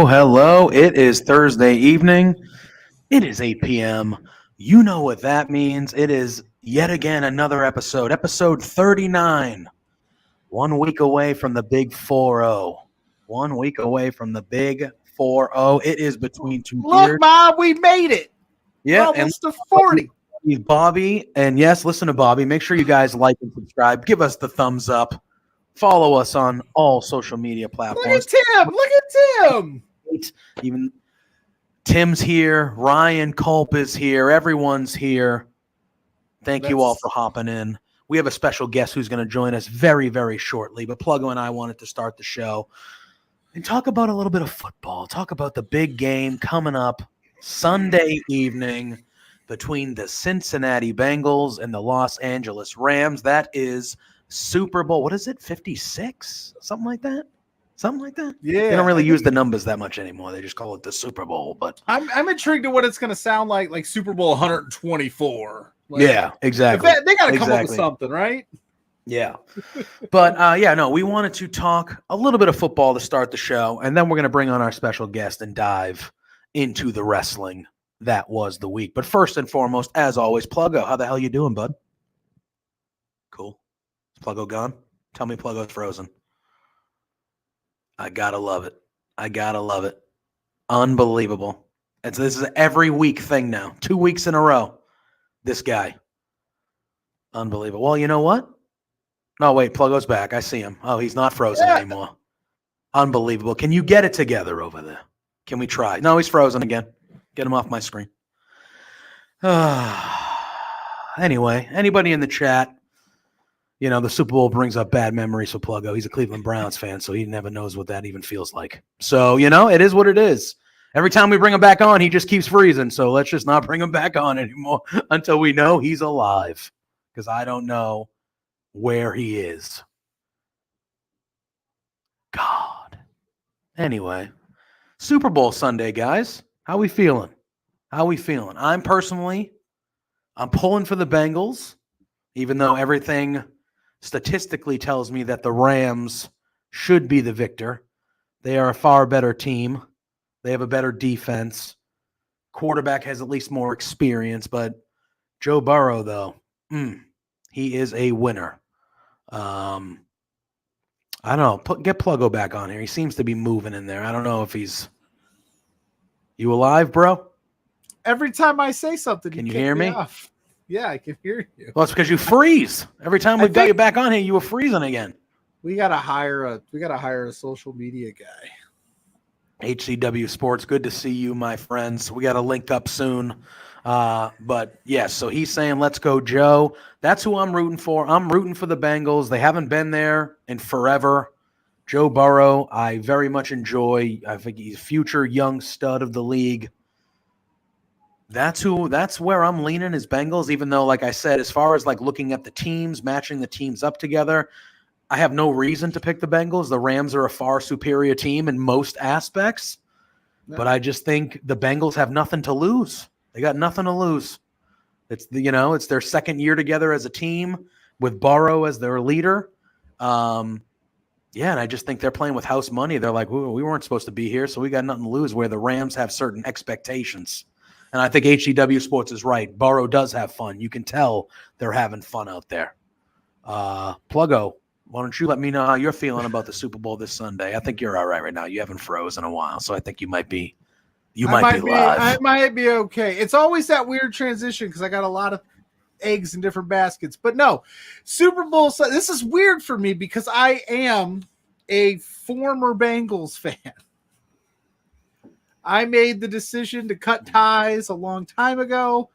Hello. It is Thursday evening. It is 8 p.m. You know what that means. It is yet again another episode 39. 1 week away from the big 4-0. 1 week away from the big 4-0. It is between two years. Look, Mom, we made it. Yeah, almost to 40. He's Bobby, and yes, listen to Bobby. Make sure you guys like and subscribe. Give us the thumbs up. Follow us on all social media platforms. Look at Tim. Even Tim's here. Ryan Culp is here. Everyone's here. Thank you all for hopping in. We have a special guest who's going to join us very, very shortly. But Pluggo and I wanted to start the show and talk about a little bit of football. Talk about the big game coming up Sunday evening between the Cincinnati Bengals and the Los Angeles Rams. That is Super Bowl, what is it, 56? Something like that? Yeah. They don't really use the numbers that much anymore. They just call it the Super Bowl. But I'm intrigued to what it's going to sound like Super Bowl 124. Yeah, exactly. They got to come up with something, right? Yeah. But, we wanted to talk a little bit of football to start the show, and then we're going to bring on our special guest and dive into the wrestling that was the week. But first and foremost, as always, Pluggo, how the hell you doing, bud? Cool. Pluggo gone? Tell me Pluggo's frozen. I gotta love it. Unbelievable. This is an every week thing now. 2 weeks in a row. This guy. Unbelievable. Well, you know what? No, wait, Pluggo's back. I see him. Oh, he's not frozen anymore. Unbelievable. Can you get it together over there? Can we try? No, he's frozen again. Get him off my screen. Anyway, anybody in the chat? You know, the Super Bowl brings up bad memories for Pluggo. He's a Cleveland Browns fan, so he never knows what that even feels like. So, it is what it is. Every time we bring him back on, he just keeps freezing. So let's just not bring him back on anymore until we know he's alive. Because I don't know where he is. God. Anyway, Super Bowl Sunday, guys. How we feeling? I'm pulling for the Bengals, even though everything statistically tells me that the Rams should be the victor. They are a far better team. They have a better defense. Quarterback has at least more experience, but Joe Burrow, though, he is a winner. I don't know. Get Pluggo back on here. He seems to be moving in there. I don't know if he's... You alive, bro? Every time I say something, can you hear me? Off. Yeah, I can hear you. Well, it's because you freeze. Every time we got you back on here, you were freezing again. We gotta hire a social media guy. HCW Sports, good to see you, my friends. We got to link up soon. But yes, so he's saying, let's go, Joe. That's who I'm rooting for. I'm rooting for the Bengals. They haven't been there in forever. Joe Burrow, I very much enjoy. I think he's a future young stud of the league. That's where I'm leaning is Bengals, even though, like I said, as far as looking at the teams, matching the teams up together, I have no reason to pick the Bengals. The Rams are a far superior team in most aspects, but I just think the Bengals have nothing to lose. They got nothing to lose. It's their second year together as a team with Burrow as their leader. Yeah, and I just think they're playing with house money. They're like, we weren't supposed to be here, so we got nothing to lose, where the Rams have certain expectations. And I think HDW Sports is right. Burrow does have fun. You can tell they're having fun out there. Pluggo, why don't you let me know how you're feeling about the Super Bowl this Sunday? I think you're all right now. You haven't frozen in a while, so I think you might be live. I might be okay. It's always that weird transition because I got a lot of eggs in different baskets. But no, Super Bowl. This is weird for me because I am a former Bengals fan. I made the decision to cut ties a long time ago.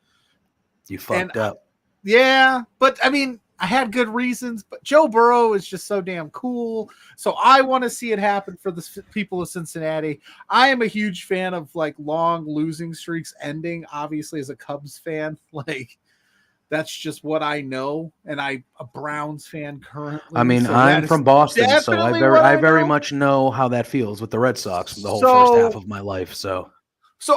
You fucked up. Yeah, but I mean, I had good reasons, but Joe Burrow is just so damn cool. So I want to see it happen for the people of Cincinnati. I am a huge fan of like long losing streaks ending, obviously as a Cubs fan. Like that's just what I know. And I'm a Browns fan currently. I mean, so I'm from Boston, so I very much know how that feels with the Red Sox the whole first half of my life. So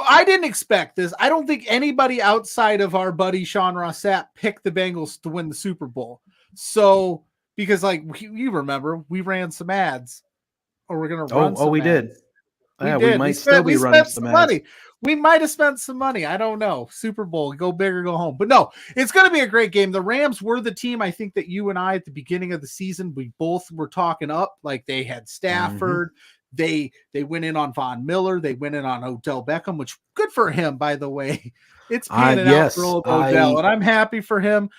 I didn't expect this. I don't think anybody outside of our buddy Sean Rossap picked the Bengals to win the Super Bowl. So, because like you remember, we ran some ads, or we're gonna run. We did. We might still be running some ads. Money. We might have spent some money. I don't know. Super Bowl, go big or go home. But no, it's going to be a great game. The Rams were the team, I think, that you and I at the beginning of the season, we both were talking up. Like they had Stafford. They went in on Von Miller. They went in on Odell Beckham, which good for him, by the way. It's panning out for old Odell, and I'm happy for him.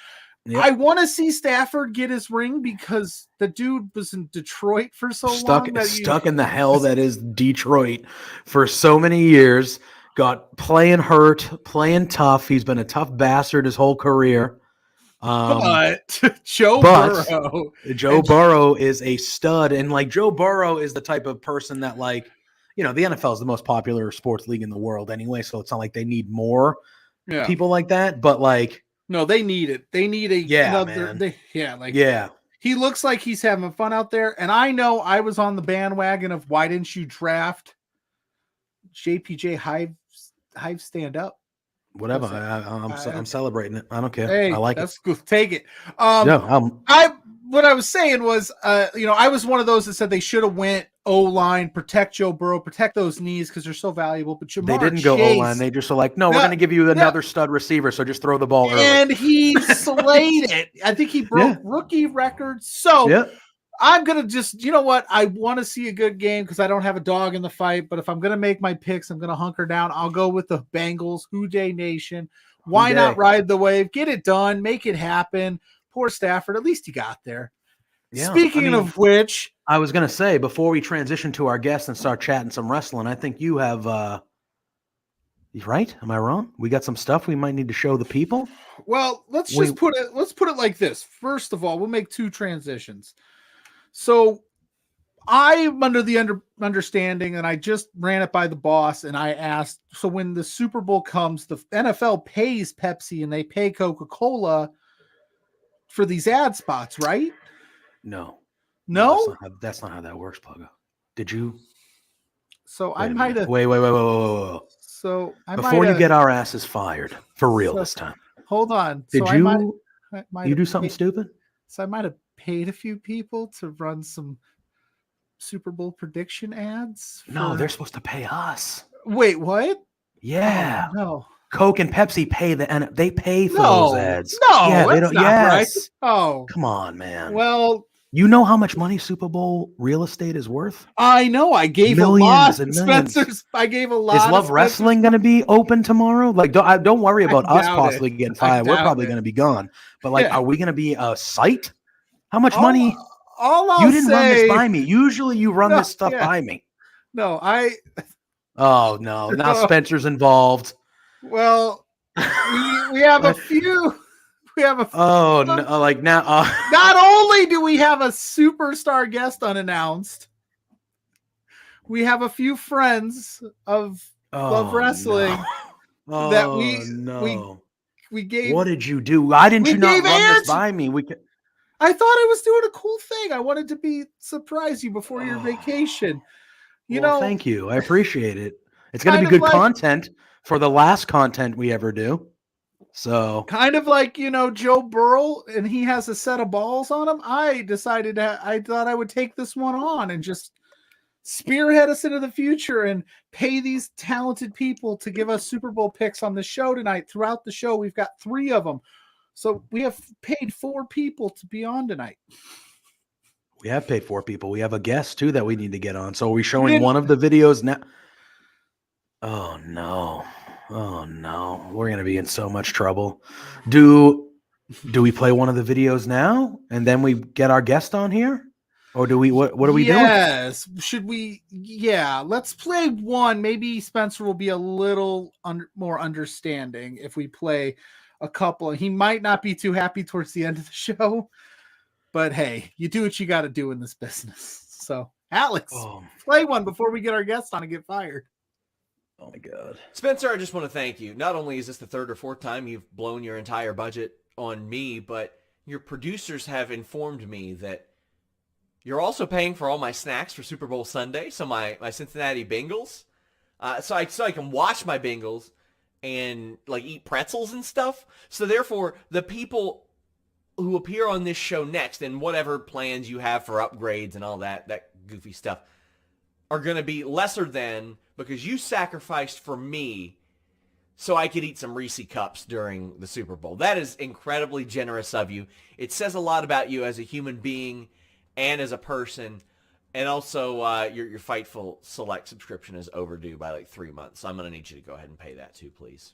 Yep. I want to see Stafford get his ring because the dude was in Detroit for so long. Stuck in the hell that is Detroit for so many years. Got playing hurt, playing tough. He's been a tough bastard his whole career. But Joe Burrow is a stud. And like Joe Burrow is the type of person that like, the NFL is the most popular sports league in the world anyway. So it's not like they need more people like that. But like, no, they need it. They need he looks like he's having fun out there. And I know I was on the bandwagon of why didn't you draft JPJ Hive stand up? Whatever. I'm celebrating it. I don't care. Hey, I like that's it. Good. Take it. What I was saying was, I was one of those that said they should have went O-line, protect Joe Burrow, protect those knees because they're so valuable. But they didn't go O-line. They just were like, no, we're going to give you another stud receiver, so just throw the ball early. And he slayed it. I think he broke rookie records. So I'm going to just, you know what? I want to see a good game because I don't have a dog in the fight. But if I'm going to make my picks, I'm going to hunker down. I'll go with the Bengals, Houday Nation. Why not ride the wave? Get it done. Make it happen. Poor Stafford. At least he got there. Yeah, Speaking of which, I was going to say, before we transition to our guests and start chatting some wrestling, I think you have, right? Am I wrong? We got some stuff we might need to show the people. Well, let's put it like this. First of all, we'll make two transitions. So I'm under the understanding, and I just ran it by the boss, and I asked, so when the Super Bowl comes, the NFL pays Pepsi and they pay Coca-Cola for these ad spots, right? No. No? That's not how that works, Pluggo. Did you? So I might have. Wait. So before you get our asses fired, for real this time. Hold on. Did you do something stupid? So I might have paid a few people to run some Super Bowl prediction ads. No, they're supposed to pay us. Wait, what? Yeah. Oh, no. Coke and Pepsi pay they pay for those ads. No, yeah, they don't. Right. Oh, come on, man. Well, you know how much money Super Bowl real estate is worth? I know. I gave millions a lot. And millions. Spencer's. I gave a lot. Is Love Wrestling going to be open tomorrow? Like, don't worry about us possibly getting fired. We're probably going to be gone. But like, are we going to be a site? How much money? You didn't run this by me. Usually, you run this stuff by me. No, Oh no! Now Spencer's involved. Well, we have a few. We have a. Oh no! Like now, not only do we have a superstar guest unannounced, we have a few friends of Love Wrestling that we gave. What did you do? Why didn't you not run this by me? I thought I was doing a cool thing. I wanted to surprise you before your vacation. You know, thank you. I appreciate it. It's going to be good content for the last content we ever do. So kind of like, Joe Burrow, and he has a set of balls on him. I thought I would take this one on and just spearhead us into the future and pay these talented people to give us Super Bowl picks on the show tonight. Throughout the show, we've got 3 of them. So we have paid 4 people to be on tonight. we have paid 4 people. We have a guest too that we need to get on. So are we showing one of the videos now? Oh no. We're going to be in so much trouble. Do we play one of the videos now and then we get our guest on here? Or do we, what are we doing? Yes. Should we? Yeah, let's play one. Maybe Spencer will be a little more understanding if we play a couple. He might not be too happy towards the end of the show, but hey, you do what you got to do in this business. So, Alex, play one before we get our guest on and get fired. Oh my God. Spencer, I just want to thank you. Not only is this the 3rd or 4th time you've blown your entire budget on me, but your producers have informed me that you're also paying for all my snacks for Super Bowl Sunday, so my Cincinnati Bengals, so I can watch my Bengals and like eat pretzels and stuff. So therefore, the people who appear on this show next and whatever plans you have for upgrades and all that goofy stuff are going to be lesser than because you sacrificed for me so I could eat some Reese Cups during the Super Bowl. That is incredibly generous of you. It says a lot about you as a human being and as a person, and also your Fightful Select subscription is overdue by like 3 months. So I'm going to need you to go ahead and pay that too, please.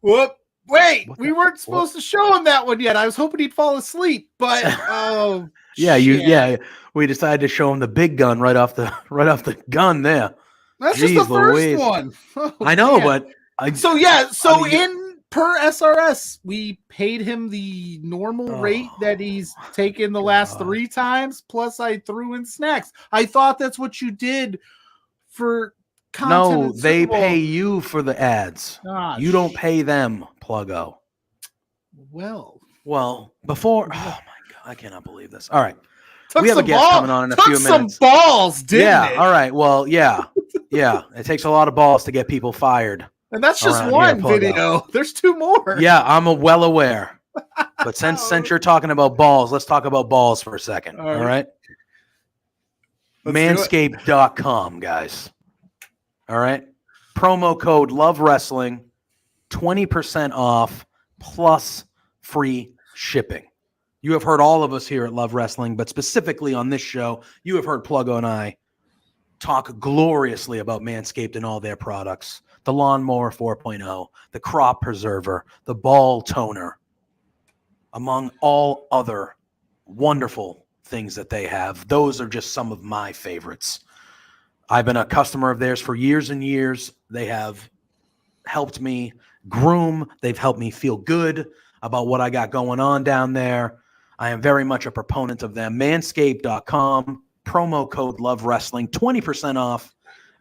Whoop. Wait, we weren't supposed to show him that one yet. I was hoping he'd fall asleep, but we decided to show him the big gun right off the gun there. That's just the first one. Oh, I know, man. But per SRS, we paid him the normal rate that he's taken the last 3 times. Plus, I threw in snacks. I thought that's what you did for content. No, they pay you for the ads. You don't pay them, Pluggo. Well, before. Oh my God, I cannot believe this. All right, we have a guest coming on in a few minutes. Some balls, didn't it? All right. Well, yeah. It takes a lot of balls to get people fired. And that's just one video. There's 2 more. Yeah, I'm well aware. But since you're talking about balls, let's talk about balls for a second. All right? Manscaped.com, guys. All right? Promo code Love Wrestling, 20% off plus free shipping. You have heard all of us here at Love Wrestling, but specifically on this show, you have heard Pluggo and I talk gloriously about Manscaped and all their products. The Lawnmower 4.0, the Crop Preserver, the Ball Toner, among all other wonderful things that they have. Those are just some of my favorites. I've been a customer of theirs for years and years. They have helped me groom. They've helped me feel good about what I got going on down there. I am very much a proponent of them. Manscaped.com, promo code Love Wrestling, 20% off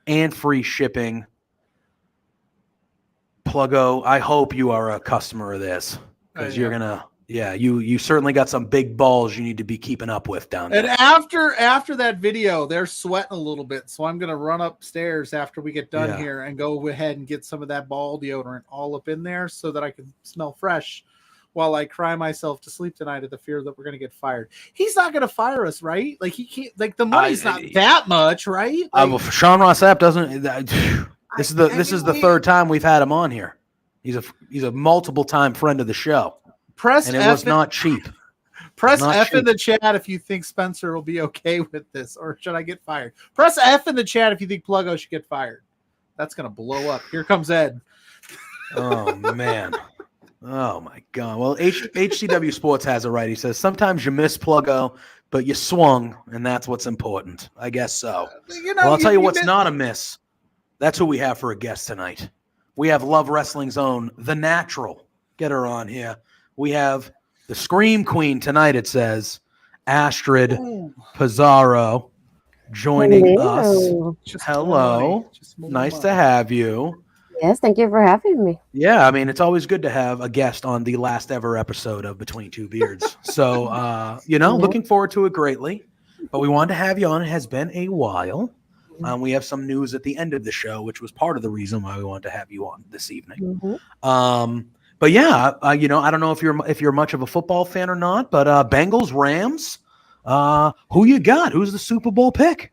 and free shipping. Pluggo, I hope you are a customer of this because you're gonna, you certainly got some big balls you need to be keeping up with down there. And after that video, they're sweating a little bit, so I'm gonna run upstairs after we get done here and go ahead and get some of that ball deodorant all up in there so that I can smell fresh while I cry myself to sleep tonight at the fear that we're gonna get fired. He's not gonna fire us, right? Like he can't. Like the money's not that much, right? Like, Sean Ross Sapp doesn't. This is the 3rd time we've had him on here. He's a multiple time friend of the show. And it was not cheap. Press F in the chat if you think Spencer will be okay with this, or should I get fired? Press F in the chat if you think Pluggo should get fired. That's gonna blow up. Here comes Ed. Oh man. Oh my God. Well, HCW Sports has it right. He says sometimes you miss Pluggo, but you swung, and that's what's important. I guess so. Well, I'll tell you what's not a miss. That's who we have for a guest tonight. We have Love Wrestling's own The Natural. Get her on here. We have the Scream Queen tonight, it says, Astrid Pizarro joining us. Hello. Nice to have you. Yes, thank you for having me. Yeah, I mean, it's always good to have a guest on the last ever episode of Between Two Beards. So, looking forward to it greatly. But we wanted to have you on. It has been a while. We have some news at the end of the show, which was part of the reason why we wanted to have you on this evening. But yeah, I don't know if you're much of a football fan or not, but Bengals, Rams, who you got? Who's the Super Bowl pick?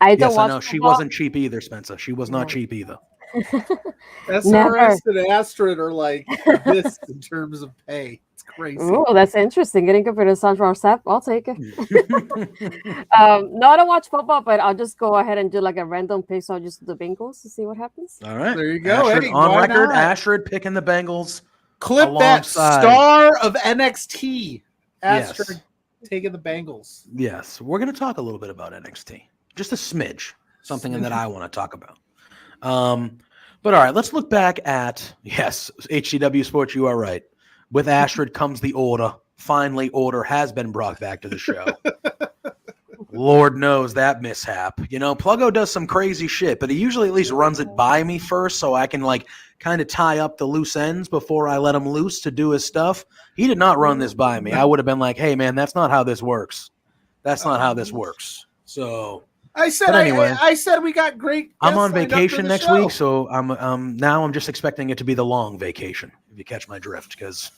I don't Yes, watch I know. She football. wasn't cheap either, Spencer. She was not cheap either. SRS and Astrid are like this in terms of pay. It's crazy. Oh, that's interesting. Getting compared to Sandra Sepp, I'll take it. No, I don't watch football, but I'll just go ahead and do like a random pick. So I'll just do the Bengals to see what happens. All right. There you go. Astrid, Hey, on why record, not? Astrid picking the Bengals. Clip that star of NXT. Astrid taking the Bengals. Yes. We're going to talk a little bit about NXT. Just a smidge. Something that I want to talk about. But all right, let's look back at, yes, HCW Sports, you are right. With Astrid comes the order. Finally, order has been brought back to the show. Lord knows that mishap. Pluggo does some crazy shit, but he usually at least runs it by me first so I can kind of tie up the loose ends before I let him loose to do his stuff. He did not run this by me. I would have been like, hey, man, that's not how this works. That's not how this works. So... I said we got great. I'm on vacation next week, so I'm just expecting it to be the long vacation. If you catch my drift, because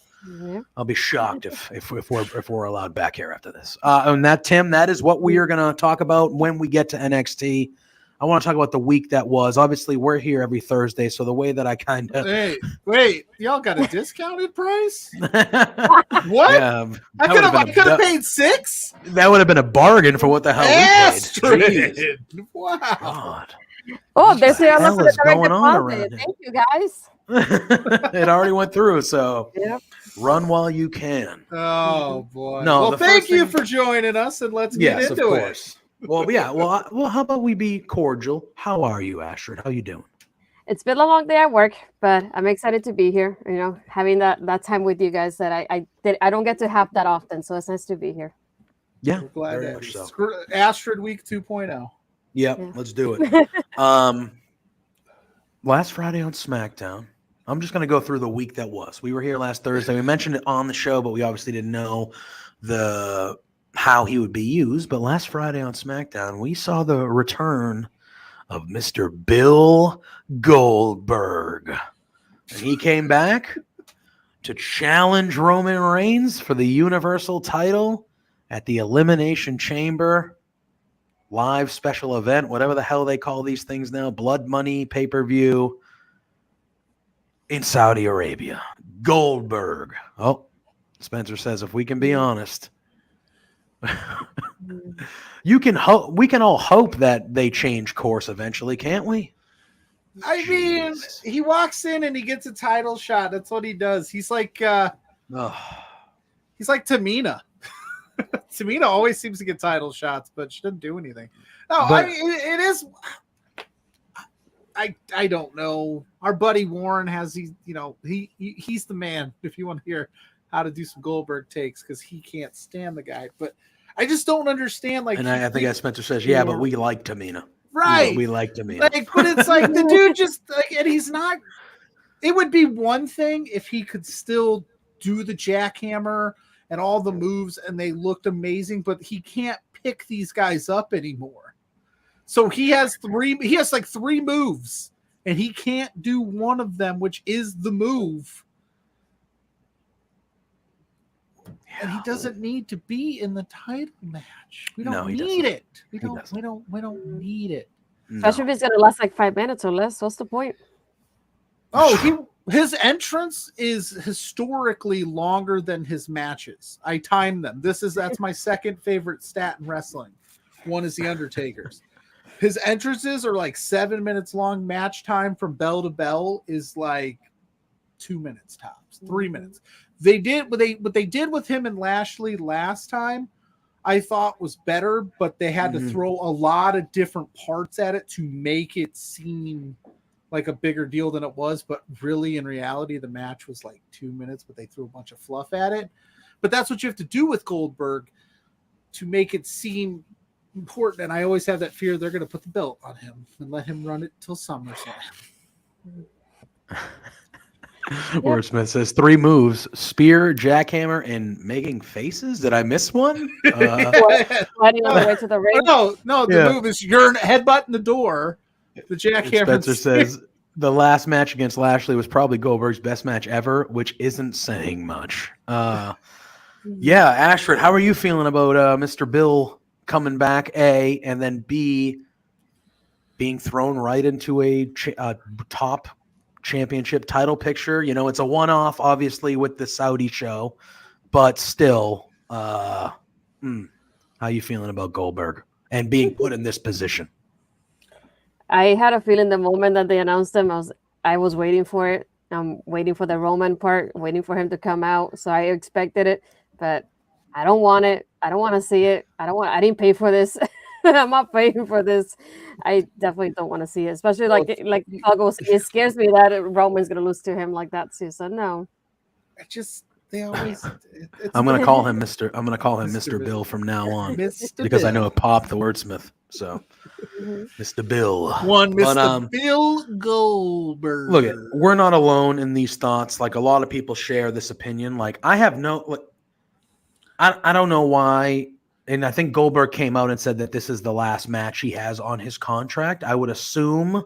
I'll be shocked if we're allowed back here after this. And that, Tim, that is what we are going to talk about when we get to NXT. I want to talk about the week that was. Obviously, we're here every Thursday, so the way that I kind of wait, y'all got a discounted price? What? Yeah, I could have paid $6. That would have been a bargain for what the hell we paid. Jeez. Wow. God. Oh, there's the hell is going on around deposit. here? Thank you, guys. It already went through, so run while you can. Oh boy. No, well, thank you for joining us, and let's get into it. Well, yeah. Well, how about we be cordial? How are you, Astrid? How you doing? It's been a long day at work, but I'm excited to be here. Having that time with you guys that I don't get to have that often, so it's nice to be here. Yeah, we're glad very that much so. Astrid Week 2.0. Yep, let's do it. Last Friday on SmackDown, I'm just going to go through the week that was. We were here last Thursday. We mentioned it on the show, but we obviously didn't know how he would be used. But last Friday on SmackDown, we saw the return of Mr. Bill Goldberg. And he came back to challenge Roman Reigns for the Universal title at the Elimination Chamber live special event, whatever the hell they call these things now, blood money, pay-per-view in Saudi Arabia. Goldberg. Oh, Spencer says, if we can be honest, we can all hope that they change course eventually, can't we? I mean, he walks in and he gets a title shot. That's what he does. He's like he's like Tamina. Tamina always seems to get title shots, but she doesn't do anything. No, but, I mean, it is. I don't know. Our buddy Warren has he's the man. If you want to hear how to do some Goldberg takes, because he can't stand the guy, but I just don't understand. Like, and I think as Spencer says, but we like Tamina, right? We like Tamina, but it's like the dude just and he's not. It would be one thing if he could still do the jackhammer and all the moves, and they looked amazing, but he can't pick these guys up anymore. So he has like three moves, and he can't do one of them, which is the move. And he doesn't need to be in the title match. We don't need it. We don't need it. Especially if it's gonna last like 5 minutes or less. What's the point? Oh, his entrance is historically longer than his matches. I timed them. That's my second favorite stat in wrestling. One is the Undertaker's. His entrances are like 7 minutes long. Match time from bell to bell is like 2 minutes tops, 3 minutes. They did what they did with him and Lashley last time, I thought was better, but they had to throw a lot of different parts at it to make it seem like a bigger deal than it was. But really, in reality, the match was like 2 minutes, but they threw a bunch of fluff at it. But that's what you have to do with Goldberg to make it seem important. And I always have that fear they're going to put the belt on him and let him run it till SummerSlam. Wordsmith says 3 moves: spear, jackhammer, and making faces. Did I miss one? Sliding on the way to the ring. No, the Yeah. move is you're headbutting the door. The jackhammer. Spencer says the last match against Lashley was probably Goldberg's best match ever, which isn't saying much. Yeah, Ashford, how are you feeling about Mr. Bill coming back, A, and then B, being thrown right into a top championship title picture? You know, it's a one-off, obviously, with the Saudi show, but still, how you feeling about Goldberg and being put in this position? I had a feeling the moment that they announced him, I was waiting for it. I'm waiting for the Roman part, waiting for him to come out. So I expected it, but I don't want it. I don't want to see it. I didn't pay for this. I'm not paying for this. I definitely don't want to see it, especially like Pluggo. It scares me that Roman's gonna lose to him like that too. So no. They always. I'm gonna call him Mr. Bill from now on because I know it popped the wordsmith. So, Mr. Bill, Mr. Bill Goldberg. Look, we're not alone in these thoughts. Like a lot of people share this opinion. Like I have I don't know why. And I think Goldberg came out and said that this is the last match he has on his contract. I would assume.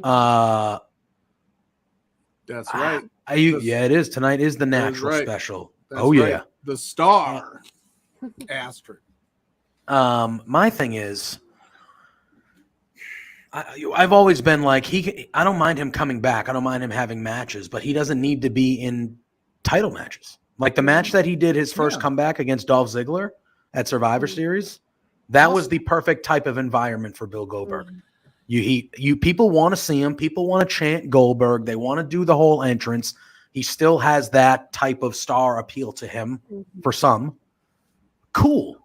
That's right. Yeah, it is. Tonight is the natural special. That's right. Yeah. The star. Asterisk. My thing is, I've always been like, I don't mind him coming back. I don't mind him having matches, but he doesn't need to be in title matches. Like the match that he did his first comeback against Dolph Ziggler at Survivor Series, that was the perfect type of environment for Bill Goldberg. People want to see him. People want to chant Goldberg. They want to do the whole entrance. He still has that type of star appeal to him for some. Cool.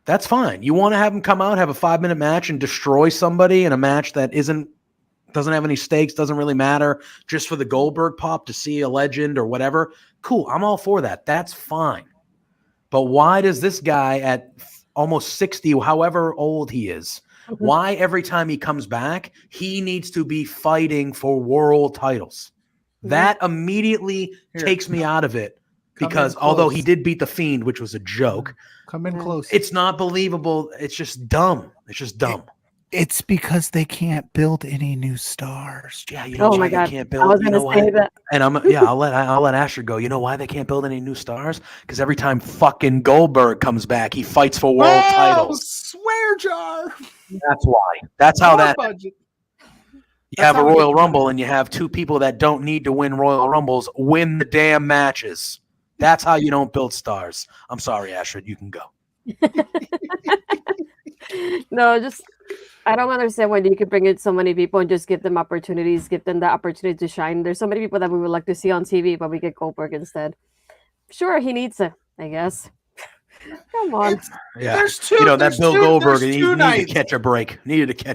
That's fine. You want to have him come out, have a 5-minute match and destroy somebody in a match that doesn't have any stakes, doesn't really matter, just for the Goldberg pop to see a legend or whatever. Cool. I'm all for that. That's fine. But why does this guy at almost 60, however old he is, why every time he comes back, he needs to be fighting for world titles? That immediately takes me out of it because although he did beat The Fiend, which was a joke, come in close. It's not believable. It's just dumb. It's just dumb. It's because they can't build any new stars. Yeah, you know why they can't build. I was going to say that. And I'll let Asher go. You know why they can't build any new stars? Because every time fucking Goldberg comes back, he fights for world titles. Swear jar. That's why. That's how that. Budget. You have a Royal Rumble and you have 2 people that don't need to win Royal Rumbles win the damn matches. That's how you don't build stars. I'm sorry, Asher. You can go. No, I don't understand why you could bring in so many people and just give them opportunities, give them the opportunity to shine. There's so many people that we would like to see on TV, but we get Goldberg instead. Sure, he needs it, I guess. Come on. There's 2. That Bill Goldberg needed to catch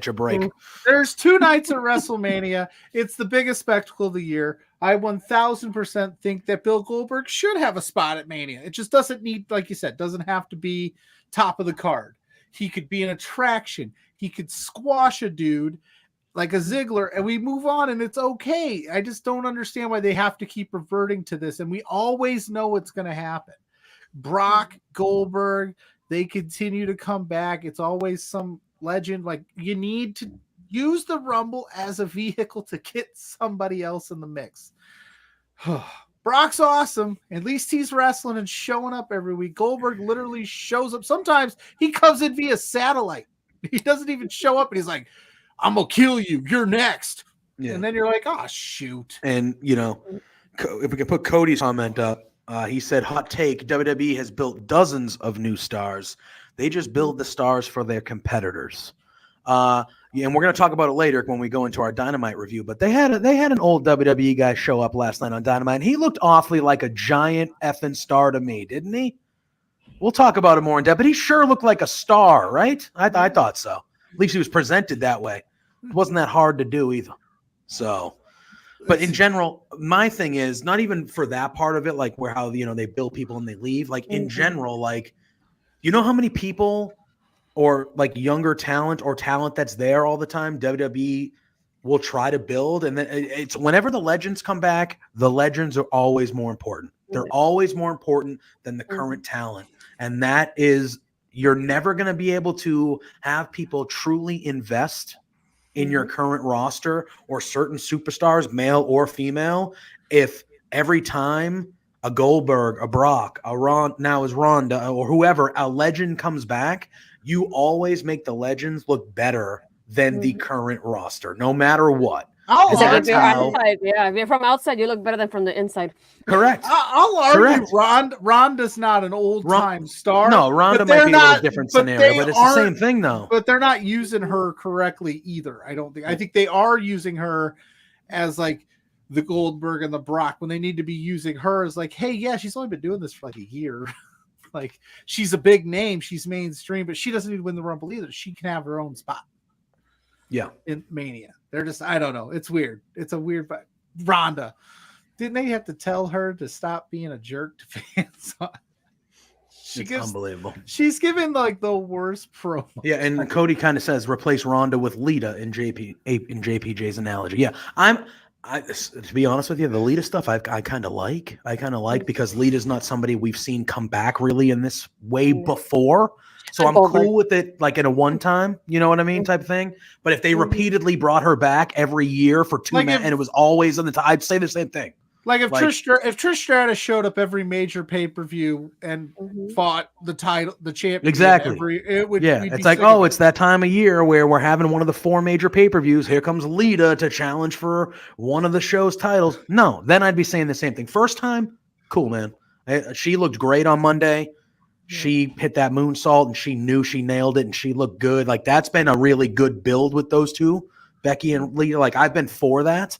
a break. There's 2 nights at WrestleMania. It's the biggest spectacle of the year. I 1000% think that Bill Goldberg should have a spot at Mania. It just doesn't need, like you said, doesn't have to be top of the card. He could be an attraction. He could squash a dude like a Ziggler, and we move on, and it's okay. I just don't understand why they have to keep reverting to this, and we always know what's going to happen. Brock, Goldberg, they continue to come back. It's always some legend. Like, you need to use the Rumble as a vehicle to get somebody else in the mix. Brock's awesome. At least he's wrestling and showing up every week. Goldberg literally shows up. Sometimes he comes in via satellite. He doesn't even show up, and he's like, I'm going to kill you. You're next. Yeah. And then you're like, oh, shoot. And, if we can put Cody's comment up, he said, hot take, WWE has built dozens of new stars. They just build the stars for their competitors. And we're going to talk about it later when we go into our Dynamite review. But they had an old WWE guy show up last night on Dynamite, and he looked awfully like a giant effing star to me, didn't he? We'll talk about it more in depth, but he sure looked like a star, right? I thought so. At least he was presented that way. It wasn't that hard to do either. So, but in general, my thing is not even for that part of it, like where how they build people and they leave. Like in general, like how many people or like younger talent or talent that's there all the time WWE we'll try to build. And then it's whenever the legends come back, the legends are always more important. They're always more important than the current talent. And that is, you're never going to be able to have people truly invest in your current roster or certain superstars, male or female, if every time a Goldberg, a Brock, now is Ronda, or whoever, a legend comes back, you always make the legends look better than the current roster, no matter what. It's like if you're outside, if you're from outside, you look better than from the inside. Correct. I'll argue Ronda's not an old-time star. No, Ronda might be a little different scenario, but it's the same thing, though. But they're not using her correctly either, I don't think. I think they are using her as, like, the Goldberg and the Brock when they need to be using her as, like, hey, yeah, she's only been doing this for, like, a year. Like, she's a big name. She's mainstream, but she doesn't need to win the Rumble either. She can have her own spot. Yeah. In Mania. They're just, I don't know. It's weird. It's a weird, Ronda. Didn't they have to tell her to stop being a jerk to fans? It's unbelievable. She's giving like the worst promo. Yeah, and Cody kind of says replace Ronda with Lita in JPJ's analogy. Yeah, to be honest with you, the Lita stuff I kind of like. Because Lita's not somebody we've seen come back really in this way before. So I'm cool with it, like in a one-time, you know what I mean, type of thing. But if they repeatedly brought her back every year for two and it was always on the top, I'd say the same thing. Like if Trish Stratus showed up every major pay-per-view and fought the title, the champion, exactly, it's like, it's that time of year where we're having one of the 4 major pay-per-views. Here comes Lita to challenge for one of the show's titles. No, then I'd be saying the same thing. First time, cool, man. She looked great on Monday. She hit that moonsault and she knew she nailed it and she looked good. Like that's been a really good build with those two, Becky and Lita. Like I've been for that.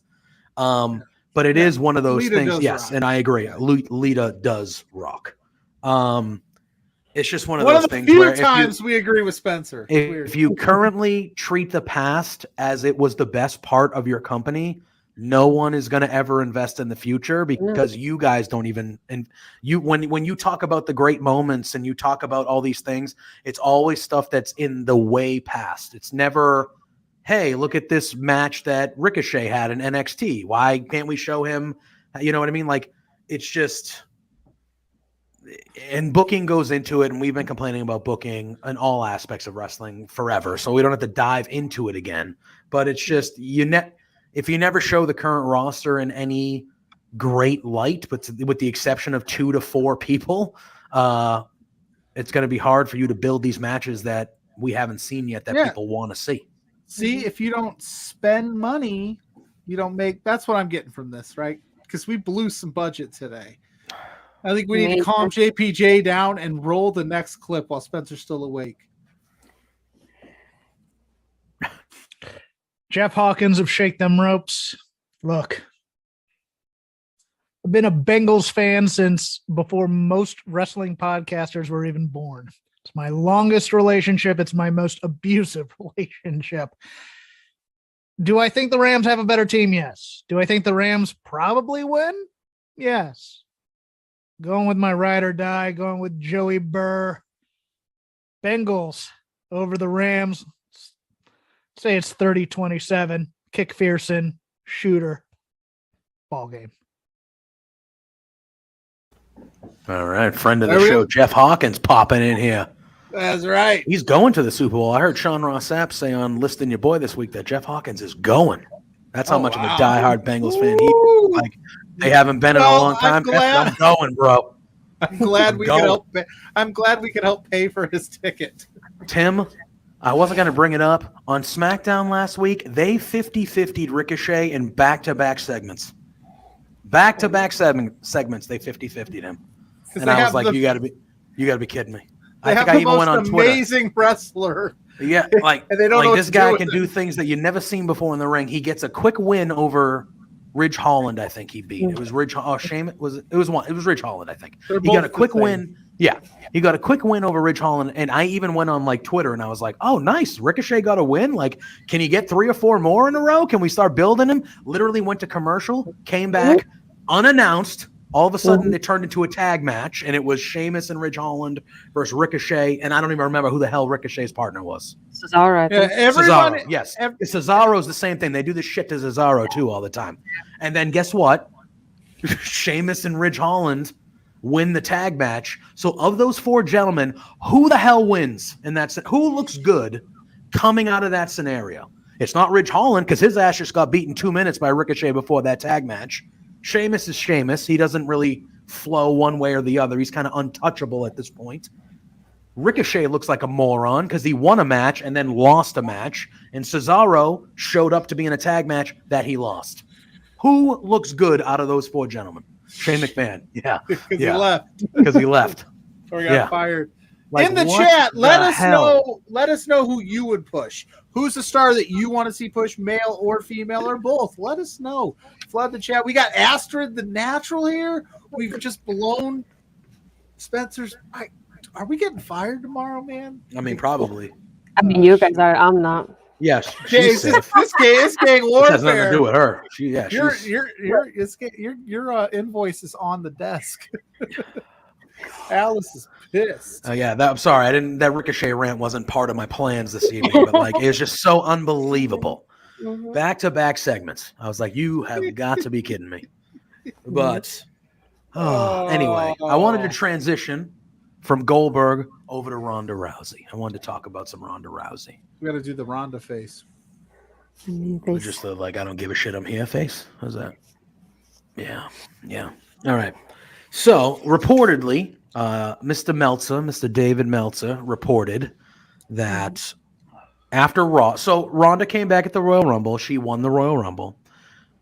But it is one of those things. Yes. Rock. And I agree. Lita does rock. It's just one of those things where times we agree with Spencer. If you currently treat the past as it was the best part of your company, no one is going to ever invest in the future because you guys don't even, and you, when you talk about the great moments and you talk about all these things, it's always stuff that's in the way past. It's never, hey, look at this match that Ricochet had in NXT. Why can't we show him? You know what I mean? Like it's just, and booking goes into it. And we've been complaining about booking in all aspects of wrestling forever. So we don't have to dive into it again, but it's just, if you never show the current roster in any great light, but with the exception of 2 to 4 people, it's going to be hard for you to build these matches that we haven't seen yet that people want to see. See, if you don't spend money, you don't make. That's what I'm getting from this, right? Because we blew some budget today. I think we need to calm JPJ down and roll the next clip while Spencer's still awake. Jeff Hawkins of Shake Them Ropes. Look, I've been a Bengals fan since before most wrestling podcasters were even born. It's my longest relationship. It's my most abusive relationship. Do I think the Rams have a better team? Yes. Do I think the Rams probably win? Yes. Going with my ride or die, going with Joey Burr. Bengals over the Rams. Say it's 30-27, kick Fearson, shooter, ball game. All right, friend of the show, Jeff Hawkins popping in here. That's right. He's going to the Super Bowl. I heard Sean Ross Sapp say on Listing Your Boy this week that Jeff Hawkins is going. That's how much of a diehard Bengals fan he is. Like, they haven't been in a long time. I'm going, bro. I'm glad we could help. I'm glad we could help pay for his ticket. Tim, I wasn't going to bring it up. On SmackDown last week, they 50-50'd Ricochet in back-to-back segments. Back-to-back segments, they 50-50'd him. And I was like, you got to be kidding me. I think I even went on Twitter. Amazing wrestler. Yeah, like, and they don't know this guy can do things that you never seen before in the ring. He gets a quick win over Ridge Holland, I think he beat. It was Ridge. Oh, shame! It was Ridge Holland, I think. He got a quick win. Yeah, he got a quick win over Ridge Holland, and I even went on like Twitter and I was like, "Oh, nice! Ricochet got a win. Like, can he get 3 or 4 more in a row? Can we start building him?" Literally went to commercial, came back unannounced, All of a sudden, it turned into a tag match, and it was Sheamus and Ridge Holland versus Ricochet, and I don't even remember who the hell Ricochet's partner was. Cesaro, I think. Cesaro, yes. Cesaro's the same thing. They do this shit to Cesaro, too, all the time. And then guess what? Sheamus and Ridge Holland win the tag match. So of those 4 gentlemen, who the hell wins in that? Who looks good coming out of that scenario? It's not Ridge Holland because his ass just got beaten 2 minutes by Ricochet before that tag match. Sheamus is Sheamus. He doesn't really flow one way or the other. He's kind of untouchable at this point. Ricochet looks like a moron because he won a match and then lost a match. And Cesaro showed up to be in a tag match that he lost. Who looks good out of those 4 gentlemen? Shane McMahon. Yeah. Because he left. Because he left. Or he got fired. Like, in the chat, let us know who you would push. Who's the star that you want to see push, male or female or both? Let us know. Flood the chat. We got Astrid the Natural here. We've just blown Spencer's. Are we getting fired tomorrow, man? I mean, probably. I mean, you guys are. I'm not. Yes. This gang warfare. This has nothing to do with her. Your invoice is on the desk. Alice is pissed. I'm sorry. That Ricochet rant wasn't part of my plans this evening, but it was just so unbelievable. Back-to-back segments. I was like, you have got to be kidding me. But anyway, I wanted to transition from Goldberg over to Ronda Rousey. I wanted to talk about some Ronda Rousey. We got to do the Ronda face. Just the I don't give a shit, I'm here face. How's that? Yeah. All right. So reportedly, Mr. David Meltzer reported that after Raw, so Ronda came back at the Royal Rumble. She won the Royal Rumble.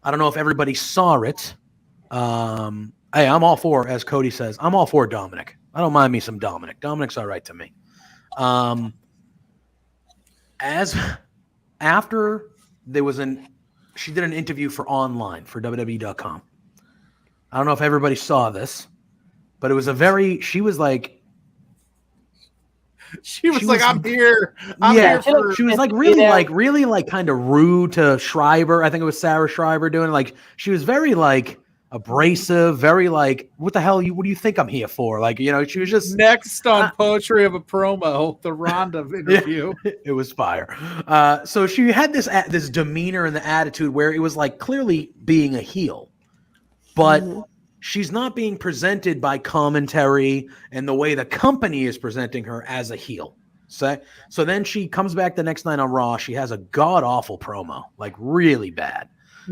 I don't know if everybody saw it. Hey, I'm all for, as Cody says, I'm all for Dominic. I don't mind me some Dominic. Dominic's all right to me. After there was she did an interview for online for WWE.com. I don't know if everybody saw this, but it was she was like, I'm here. She was really kind of rude to Schreiber. I think it was Sarah Schreiber doing she was very abrasive, very what the hell what do you think I'm here for? She was just next on Poetry of a Promo, the Ronda interview. It was fire. So she had this demeanor and the attitude where it was clearly being a heel, but she's not being presented by commentary and the way the company is presenting her as a heel. So then she comes back the next night on Raw. She has a god-awful promo, really bad.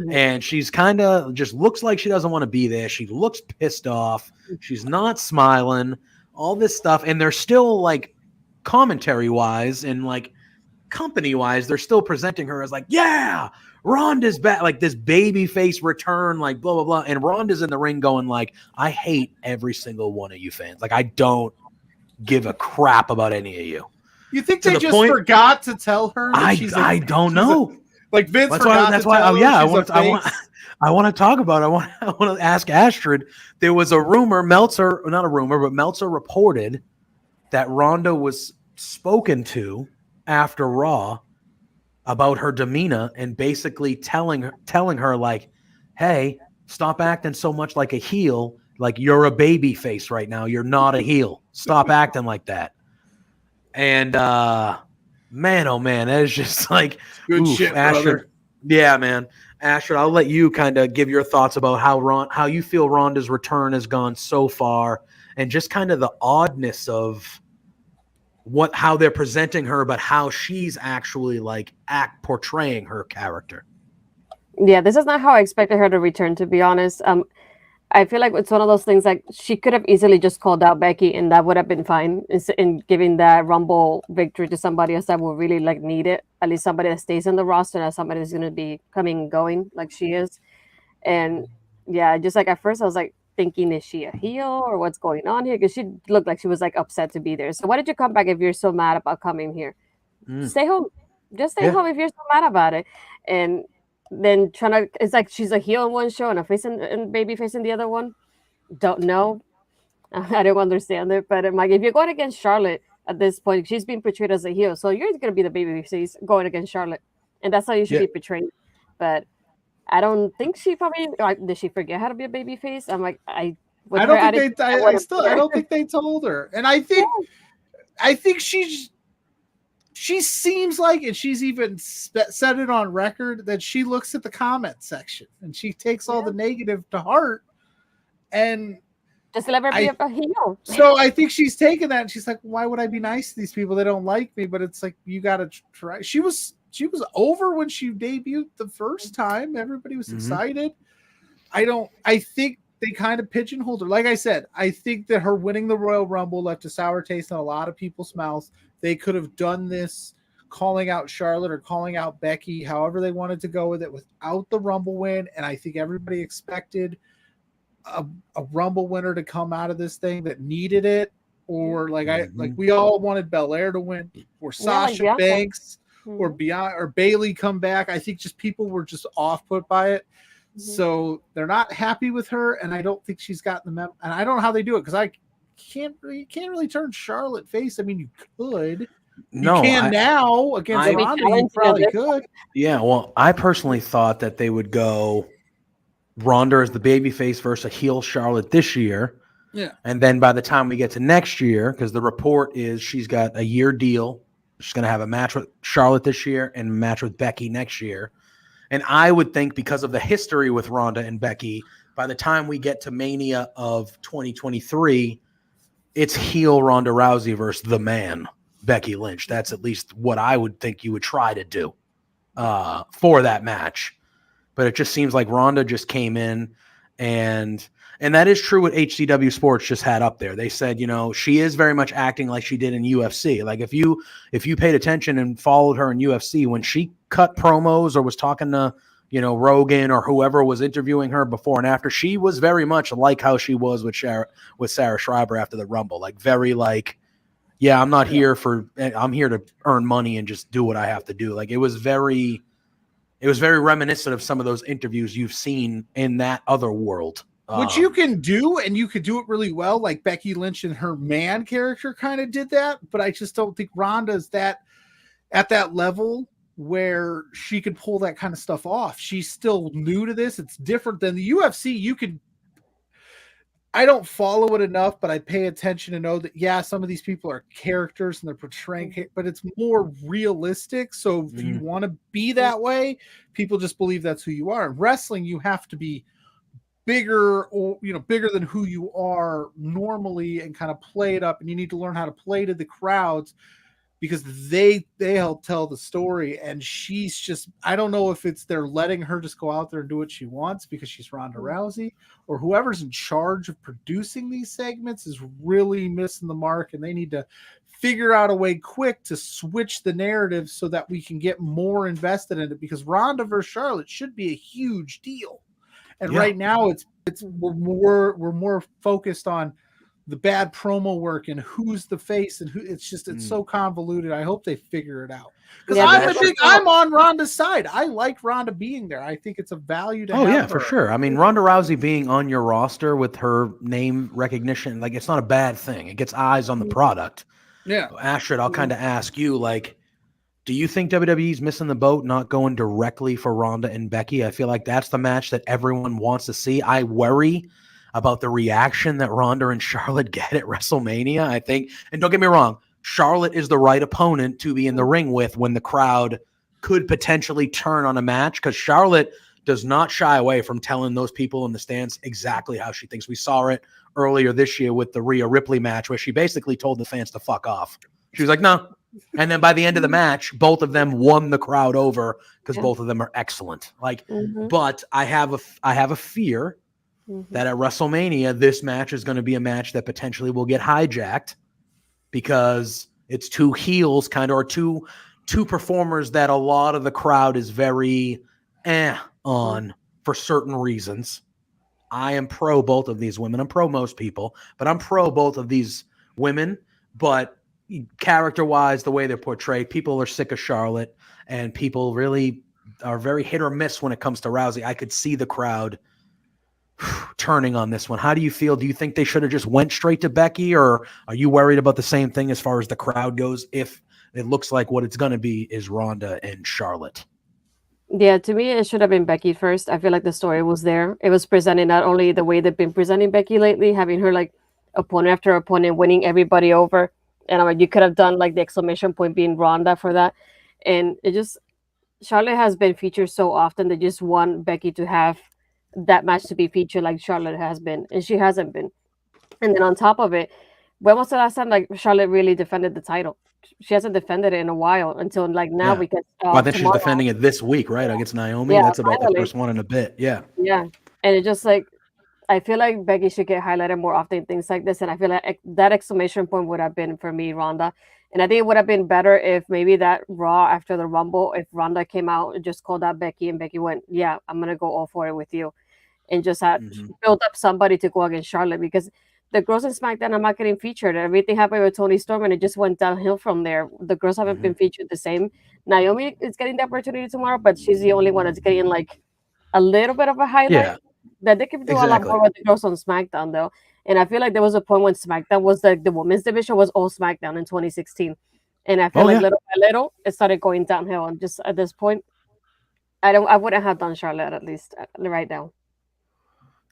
And she's kind of just looks like she doesn't want to be there. She looks pissed off. She's not smiling, all this stuff. And they're still commentary-wise and company-wise, they're still presenting her as yeah, Ronda's back, this baby face return, blah, blah, blah. And Ronda's in the ring going I hate every single one of you fans. I don't give a crap about any of you. You think they just forgot to tell her? I don't know. Vince that's why. Oh yeah, I want to talk about. I want to ask Astrid. There was a rumor. Meltzer reported that Ronda was spoken to after Raw about her demeanor and basically telling her hey, stop acting so much like a heel. You're a baby face right now. You're not a heel. Stop acting like that. And man, oh man, that is just good shit, Astrid. brother. Yeah, man. Astrid, I'll let you kind of give your thoughts about how you feel Ronda's return has gone so far, and just kind of the oddness of how they're presenting her, but how she's actually portraying her character. Yeah, this is not how I expected her to return, to be honest. I feel like it's one of those things she could have easily just called out Becky and that would have been fine in giving that Rumble victory to somebody else that will really need it. At least somebody that stays in the roster, not somebody that's going to be coming and going like she is. And yeah, just at first I was thinking, is she a heel or what's going on here? Because she looked like she was upset to be there. So why did you come back if you're so mad about coming here? Stay home. Just stay home if you're so mad about it. And then it's she's a heel in one show and a face and baby face in the other one. Don't know. I don't understand it. But if you're going against Charlotte at this point, she's being portrayed as a heel. So you're going to be the baby face going against Charlotte. And that's how you should be portrayed. But I don't think she probably, did she forget how to be a baby face? I'm I with I her don't attitude, think they. I don't think they told her, and I think she seems like, and she's even said it on record, that she looks at the comment section and she takes all the negative to heart, and just let her be a heel. so I think she's taken that and she's like, why would I be nice to these people? They don't like me. But it's like, you got to try. She was over when she debuted the first time. Everybody was excited. I think they kind of pigeonholed her. Like I said, I think that her winning the Royal Rumble left a sour taste in a lot of people's mouths. They could have done this calling out Charlotte or calling out Becky, however they wanted to go with it, without the Rumble win. And I think everybody expected a Rumble winner to come out of this thing that needed it, or like we all wanted Belair to win, or Sasha Banks, or Bayley come back. I think just people were just off put by it. So they're not happy with her, and I don't think she's gotten the memo. And I don't know how they do it, because you can't really turn Charlotte face. I mean, you could. You can now against Ronda. You probably could. Yeah, well, I personally thought that they would go Ronda as the babyface versus a heel Charlotte this year. Yeah. And then by the time we get to next year, because the report is she's got a year deal, she's going to have a match with Charlotte this year and a match with Becky next year. And I would think, because of the history with Ronda and Becky, by the time we get to Mania of 2023, it's heel Ronda Rousey versus the man, Becky Lynch. That's at least what I would think you would try to do for that match. But it just seems like Ronda just came in, and that is true what HCW Sports just had up there. They said, she is very much acting like she did in UFC. Like if you paid attention and followed her in UFC, when she cut promos or was talking to, Rogan or whoever was interviewing her before and after, she was very much like how she was with Sarah Schreiber after the Rumble. Like very like, yeah, I'm here to earn money and just do what I have to do. Like it was very reminiscent of some of those interviews you've seen in that other world. Which you can do, and you could do it really well. Like Becky Lynch and her man character kind of did that, but I just don't think Ronda's at that level where she could pull that kind of stuff off. She's still new to this. It's different than the UFC. I don't follow it enough, but I pay attention to know that, yeah, some of these people are characters and they're portraying, but it's more realistic. So if you want to be that way, people just believe that's who you are. In wrestling, you have to be bigger, or bigger than who you are normally, and kind of play it up. And you need to learn how to play to the crowds, because they help tell the story. And she's just, I don't know if it's they're letting her just go out there and do what she wants because she's Ronda Rousey, or whoever's in charge of producing these segments is really missing the mark, and they need to figure out a way quick to switch the narrative so that we can get more invested in it, because Ronda versus Charlotte should be a huge deal. And right now we're more focused on the bad promo work and who's the face and who. It's so convoluted. I hope they figure it out, because I'm on Ronda's side. I like Ronda being there. I think it's a value to have her. For sure. I mean, Ronda Rousey being on your roster with her name recognition, like, it's not a bad thing. It gets eyes on the product. Yeah. Astrid, I'll kind of ask you, like, do you think WWE's missing the boat not going directly for Ronda and Becky? I feel like that's the match that everyone wants to see. I worry about the reaction that Ronda and Charlotte get at WrestleMania. I think, and don't get me wrong, Charlotte is the right opponent to be in the ring with when the crowd could potentially turn on a match, because Charlotte does not shy away from telling those people in the stands exactly how she thinks. We saw it earlier this year with the Rhea Ripley match, where she basically told the fans to fuck off. She was like, no. And then by the end of the match, both of them won the crowd over because both of them are excellent. Like, but I have a fear that at WrestleMania, this match is going to be a match that potentially will get hijacked, because it's two heels or two performers that a lot of the crowd is very on for certain reasons. I am pro both of these women. I'm pro most people, but I'm pro both of these women. But character-wise, the way they're portrayed, people are sick of Charlotte, and people really are very hit or miss when it comes to Rousey. I could see the crowd turning on this one. How do you feel? Do you think they should have just went straight to Becky, or are you worried about the same thing as far as the crowd goes, if it looks like what it's going to be is Ronda and Charlotte? Yeah, to me, it should have been Becky first. I feel like the story was there. It was presented not only the way they've been presenting Becky lately, having her like opponent after opponent, winning everybody over. And I'm like, you could have done like the exclamation point being Ronda for that. And it just, Charlotte has been featured so often. They just want Becky to have that match to be featured like Charlotte has been, and she hasn't been. And then on top of it, when was the last time like Charlotte really defended the title? She hasn't defended it in a while until like now Yeah. we can Well, I think she's tomorrow. defending it this week, right? Against Naomi. Yeah, That's about the finally. first one in a bit. Yeah. Yeah. And it just like I feel like Becky should get highlighted more often, things like this. And I feel like that exclamation point would have been for me, Ronda. And I think it would have been better if maybe that Raw after the Rumble, if Ronda came out and just called out Becky and Becky went, yeah, I'm going to go all for it with you. And just had build up somebody to go against Charlotte because the girls in SmackDown are not getting featured. Everything happened with Toni Storm and it just went downhill from there. The girls haven't been featured the same. Naomi is getting the opportunity tomorrow, but she's the only one that's getting like a little bit of a highlight. Yeah. That they could do a lot more with the girls on SmackDown though. And I feel like there was a point when SmackDown was like the women's division was all SmackDown in 2016. And I feel like little by little it started going downhill. And just at this point, I wouldn't have done Charlotte at least right now.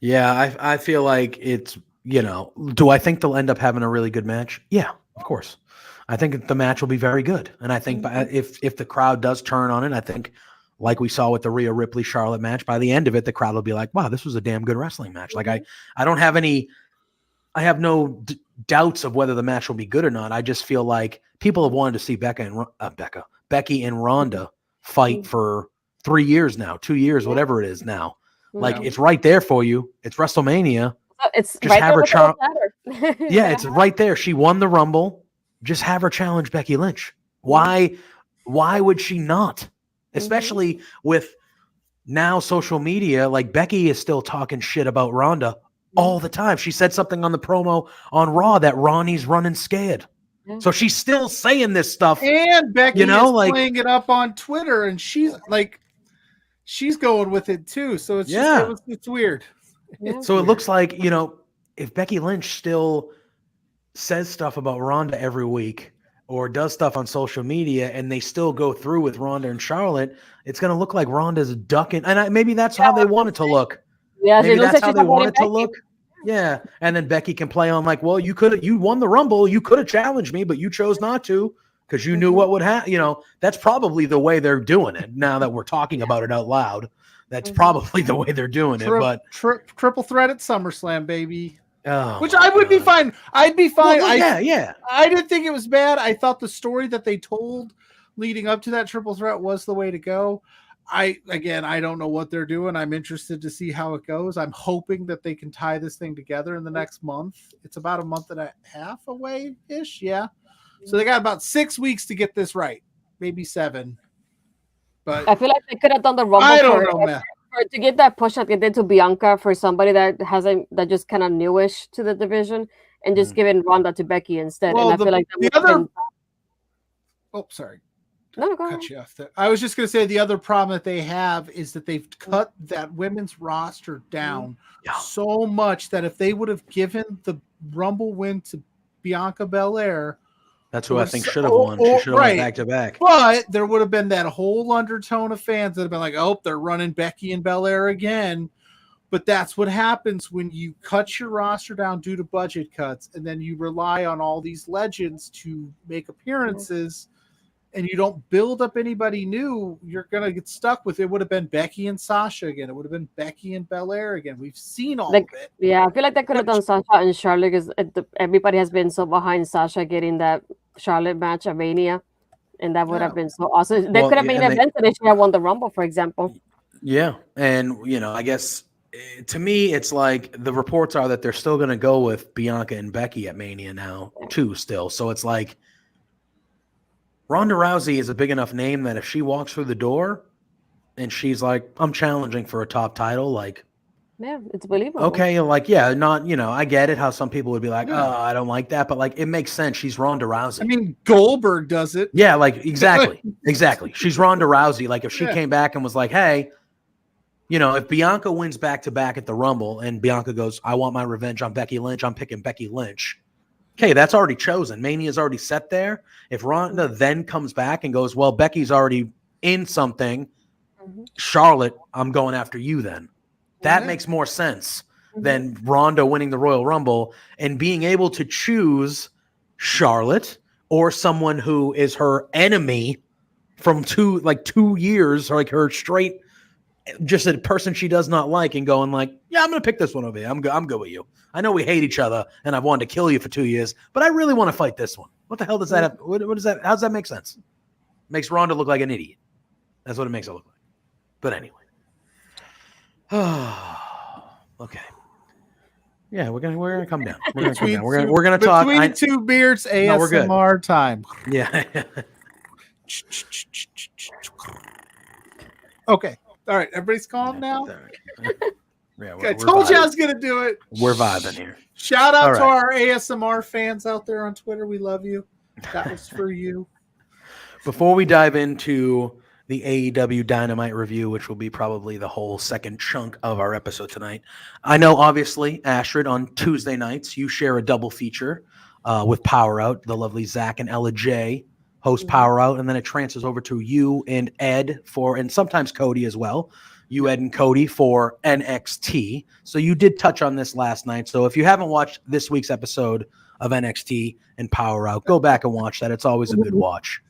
Yeah, I feel like it's, do I think they'll end up having a really good match? Yeah, of course. I think the match will be very good. And I think if the crowd does turn on it, I think like we saw with the Rhea Ripley Charlotte match, by the end of it, the crowd will be like, wow, this was a damn good wrestling match. Like I don't have I have no doubts of whether the match will be good or not. I just feel like people have wanted to see Becky and Ronda fight for 3 years now, 2 years, whatever it is now. Like it's right there for you. It's WrestleMania. It's just right have her challenge. Yeah, it's right there. She won the Rumble. Just have her challenge Becky Lynch. Why would she not? Especially with now social media, like Becky is still talking shit about Ronda all the time. She said something on the promo on Raw that Ronnie's running scared. So she's still saying this stuff. And Becky is playing it up on Twitter, and she's going with it too. So it's it's weird. So it looks like, if Becky Lynch still says stuff about Ronda every week or does stuff on social media and they still go through with Ronda and Charlotte, it's going to look like Ronda's ducking. And maybe that's how they want it to look. Yeah, maybe that's how they want it to look. Yeah. And then Becky can play on like, well, you won the Rumble. You could have challenged me, but you chose not to because you knew what would happen. That's probably the way they're doing it now that we're talking about it out loud. That's probably the way they're doing it. But triple threat at SummerSlam, baby. Oh, which I would be fine. I'd be fine. Well, I didn't think it was bad. I thought the story that they told leading up to that triple threat was the way to go. I don't know what they're doing. I'm interested to see how it goes. I'm hoping that they can tie this thing together in the next month. It's about a month and a half away-ish. Yeah. So they got about 6 weeks to get this right. Maybe 7. But I feel like they could have done the Rumble. I don't know, man. To get that push that they did to Bianca for somebody that just kind of newish to the division and just giving Ronda to Becky instead. Well, and I feel like the other. Oh, sorry. No, go ahead. Cut you off there. I was just going to say the other problem that they have is that they've cut that women's roster down so much that if they would have given the Rumble win to Bianca Belair. That's who I think should have won. She should have won back to back. But there would have been that whole undertone of fans that have been like, oh, they're running Becky and Belair again. But that's what happens when you cut your roster down due to budget cuts and then you rely on all these legends to make appearances and you don't build up anybody new. You're going to get stuck with it. Would have been Becky and Sasha again. It would have been Becky and Belair again. We've seen all of it. Yeah, I feel like they could have done Sasha and Charlotte because everybody has been so behind Sasha getting that Charlotte match at Mania, and that would have been so awesome. They could have made an event and they should have won the Rumble, for example. Yeah, and I guess to me, it's like the reports are that they're still going to go with Bianca and Becky at Mania now too. Still, so it's like Ronda Rousey is a big enough name that if she walks through the door and she's like, "I'm challenging for a top title," like. Yeah, it's believable. Okay, like, I get it how some people would be like, oh, I don't like that, but like it makes sense. She's Ronda Rousey. I mean, Goldberg does it. Yeah, like exactly. She's Ronda Rousey. Like if she came back and was like, hey, if Bianca wins back to back at the Rumble and Bianca goes, I want my revenge on Becky Lynch, I'm picking Becky Lynch. Okay, that's already chosen. Mania's already set there. If Ronda then comes back and goes, well, Becky's already in something, Charlotte, I'm going after you then. That makes more sense than Ronda winning the Royal Rumble and being able to choose Charlotte or someone who is her enemy from 2 years, or like her straight, just a person she does not like, and going like, yeah, I'm going to pick this one over here. I'm good with you. I know we hate each other and I've wanted to kill you for 2 years, but I really want to fight this one. What the hell does that have? What is that? How does that make sense? Makes Ronda look like an idiot. That's what it makes her look like. But anyway. Okay. Yeah, we're gonna come down. We're gonna talk. Between two beers, ASMR time. Yeah. Okay. All right. Everybody's calm now. Yeah, I told you I was gonna do it. We're vibing here. Shout out to our ASMR fans out there on Twitter. We love you. That was for you. Before we dive into the AEW Dynamite review, which will be probably the whole second chunk of our episode tonight, I know, obviously, Astrid, on Tuesday nights, you share a double feature with Power Out. The lovely Zach and Ella J host Power Out, and then it transfers over to you and Ed and sometimes Cody as well. You, Ed, and Cody for NXT. So you did touch on this last night. So if you haven't watched this week's episode of NXT and Power Out, go back and watch that. It's always a good watch.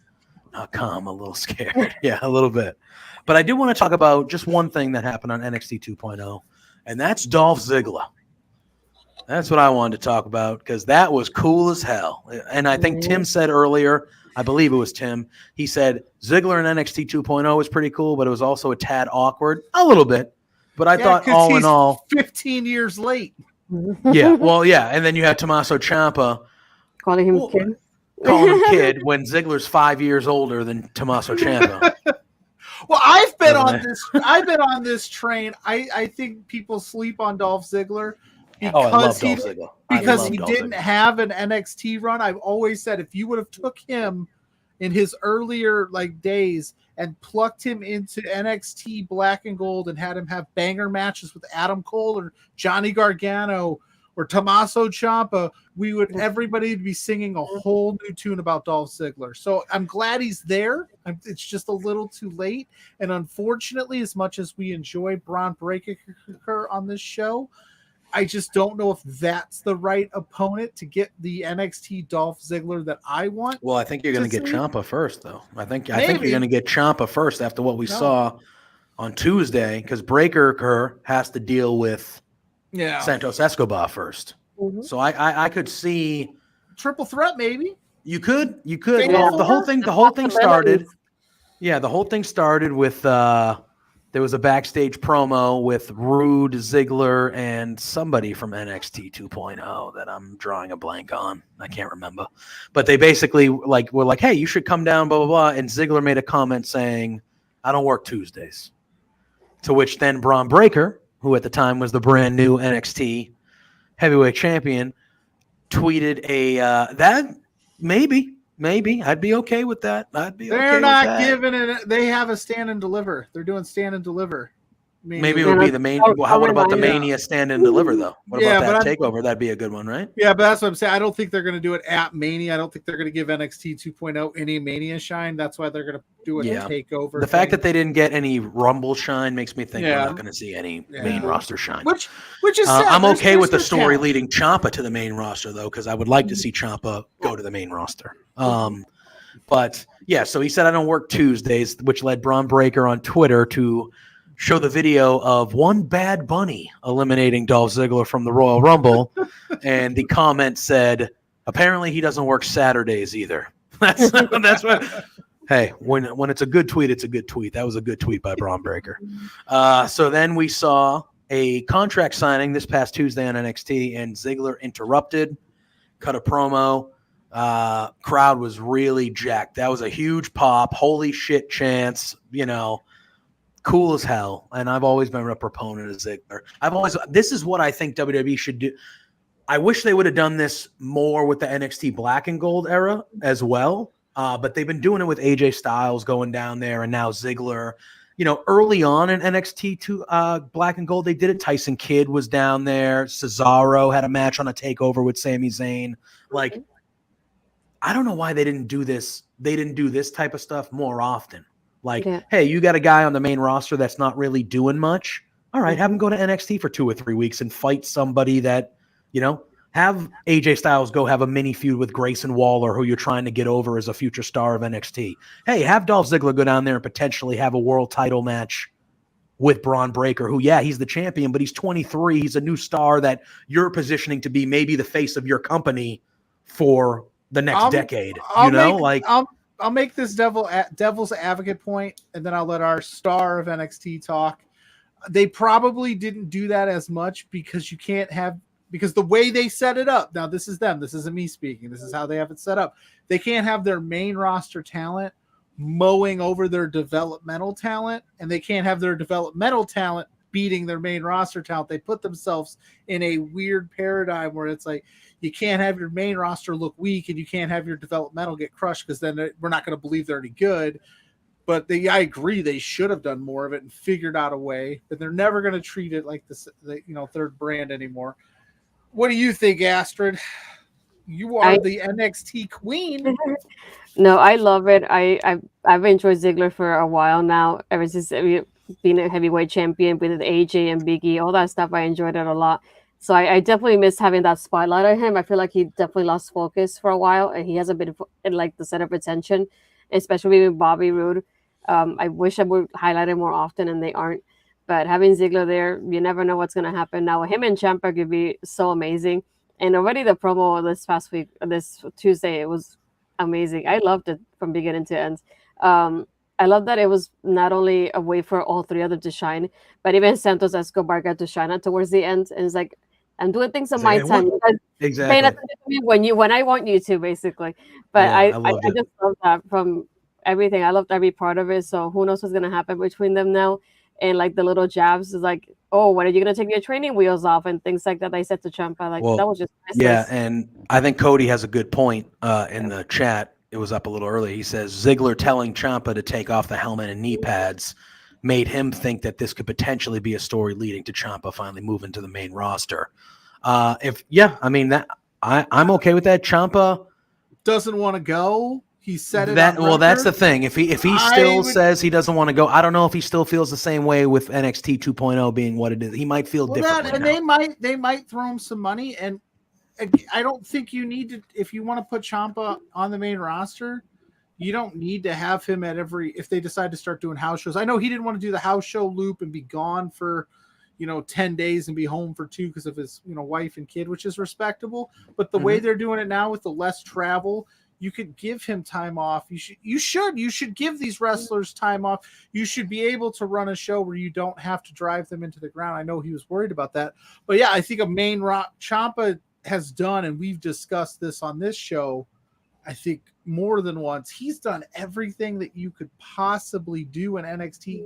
I'm a little scared. Yeah, a little bit. But I do want to talk about just one thing that happened on NXT 2.0, and that's Dolph Ziggler. That's what I wanted to talk about because that was cool as hell. And I think Tim said earlier, I believe it was Tim, he said Ziggler in NXT 2.0 was pretty cool, but it was also a tad awkward. A little bit. But I thought all in all, 15 years late. Yeah, well, yeah. And then you have Tommaso Ciampa Calling him kid. Calling him kid when Ziggler's 5 years older than Tommaso Ciampa. Well, I've been on this train. I think people sleep on Dolph Ziggler because he didn't have an NXT run. I've always said if you would have took him in his earlier days and plucked him into NXT Black and Gold and had him have banger matches with Adam Cole or Johnny Gargano or Tommaso Ciampa, everybody would be singing a whole new tune about Dolph Ziggler. So I'm glad he's there. It's just a little too late. And unfortunately, as much as we enjoy Braun Breaker on this show, I just don't know if that's the right opponent to get the NXT Dolph Ziggler that I want. Well, I think you're going to get Ciampa first, though. I think you're going to get Ciampa first after what we saw on Tuesday, because Breaker has to deal with Santos Escobar first. Mm-hmm. So I could see triple threat, maybe. You could. Well, the whole thing started. Yeah, the whole thing started with there was a backstage promo with Rude, Ziggler, and somebody from NXT 2.0 that I'm drawing a blank on. I can't remember. But they basically were like, hey, you should come down, blah, blah, blah. And Ziggler made a comment saying, I don't work Tuesdays. To which then Braun Breaker, who at the time was the brand new NXT heavyweight champion, tweeted that maybe I'd be okay with that. They're not giving it. They have a stand and deliver. They're doing stand and deliver. Maybe it would be the main. What about the Mania stand and deliver though? What about that takeover? That'd be a good one, right? Yeah, but that's what I'm saying. I don't think they're going to do it at Mania. I don't think they're going to give NXT 2.0 any Mania shine. That's why they're going to do a takeover. The fact that they didn't get any Rumble shine makes me think we're not going to see any main roster shine. Which is sad. I'm okay with the story leading Ciampa to the main roster though, because I would like to see Ciampa go to the main roster. But yeah, so he said I don't work Tuesdays, which led Braun Breaker on Twitter to show the video of one Bad Bunny eliminating Dolph Ziggler from the Royal Rumble, and the comment said, apparently he doesn't work Saturdays either. That's what. Hey, when it's a good tweet, it's a good tweet. That was a good tweet by Braun Breaker. So then we saw a contract signing this past Tuesday on NXT, and Ziggler interrupted, cut a promo. Crowd was really jacked. That was a huge pop. Holy shit chance, cool as hell. And I've always been a proponent of Ziggler. This is what I think WWE should do. I wish they would have done this more with the NXT Black and Gold era as well. But they've been doing it with AJ Styles going down there, and now Ziggler. Early on in NXT to Black and Gold, they did it. Tyson Kidd was down there. Cesaro had a match on a takeover with Sami Zayn. I don't know why they didn't do this. They didn't do this type of stuff more often. Like, Yeah. hey, you got a guy on the main roster that's not really doing much. All right, have him go to NXT for 2 or 3 weeks and fight somebody that, have AJ Styles go have a mini feud with Grayson Waller, who you're trying to get over as a future star of NXT. Hey, have Dolph Ziggler go down there and potentially have a world title match with Braun Breaker, who, he's the champion, but he's 23. He's a new star that you're positioning to be maybe the face of your company for the next decade. I'll make this devil's advocate point, and then I'll let our star of NXT talk. They probably didn't do that as much because because the way they set it up, now this is them, this isn't me speaking, this is how they have it set up. They can't have their main roster talent mowing over their developmental talent, and they can't have their developmental talent beating their main roster talent. They put themselves in a weird paradigm where it's like, you can't have your main roster look weak and you can't have your developmental get crushed, because then we're not going to believe they're any good. But I agree, they should have done more of it and figured out a way, but they're never going to treat it like this, third brand anymore. What do you think, Astrid? You are the NXT queen. No, I love it. I've enjoyed Ziggler for a while now, ever since being a heavyweight champion with AJ and Big E, all that stuff. I enjoyed it a lot. So I definitely miss having that spotlight on him. I feel like he definitely lost focus for a while, and he hasn't been in like the center of attention, especially with Bobby Roode. I wish I would highlight him more often, and they aren't. But having Ziggler there, you never know what's going to happen. Now, him and Ciampa could be so amazing. And already the promo this Tuesday, it was amazing. I loved it from beginning to end. I love that it was not only a way for all three of them to shine, but even Santos Escobar got to shine out towards the end. And it's like, I'm doing things on my time. You guys Exactly. paying attention to me when I want you to, basically. But I just love that from everything. I loved every part of it. So who knows what's going to happen between them now. And like the little jabs is like, oh, when are you going to take your training wheels off and things like that? I said to Ciampa, like, that was just priceless. Yeah, and I think Cody has a good point in the chat. It was up a little early. He says Ziggler telling Ciampa to take off the helmet and knee pads made him think that this could potentially be a story leading to Ciampa finally moving to the main roster. I'm okay with that. Ciampa doesn't want to go. He said it. That's the thing. If he still says he doesn't want to go, I don't know if he still feels the same way with NXT 2.0 being what it is. He might feel differently. And they might throw him some money. And I don't think you need to, if you want to put Ciampa on the main roster, you don't need to have him at if they decide to start doing house shows. I know he didn't want to do the house show loop and be gone for 10 days and be home for 2 because of his wife and kid, which is respectable. But the way they're doing it now with the less travel, you could give him time off. You should give these wrestlers time off. You should be able to run a show where you don't have to drive them into the ground. I know he was worried about that, but yeah, I think a main Ciampa has done, and we've discussed this on this show, I think more than once. He's done everything that you could possibly do in NXT,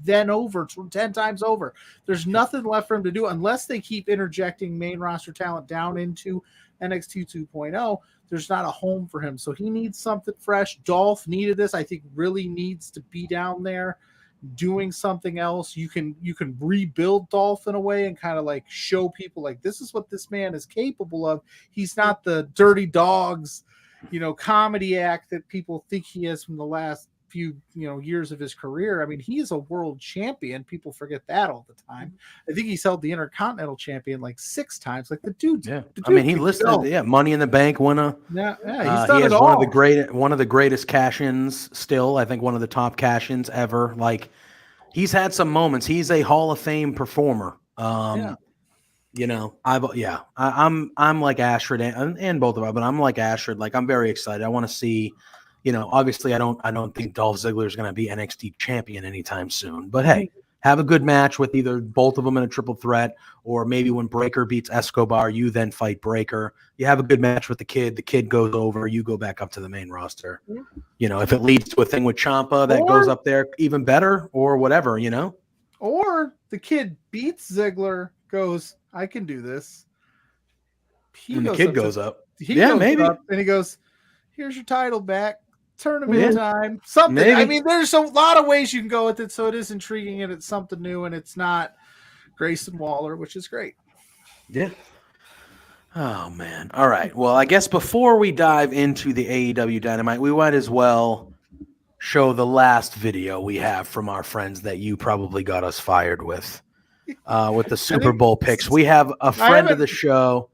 then over 10 times over. There's nothing left for him to do unless they keep interjecting main roster talent down into NXT 2.0. There's not a home for him. So he needs something fresh. Dolph needed this. I think really needs to be down there doing something else. You can rebuild Dolph in a way and kind of like show people like, this is what this man is capable of. He's not the dirty dogs, comedy act that people think he is from the last few years of his career. I mean, he is a world champion. People forget that all the time. I think he's held the Intercontinental Champion like 6 times. Like the dude. Yeah, I mean, he listed Money in the Bank winner. Yeah, he's done he has it all. one of the greatest cash-ins still. I think one of the top cash-ins ever. Like, he's had some moments. He's a Hall of Fame performer. I'm like Astrid and both of us, but I'm like Astrid. Like, I'm very excited. I want to see. Obviously, I don't think Dolph Ziggler is going to be NXT champion anytime soon. But hey, have a good match with either both of them in a triple threat, or maybe when Breaker beats Escobar, you then fight Breaker. You have a good match with the kid goes over, you go back up to the main roster. Yeah. If it leads to a thing with Ciampa that goes up there, even better, or whatever, Or the kid beats Ziggler, goes, I can do this. And the kid goes up. Maybe. And he goes, here's your title back. Tournament time. Something. Maybe. I mean, there's a lot of ways you can go with it, so it is intriguing and it's something new, and it's not Grayson Waller, which is great. Yeah. Oh, man. All right. Well, I guess before we dive into the AEW Dynamite, we might as well show the last video we have from our friends that you probably got us fired with the Super Bowl picks. We have a friend of the show.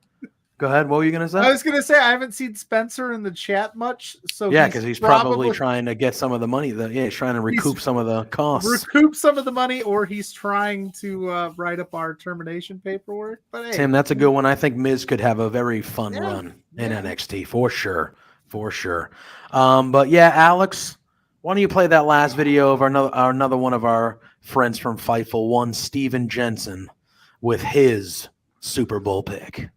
Go ahead. What were you going to say? I was going to say I haven't seen Spencer in the chat much. So yeah, because he's probably trying to get some of the money. He's trying to recoup some of the costs. Recoup some of the money, or he's trying to write up our termination paperwork. But hey, Tim, that's a good one. I think Miz could have a very fun run in NXT for sure. For sure. But yeah, Alex, why don't you play that last video of another one of our friends from Fightful, one Steven Jensen, with his Super Bowl pick.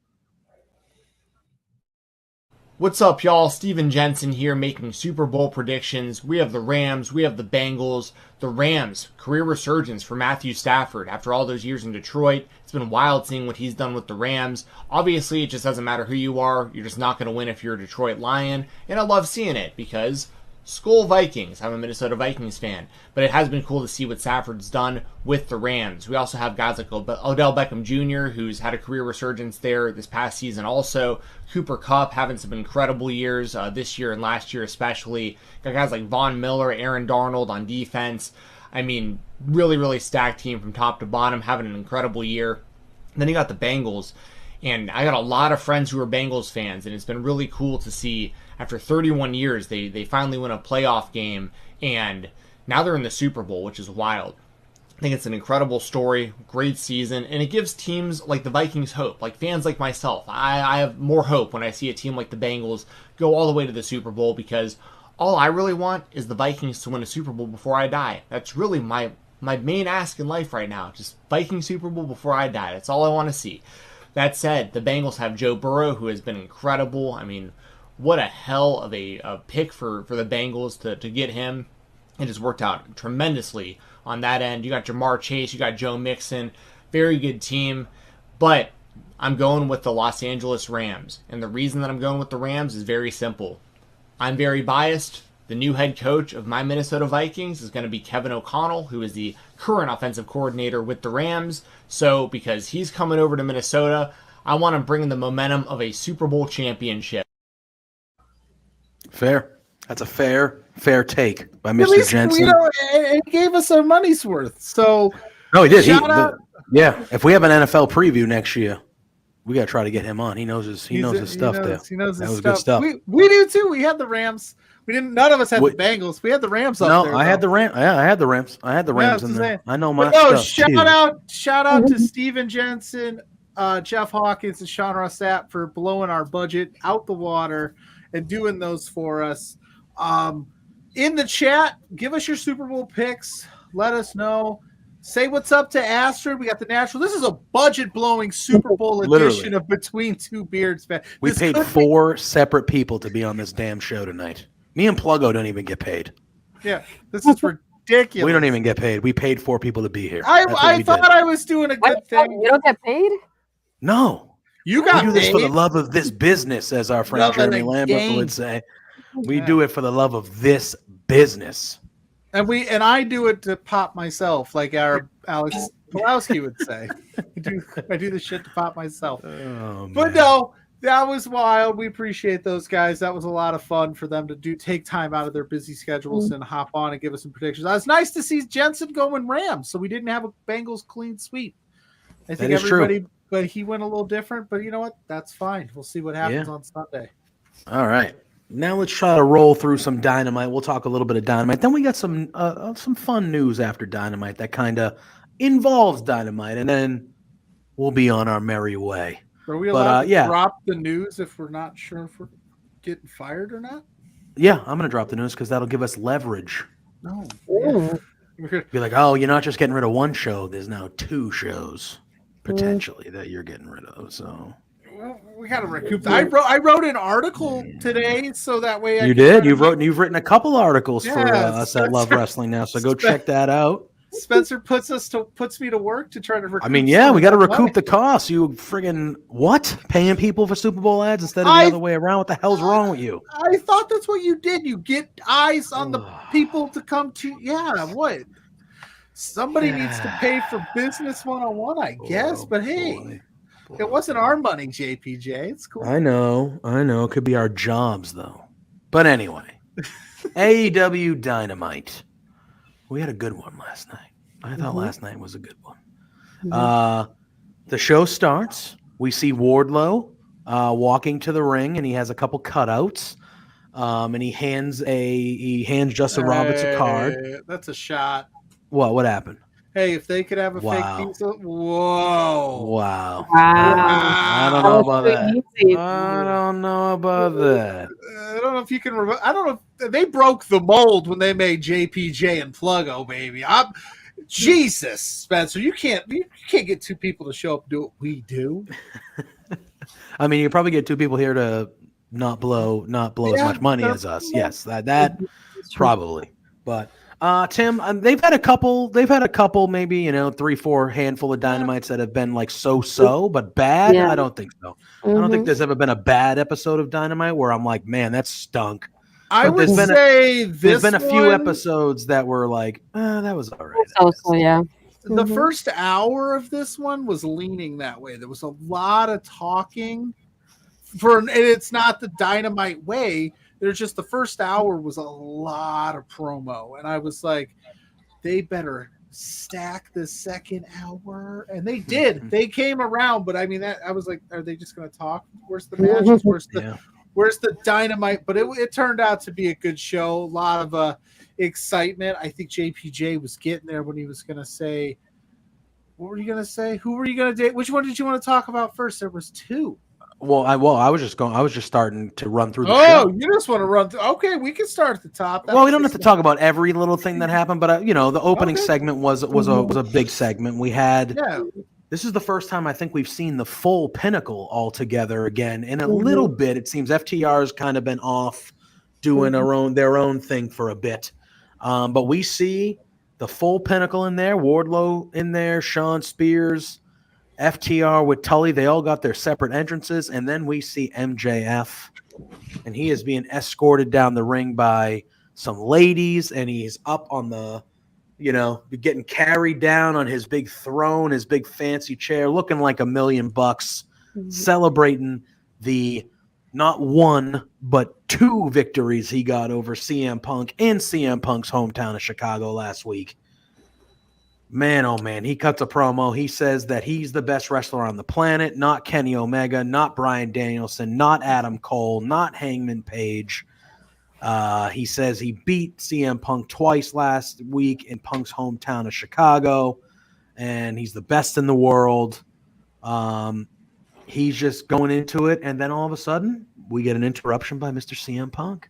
What's up, y'all? Steven Jensen here making Super Bowl predictions. We have the Rams. We have the Bengals. The Rams, career resurgence for Matthew Stafford after all those years in Detroit. It's been wild seeing what he's done with the Rams. Obviously, it just doesn't matter who you are. You're just not going to win if you're a Detroit Lion. And I love seeing it because Skol Vikings. I'm a Minnesota Vikings fan. But it has been cool to see what Stafford's done with the Rams. We also have guys like Odell Beckham Jr., who's had a career resurgence there this past season also. Cooper Kupp having some incredible years this year and last year especially. Got guys like Von Miller, Aaron Darnold on defense. I mean, really, really stacked team from top to bottom, having an incredible year. And then you got the Bengals. And I got a lot of friends who are Bengals fans, and it's been really cool to see after 31 years, they finally win a playoff game, and now they're in the Super Bowl, which is wild. I think it's an incredible story, great season, and it gives teams like the Vikings hope. Like fans like myself, I have more hope when I see a team like the Bengals go all the way to the Super Bowl, because all I really want is the Vikings to win a Super Bowl before I die. That's really my main ask in life right now, just Viking Super Bowl before I die. That's all I want to see. That said, the Bengals have Joe Burrow, who has been incredible. I mean, what a hell of a pick for the Bengals to get him. It has worked out tremendously on that end. You got Jamar Chase, you got Joe Mixon. Very good team. But I'm going with the Los Angeles Rams. And the reason that I'm going with the Rams is very simple. I'm very biased. The new head coach of my Minnesota Vikings is going to be Kevin O'Connell, who is the current offensive coordinator with the Rams. So because he's coming over to Minnesota, I want him bringing the momentum of a Super Bowl championship. Fair. That's a fair take by Mr. Jensen. It gave us our money's worth. So no, he did. Yeah. If we have an NFL preview next year, we got to try to get him on. He knows his stuff. Good stuff. We do too. We had the Rams. We didn't. None of us had the Bengals. We had the Rams up there. No, I had the Rams. Yeah, I had the Rams. I had the Rams in there. I know my stuff. Shout out to Steven Jensen, Jeff Hawkins, and Sean Rossap for blowing our budget out the water and doing those for us. In the chat, give us your Super Bowl picks. Let us know. Say what's up to Astrid. We got the Natural. This is a budget-blowing Super Bowl edition of Between Two Beards. Man. We paid 4 separate people to be on this damn show tonight. Me and Pluggo don't even get paid. Yeah, this is ridiculous. We don't even get paid. We paid 4 people to be here. I thought I was doing a good thing. You don't get paid? No. You got we do this for the love of this business, as our friend Jeremy Lambert would say. We do it for the love of this business. And I do it to pop myself, like our Alex Pulowski would say. I do the shit to pop myself. Oh, but no, that was wild. We appreciate those guys. That was a lot of fun for them to take time out of their busy schedules and hop on and give us some predictions. It was nice to see Jensen going Rams, so we didn't have a Bengals clean sweep. I think everybody, true. But he went a little different. But you know what? That's fine. We'll see what happens on Sunday. All right. Now let's try to roll through some Dynamite. We'll talk a little bit of Dynamite. Then we got some fun news after Dynamite that kind of involves Dynamite, and then we'll be on our merry way. Are we allowed to drop the news if we're not sure if we're getting fired or not? Yeah, I'm going to drop the news because that'll give us leverage. No. Yeah. Be like, oh, you're not just getting rid of one show. There's now 2 shows potentially that you're getting rid of. So we got to recoup that. I wrote an article today, so that way you've written a couple articles for us at Love Wrestling now. So go check that out. Spencer puts me to work to try to recoup. I mean, yeah, we got to recoup the costs. You friggin' what? Paying people for Super Bowl ads instead of the other way around? What the hell's wrong with you? I thought that's what you did. You get eyes on the people to come to. Yeah, what? Somebody needs to pay for business one-on-one, I guess. But hey, it wasn't our money, JPJ. It's cool. I know. It could be our jobs, though. But anyway, AEW Dynamite. We had a good one last night. I thought last night was a good one. The show starts. We see Wardlow walking to the ring, and he has a couple cutouts. And he hands Justin Roberts a card. That's a shot. What happened? Hey, if they could have a fake pizza, whoa. Wow. Wow. I don't know about that. Easy. I don't know about that. I don't know if you can remember. I don't know if they broke the mold when they made JPJ and Pluggo, baby. Jesus, Spencer, you can't get two people to show up and do what we do. I mean, you probably get two people here to not blow as much money as us. Yes, that probably. But Tim, they've had a couple, maybe 3-4 handful of Dynamites that have been like so, but bad. Yeah. I don't think so. I don't think there's ever been a bad episode of Dynamite where I'm like, man, that stunk. I would say there's been a few episodes that were like, that was all right. So yeah. The first hour of this one was leaning that way. There was a lot of talking. And it's not the Dynamite way. There's just the first hour was a lot of promo, and I was like, they better stack the second hour, and they did. They came around, but I mean, I was like, are they just going to talk? Where's the matches? Where's the Dynamite? But it turned out to be a good show. A lot of excitement. I think JPJ was getting there when he was going to say, what were you going to say? Who were you going to date? Which one did you want to talk about first? There was two. Well, I was just starting to run through the show. Oh, you just want to run through. Okay, we can start at the top. Well, we don't have to talk about every little thing that happened, but the opening segment was a big segment. We had this is the first time I think we've seen the full Pinnacle all together again in a little bit. It seems FTR's kind of been off doing their own thing for a bit, but we see the full Pinnacle in there. Wardlow in there, Sean Spears, FTR with Tully. They all got their separate entrances, and then we see MJF, and he is being escorted down the ring by some ladies, and he's up on the, getting carried down on his big throne, his big fancy chair, looking like $1 million, celebrating the not one but 2 victories he got over CM Punk in CM Punk's hometown of Chicago last week. Man, oh man, he cuts a promo. He says that he's the best wrestler on the planet, not Kenny Omega, not Bryan Danielson, not Adam Cole, not Hangman Page. He says he beat CM Punk twice last week in Punk's hometown of Chicago, and he's the best in the world. He's just going into it, and then all of a sudden, we get an interruption by Mr. CM Punk.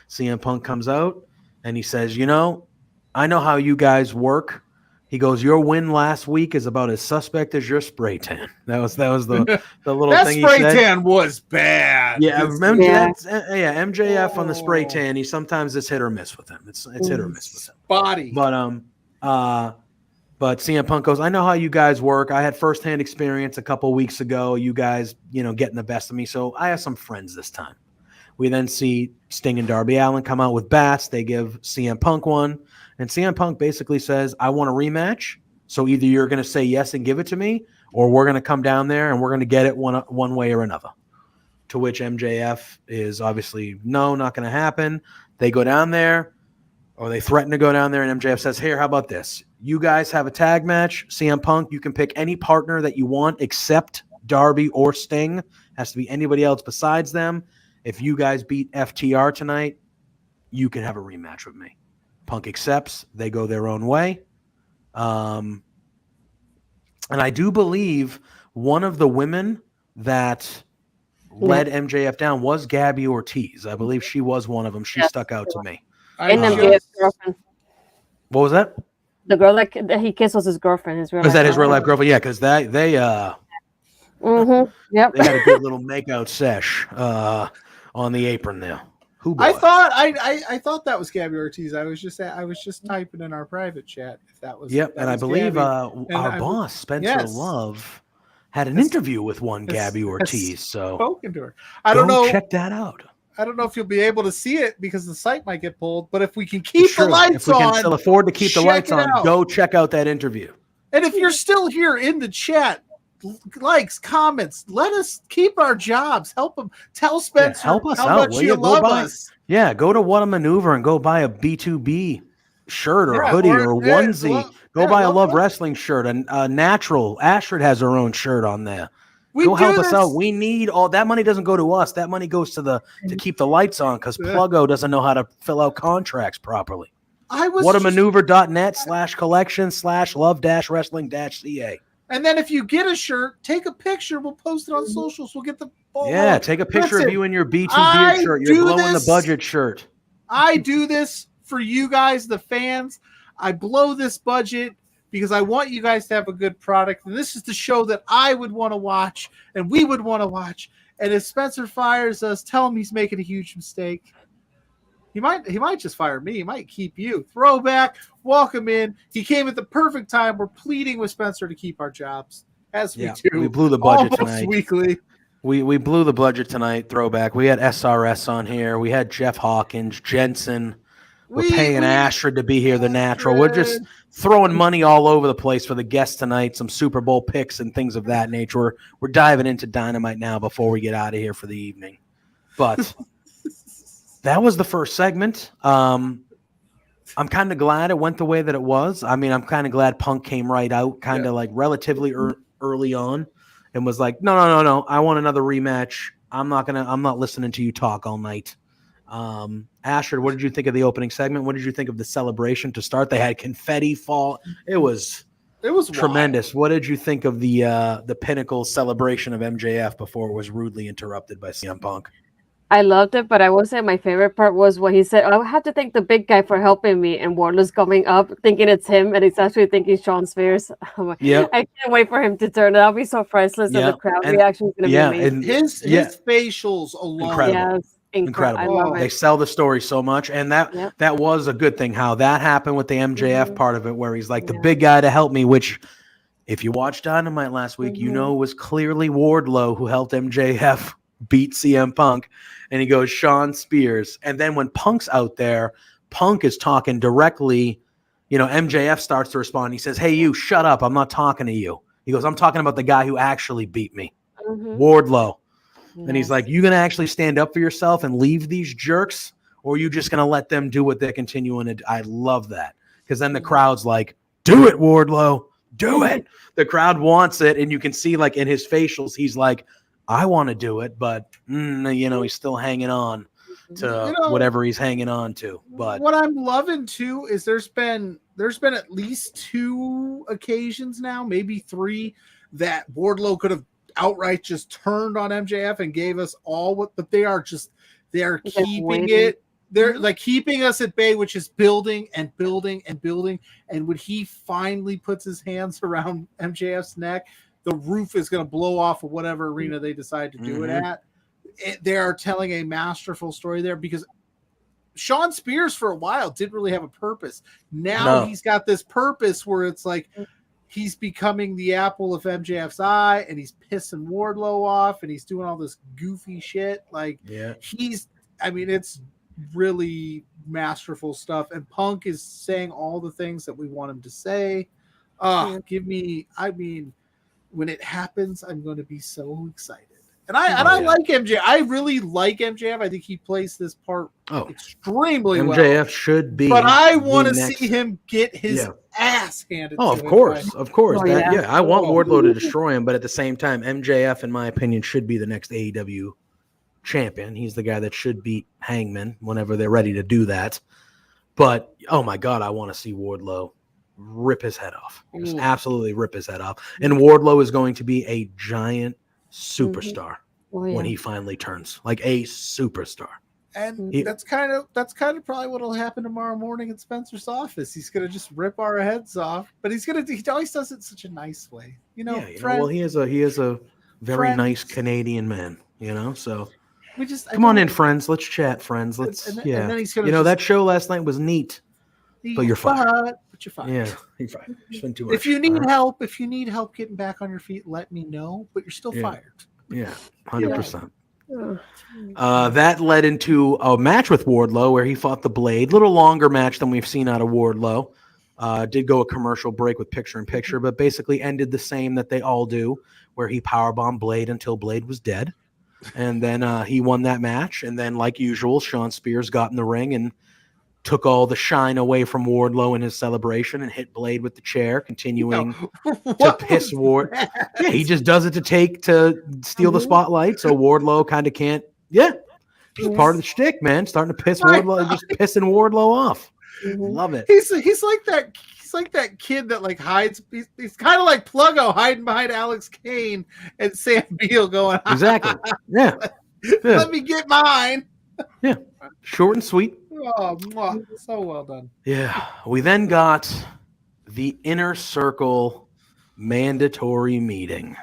CM Punk comes out, and he says, I know how you guys work. He goes, your win last week is about as suspect as your spray tan. That was the little that thing he said. That spray tan was bad. Yeah, MJF on the spray tan. He sometimes it's hit or miss with him. It's hit or miss with him. Body. But CM Punk goes, I know how you guys work. I had firsthand experience a couple weeks ago. You guys, getting the best of me. So I have some friends this time. We then see Sting and Darby Allin come out with bats. They give CM Punk one. And CM Punk basically says, I want a rematch. So either you're going to say yes and give it to me, or we're going to come down there and we're going to get it one way or another. To which MJF is obviously, no, not going to happen. They go down there, or they threaten to go down there, and MJF says, here, how about this? You guys have a tag match. CM Punk, you can pick any partner that you want except Darby or Sting. Has to be anybody else besides them. If you guys beat FTR tonight, you can have a rematch with me. Punk accepts. They go their own way. And I do believe one of the women that led MJF down was Gabby Ortiz. I believe she was one of them. She stuck out to me. And MJF's girlfriend. What was that? The girl that he kissed was his girlfriend. Is that his real life girlfriend? Yeah, because they Yep. They got a good little makeout sesh on the apron there. I thought that was Gabby Ortiz. I was just typing in our private chat if that was. Yep, and I believe our boss Spencer Love had an interview with one Gabby Ortiz. So spoken to her. I don't know. Check that out. I don't know if you'll be able to see it because the site might get pulled. But if we can keep the lights on, if we can still afford to keep the lights on, go check out that interview. And if you're still here in the chat, likes, comments, let us keep our jobs. Help them. Tell Spencer help us how out. much you love us. Yeah, go to What a Maneuver and go buy a B2B shirt or Yeah, hoodie or- or yeah, onesie. Go yeah, buy a love Love it. Wrestling shirt. And Natural, Ashford has her own shirt on there. We Go help do us this. out. We need all that money. Doesn't go to us. That money goes to keep the lights on because Yeah. Pluggo doesn't know how to fill out contracts properly. I was just- whatamaneuver.net/collection/love-wrestling-ca. And then if you get a shirt, take a picture. We'll post it on socials. We'll get the ball Yeah, rolling. take a picture Listen, of you in your B2 I beard shirt. You're do blowing this- the budget shirt. I do this for you guys, the fans. I blow this budget because I want you guys to have a good product. And this is the show that I would want to watch and we would want to watch. And if Spencer fires us, tell him he's making a huge mistake. He might just fire me. He might keep you. Throwback, welcome in. He came at the perfect time. We're pleading with Spencer to keep our jobs, as we do. We blew the budget almost tonight. weekly. We blew the budget tonight. Throwback. We had SRS on here. We had Jeff Hawkins, Jensen. We're paying Ashford to be here, the Natural. We're just throwing money all over the place for the guests tonight, some Super Bowl picks and things of that nature. We're diving into Dynamite now before we get out of here for the evening. But that was the first segment. I'm kind of glad it went the way that it was. I mean, I'm kind of glad Punk came right out kind of like relatively early on and was like, no. I want another rematch. I'm not listening to you talk all night. Ashford, what did you think of the opening segment? What did you think of the celebration to start? They had confetti fall. It was tremendous. What did you think of the pinnacle celebration of MJF before it was rudely interrupted by CM Punk? I loved it, but I will say my favorite part was what he said. I have to thank the big guy for helping me, and Wardlow's coming up thinking it's him, and he's actually thinking Sean Spears. Yep. I can't wait for him to turn. That'll be so priceless, and the crowd reaction is going to be amazing. His facials alone. Incredible. Yes, incredible. I love They it. sell the story so much, and that was a good thing. How that happened with the MJF part of it, where he's like the big guy to help me. Which, if you watched Dynamite last week, you know was clearly Wardlow who helped MJF beat CM Punk, and he goes Sean Spears, and then when Punk's out there, Punk is talking directly. MJF starts to respond. He says, "Hey, you, shut up! I'm not talking to you." He goes, "I'm talking about the guy who actually beat me, Wardlow." And he's like, "You gonna actually stand up for yourself and leave these jerks, or are you just gonna let them do what they're continuing to do?" I love that, because then the crowd's like, "Do it, Wardlow, do it." The crowd wants it, and you can see like in his facials, he's like, "I want to do it," but he's still hanging on to whatever he's hanging on to. But what I'm loving too is there's been at least 2 occasions now, maybe 3, that Wardlow could have outright just turned on MJF and gave us all but they are keeping it. They're like keeping us at bay, which is building and building and building. And when he finally puts his hands around MJF's neck, the roof is going to blow off of whatever arena they decide to do it at. They are telling a masterful story there, because Sean Spears for a while didn't really have a purpose. Now he's got this purpose where it's like he's becoming the apple of MJF's eye, and he's pissing Wardlow off, and he's doing all this goofy shit. Like it's really masterful stuff. And Punk is saying all the things that we want him to say. When it happens, I'm going to be so excited. And I like MJF. I really like MJF. I think he plays this part extremely well. MJF should be. But I want to see him get his ass handed to him. Of course. I want Wardlow to destroy him, but at the same time, MJF, in my opinion, should be the next AEW champion. He's the guy that should beat Hangman whenever they're ready to do that. But, oh my God, I want to see Wardlow rip his head off. Just absolutely rip his head off. And Wardlow is going to be a giant superstar when he finally turns, like a superstar. And that's kind of probably what will happen tomorrow morning at Spencer's office. He's gonna just rip our heads off, but he always does it in such a nice way. He is a very nice Canadian man, so we just come on in, friends. Let's chat, friends. And then he's gonna that show last night was neat. But you're fine. But you're fine. Yeah, you're fine. It's been too much. If you need help getting back on your feet, let me know. But you're still fired. Yeah, 100%. That led into a match with Wardlow where he fought the Blade. Little longer match than we've seen out of Wardlow. Did go a commercial break with picture-in-picture, but basically ended the same that they all do, where he powerbombed Blade until Blade was dead. And then he won that match. And then, like usual, Sean Spears got in the ring and took all the shine away from Wardlow in his celebration and hit Blade with the chair, continuing to piss Ward. Yeah, he just does it to steal the spotlight. So Wardlow kind of can't. Yeah, just part of the shtick, man. Starting to piss Wardlow, just pissing Wardlow off. Love it. He's like that. He's like that kid that like hides. He's kind of like Pluggo hiding behind Alex Kane and Sam Beal going. Exactly. Yeah. Let me get mine. Yeah. Short and sweet. Oh, so well done. Yeah. We then got the Inner Circle mandatory meeting.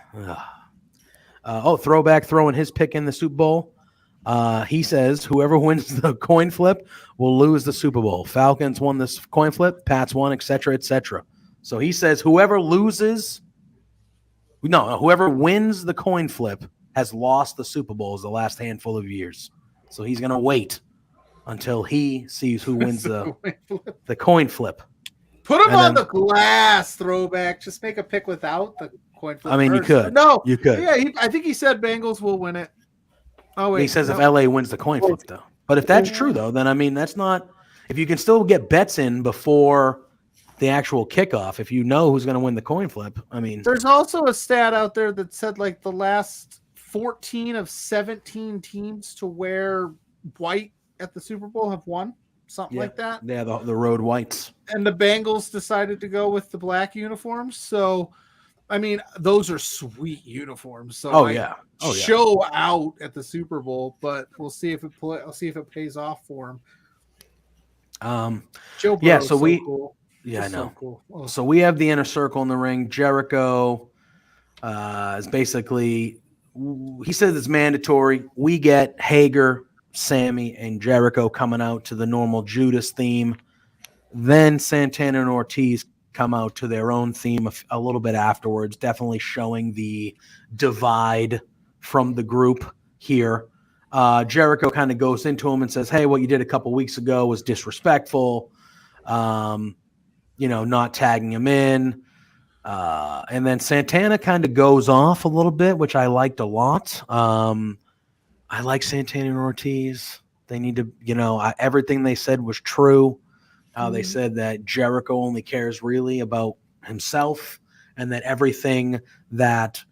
Throwback throwing his pick in the Super Bowl. He says whoever wins the coin flip will lose the Super Bowl. Falcons won this coin flip, Pats won, etc., etc. So he says whoever wins the coin flip has lost the Super Bowls the last handful of years. So he's going to wait until he sees who wins the coin flip. Put him on the glass throwback. Just make a pick without the coin flip. I mean, first. you could. No, you could. Yeah, I think he said Bengals will win it. Oh wait, he says if LA wins the coin flip, though. But if that's true, though, then I mean that's not. If you can still get bets in before the actual kickoff, if you know who's going to win the coin flip, I mean, there's also a stat out there that said like the last 14 of 17 teams to wear white at the Super Bowl have won, something like that. Yeah, the road whites. And the Bengals decided to go with the black uniforms. So, I mean, those are sweet uniforms. So, show out at the Super Bowl, but we'll see if it pays off for him. Joe Burrow's cool. Yeah, I know. So cool. Oh. So we have the Inner Circle in the ring. Jericho is basically. He says it's mandatory. We get Hager, Sammy, and Jericho coming out to the normal Judas theme. Then Santana and Ortiz come out to their own theme a little bit afterwards, definitely showing the divide from the group here. Jericho kind of goes into him and says, hey, what you did a couple weeks ago was disrespectful, not tagging him in. And then Santana kind of goes off a little bit, which I liked a lot. I like Santana and Ortiz. They need to, everything they said was true. They said that Jericho only cares really about himself and that everything that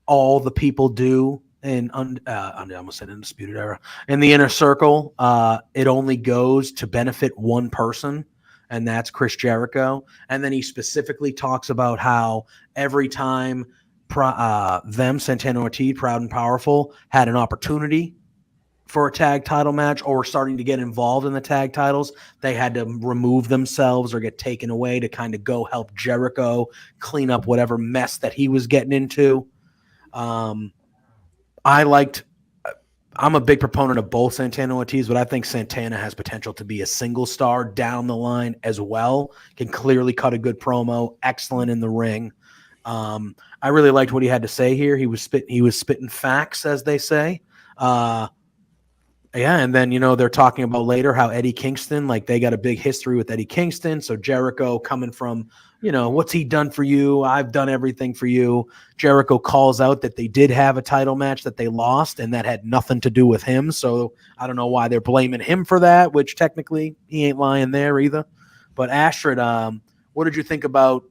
all the people do in, I almost said Undisputed Era, in the Inner Circle, it only goes to benefit one person. And that's Chris Jericho. And then he specifically talks about how every time Santana Ortiz, Proud and Powerful, had an opportunity for a tag title match or were starting to get involved in the tag titles, they had to remove themselves or get taken away to kind of go help Jericho clean up whatever mess that he was getting into. I'm a big proponent of both Santana and Ortiz, but I think Santana has potential to be a single star down the line as well. Can clearly cut a good promo, excellent in the ring. I really liked what he had to say here. He was spitting facts, as they say. And then, they're talking about later how Eddie Kingston, like they got a big history with Eddie Kingston. So Jericho coming from, what's he done for you? I've done everything for you. Jericho calls out that they did have a title match that they lost and that had nothing to do with him. So I don't know why they're blaming him for that, which technically he ain't lying there either. But Astrid, what did you think about,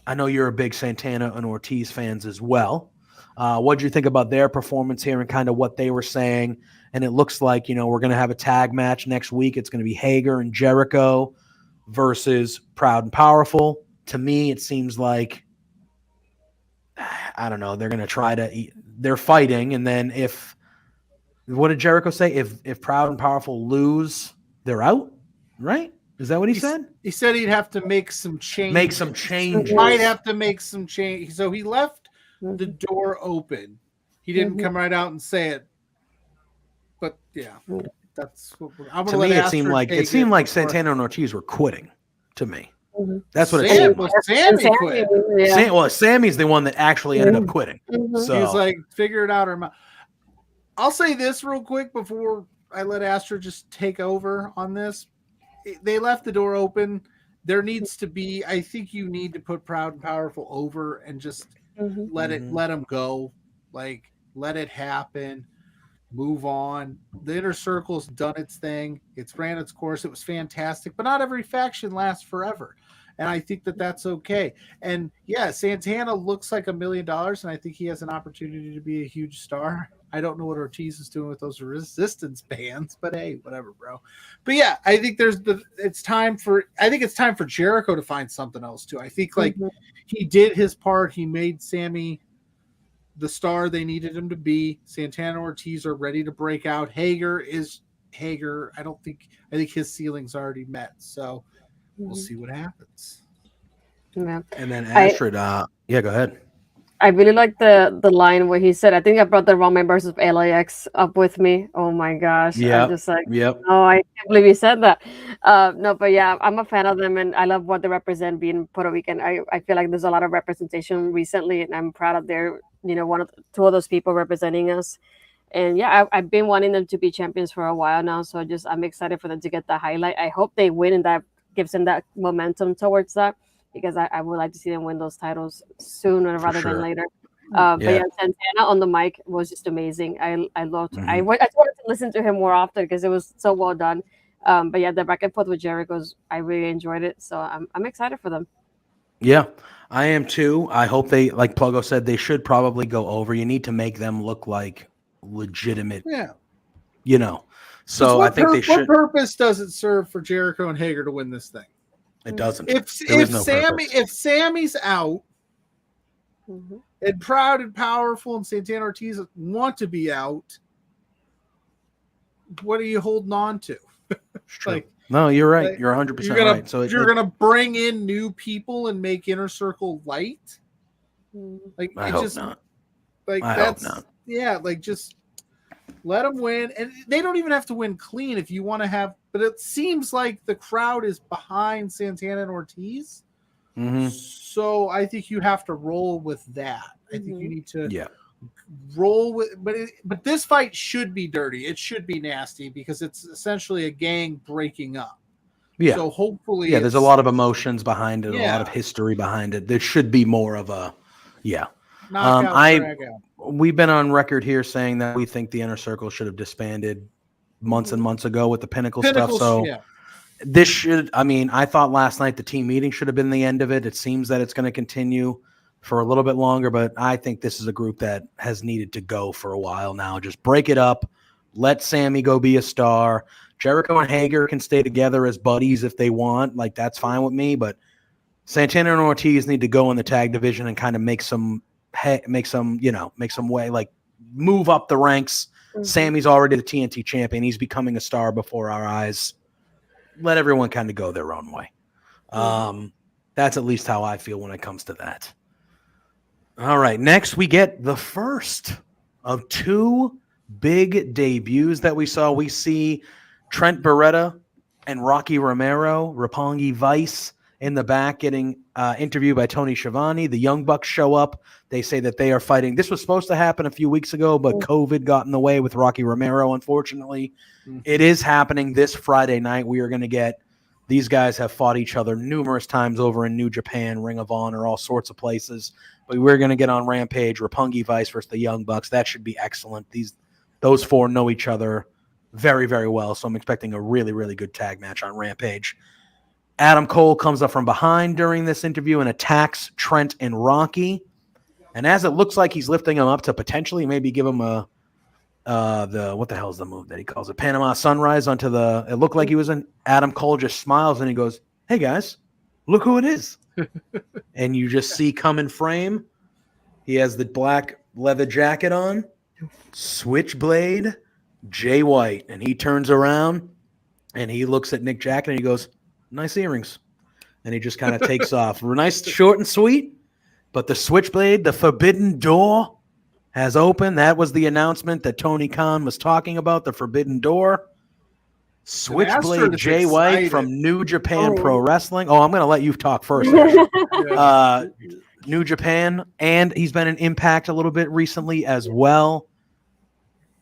I know you're a big Santana and Ortiz fans as well. What did you think about their performance here and kind of what they were saying? And it looks like, we're going to have a tag match next week. It's going to be Hager and Jericho versus Proud and Powerful. To me, it seems like, I don't know, they're going to they're fighting. And then what did Jericho say? If Proud and Powerful lose, they're out, right? Is that what he said? He said he'd have to make some changes. He might have to make some change. So he left the door open. He didn't come right out and say it. But yeah, that's what I'm to me. It seemed like Santana and Ortiz were quitting. To me, that's what it seemed like. Sammy quit. Yeah. Sammy's the one that actually ended up quitting. So he's like, figure it out or not. I'll say this real quick before I let Astrid just take over on this. They left the door open. There needs to be. I think you need to put Proud and Powerful over and just let them go. Like let it happen. move on. The Inner Circle's done its thing. It's ran its course. It was fantastic, but not every faction lasts forever. And I think that that's okay. And yeah, Santana looks like $1 million, and I think he has an opportunity to be a huge star. I don't know what Ortiz is doing with those resistance bands, but hey, whatever, bro. But yeah, I think it's time for Jericho to find something else too. I think like he did his part. He made Sammy the star they needed him to be. Santana and Ortiz are ready to break out. Hager. I think his ceiling's already met. So we'll see what happens. Yeah. And then Astrid, go ahead. I really like the line where he said, I think I brought the Roman versus LAX up with me. Oh my gosh. Yeah. I'm just like, Yep. oh, I can't believe he said that. No, but yeah, I'm a fan of them and I love what they represent being Puerto Rican. I feel like there's a lot of representation recently and I'm proud of their, two of those people representing us. And yeah, I've been wanting them to be champions for a while now. So I'm excited for them to get the highlight. I hope they win and that gives them that momentum towards that. Because I would like to see them win those titles sooner rather than later. But yeah, Santana on the mic was just amazing. I loved. I just wanted to listen to him more often because it was so well done. But yeah, the back and forth with Jericho's, I really enjoyed it. So I'm excited for them. Yeah, I am too. I hope they, like Pluggo said, they should probably go over. You need to make them look like legitimate. Yeah. So I think they should. What purpose does it serve for Jericho and Hager to win this thing? It doesn't. If Sammy's out and Proud and Powerful and Santana Ortiz want to be out, what are you holding on to? No, you're right. You're 100% right. So you're gonna bring in new people and make Inner Circle light. I hope not. I hope not. Yeah, just let them win, and they don't even have to win clean if you want to have. But it seems like the crowd is behind Santana and Ortiz, so I think you have to roll with that. I think you need to roll with. But this fight should be dirty. It should be nasty because it's essentially a gang breaking up. Yeah. So hopefully, there's a lot of emotions behind it, a lot of history behind it. There should be more of a, knockout, we've been on record here saying that we think the Inner Circle should have disbanded months and months ago with the Pinnacle stuff. So this should, I thought last night the team meeting should have been the end of it. It seems that it's going to continue for a little bit longer, but I think this is a group that has needed to go for a while now. Just break it up. Let Sammy go be a star. Jericho and Hager can stay together as buddies if they want. That's fine with me, but Santana and Ortiz need to go in the tag division and kind of make some way, move up the ranks. Sammy's already the TNT champion. He's becoming a star before our eyes. Let everyone kind of go their own way. That's at least how I feel when it comes to that. All right. Next, we get the first of two big debuts that we saw. We see Trent Beretta and Rocky Romero, Roppongi Vice, in the back getting interviewed by Tony Schiavone. The Young Bucks show up. They say that they are fighting. This was supposed to happen a few weeks ago, but COVID got in the way with Rocky Romero, unfortunately. It is happening this Friday night. We are going to get – these guys have fought each other numerous times over in New Japan, Ring of Honor, all sorts of places. But we're going to get on Rampage, Roppongi Vice versus the Young Bucks. That should be excellent. Those four know each other very, very well, so I'm expecting a really, really good tag match on Rampage. Adam Cole comes up from behind during this interview and attacks Trent and Rocky. And as it looks like he's lifting him up to potentially maybe give him what the hell is the move that he calls it? Panama Sunrise onto it looked like he was in. Adam Cole just smiles and he goes, "Hey guys, look who it is." And you just see come in frame. He has the black leather jacket on, Switchblade, Jay White. And he turns around and he looks at Nick Jackson and he goes, "Nice earrings." And he just kind of takes off. Nice, short and sweet. But the Switchblade, the Forbidden Door, has opened. That was the announcement that Tony Khan was talking about, the Forbidden Door. Switchblade Jay White from New Japan Pro Wrestling. Oh, I'm going to let you talk first. New Japan, and he's been in Impact a little bit recently as well.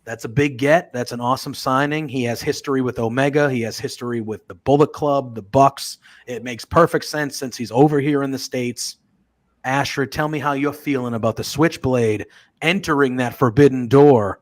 That's a big get. That's an awesome signing. He has history with Omega. He has history with the Bullet Club, the Bucks. It makes perfect sense since he's over here in the States. Astrid, tell me how you're feeling about the Switchblade entering that Forbidden Door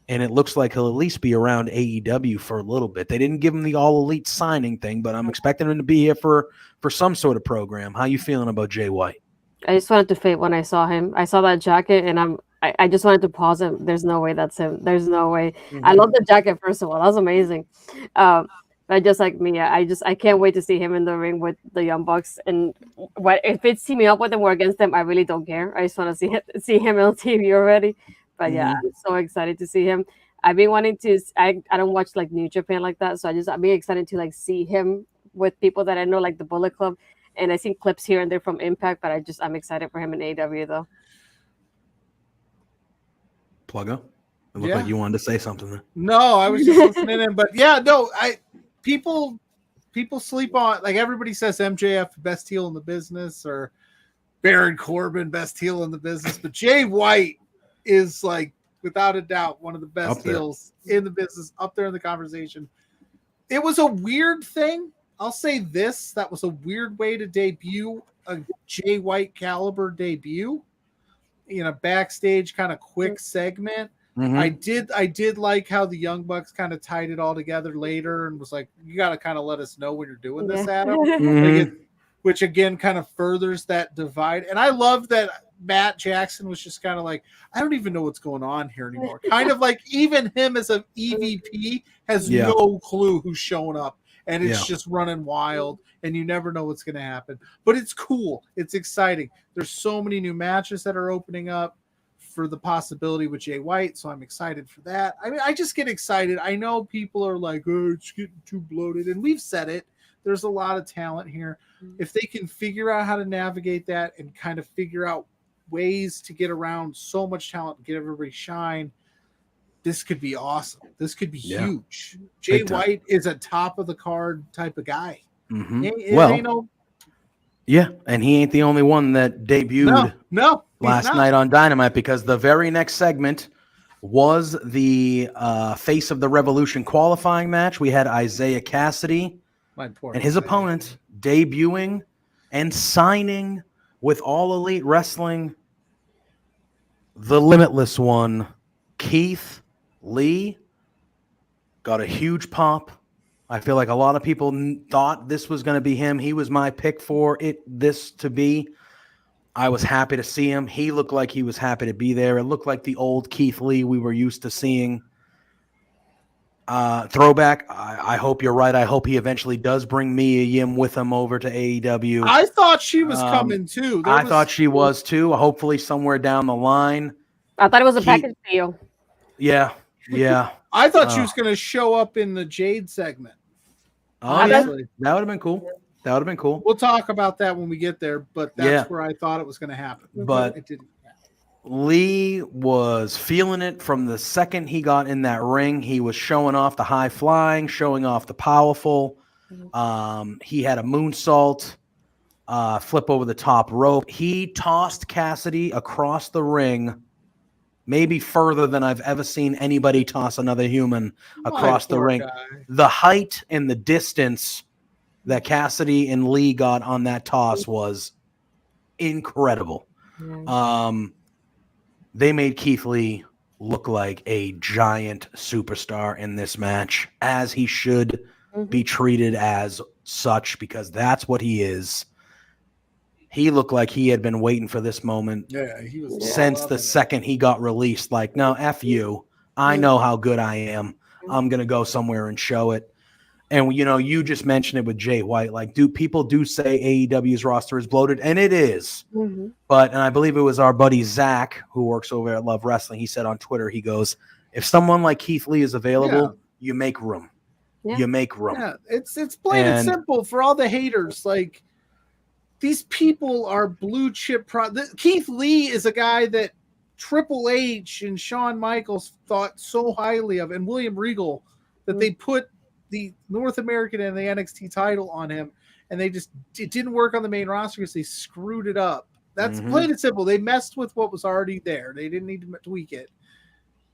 and it looks like he'll at least be around AEW for a little bit. They didn't give him the All Elite signing thing, but I'm expecting him to be here for some sort of program. How you feeling about Jay White? I just wanted to faint when I saw him. I saw that jacket, and I just wanted to pause him. There's no way that's him. There's no way. I love the jacket, first of all. That was amazing. But just like me, I can't wait to see him in the ring with the Young Bucks. And what if it's teaming up with them or against them? I really don't care. I just want to see him on TV already. But yeah, I'm so excited to see him. I've been wanting to. I don't watch like New Japan like that, so I'm being excited to like see him with people that I know, like the Bullet Club. And I seen clips here and there from Impact, but I'm excited for him in AEW though. Pluggo? It looked like you wanted to say something there. No, I was just listening in, but yeah, no, people sleep on, like, everybody says MJF best heel in the business or Baron Corbin best heel in the business, but Jay White is, like, without a doubt one of the best heels in the business, up there in the conversation. It was a weird thing. I'll say this, that was a weird way to debut a Jay White caliber debut in a backstage kind of quick segment. I did like how the Young Bucks kind of tied it all together later and was like, you got to kind of let us know when you're doing this, Adam. Which again kind of furthers that divide. And I love that Matt Jackson was just kind of like, I don't even know what's going on here anymore. Kind of like even him as an EVP has no clue who's showing up. And it's just running wild, and you never know what's going to happen. But it's cool. It's exciting. There's so many new matches that are opening up for the possibility with Jay White, so I'm excited for that. I mean, I just get excited. I know people are like, oh, it's getting too bloated, and we've said it. There's a lot of talent here. If they can figure out how to navigate that and kind of figure out ways to get around so much talent and get everybody shine, this could be awesome. This could be huge. Jay White is a top of the card type of guy. And he ain't the only one that debuted last night on Dynamite, because the very next segment was the Face of the Revolution qualifying match. We had Isaiah Cassidy and his opponent debuting and signing with All Elite Wrestling, the Limitless One, Keith Lee. Got a huge pop. I feel like a lot of people thought this was going to be him. He was my pick for this to be. I was happy to see him. He looked like he was happy to be there. It looked like the old Keith Lee we were used to seeing. Throwback. I hope you're right. I hope he eventually does bring Mia Yim with him over to AEW. I thought she was coming too. I thought she was too. Hopefully somewhere down the line. I thought it was a package deal. Yeah. I thought she was going to show up in the Jade segment. Honestly. That would have been cool. We'll talk about that when we get there, but that's where I thought it was going to happen. But it didn't. Lee was feeling it from the second he got in that ring. He was showing off the high flying, showing off the powerful. He had a moonsault, flip over the top rope. He tossed Cassidy across the ring, maybe further than I've ever seen anybody toss another human across the ring. The height and the distance that Cassidy and Lee got on that toss was incredible. They made Keith Lee look like a giant superstar in this match, as he should be treated as such, because that's what he is. He looked like he had been waiting for this moment since the second he got released. Like, no, F you. I know how good I am. I'm going to go somewhere and show it. And, you just mentioned it with Jay White. Like, people do say AEW's roster is bloated, and it is. But, and I believe it was our buddy Zach, who works over at Love Wrestling, he said on Twitter, he goes, if someone like Keith Lee is available, you make room. You make room. Yeah, it's plain and simple for all the haters. Like, these people are blue chip. Keith Lee is a guy that Triple H and Shawn Michaels thought so highly of, and William Regal, that they put the North American and the NXT title on him, and it didn't work on the main roster because they screwed it up. That's plain and simple. They messed with what was already there. They didn't need to tweak it.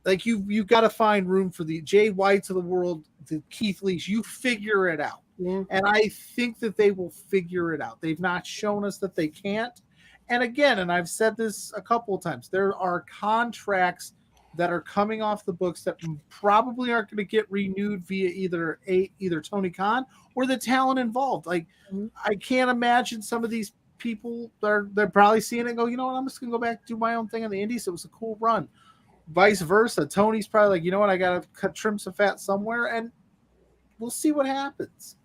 Like, you got to find room for the Jay Whites of the world, the Keith Lees. You figure it out. And I think that they will figure it out. They've not shown us that they can't. And again, and I've said this a couple of times, there are contracts that are coming off the books that probably aren't going to get renewed via either Tony Khan or the talent involved. Like, I can't imagine some of these people they're probably seeing it and go, you know what, I'm just going to go back and do my own thing on the Indies. It was a cool run. Vice versa. Tony's probably like, you know what, I got to trim some fat somewhere, and we'll see what happens.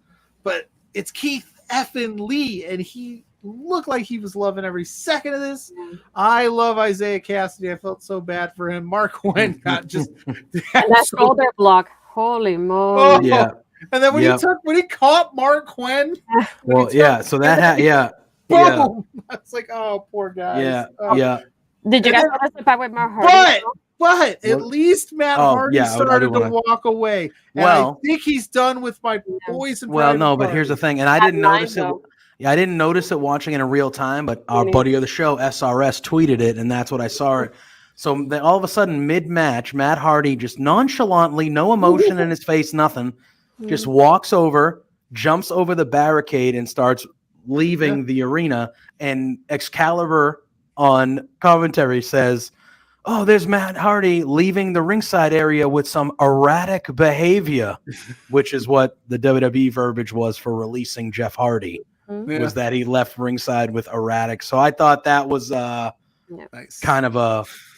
But it's Keith effing Lee, and he looked like he was loving every second of this. I love Isaiah Cassidy. I felt so bad for him. Mark Wynn got just and that shoulder block. Holy moly. Oh, Yeah. And then when he caught Mark Quinn, Well, yeah. So that yeah. boom! I was like, oh, poor guys. Yeah. Did you guys And notice the fact with Matt Hardy? But at least Matt Hardy started to walk away. And I think he's done with my boys and well, no, but here's the thing, and I didn't notice it. Yeah, I didn't notice it watching it in real time, but our buddy of the show, SRS, tweeted it, and that's what I saw it. So all of a sudden, mid-match, Matt Hardy just nonchalantly, no emotion in his face, nothing, just walks over, jumps over the barricade, and starts leaving the arena. And Excalibur on commentary says, "Oh, there's Matt Hardy leaving the ringside area with some erratic behavior," which is what the WWE verbiage was for releasing Jeff Hardy. Was that he left ringside with erratic. So I thought that was kind of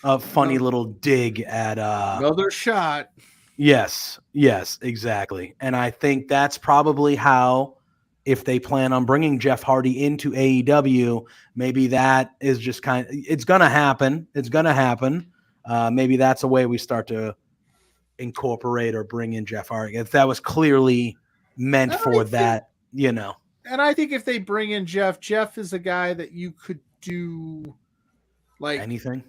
a funny little dig at another shot. Yes, exactly. And I think that's probably how, if they plan on bringing Jeff Hardy into AEW, maybe that is just it's going to happen. It's going to happen. Maybe that's a way we start to incorporate or bring in Jeff Hardy. If that was clearly meant for that, you know. And I think if they bring in Jeff is a guy that you could do like anything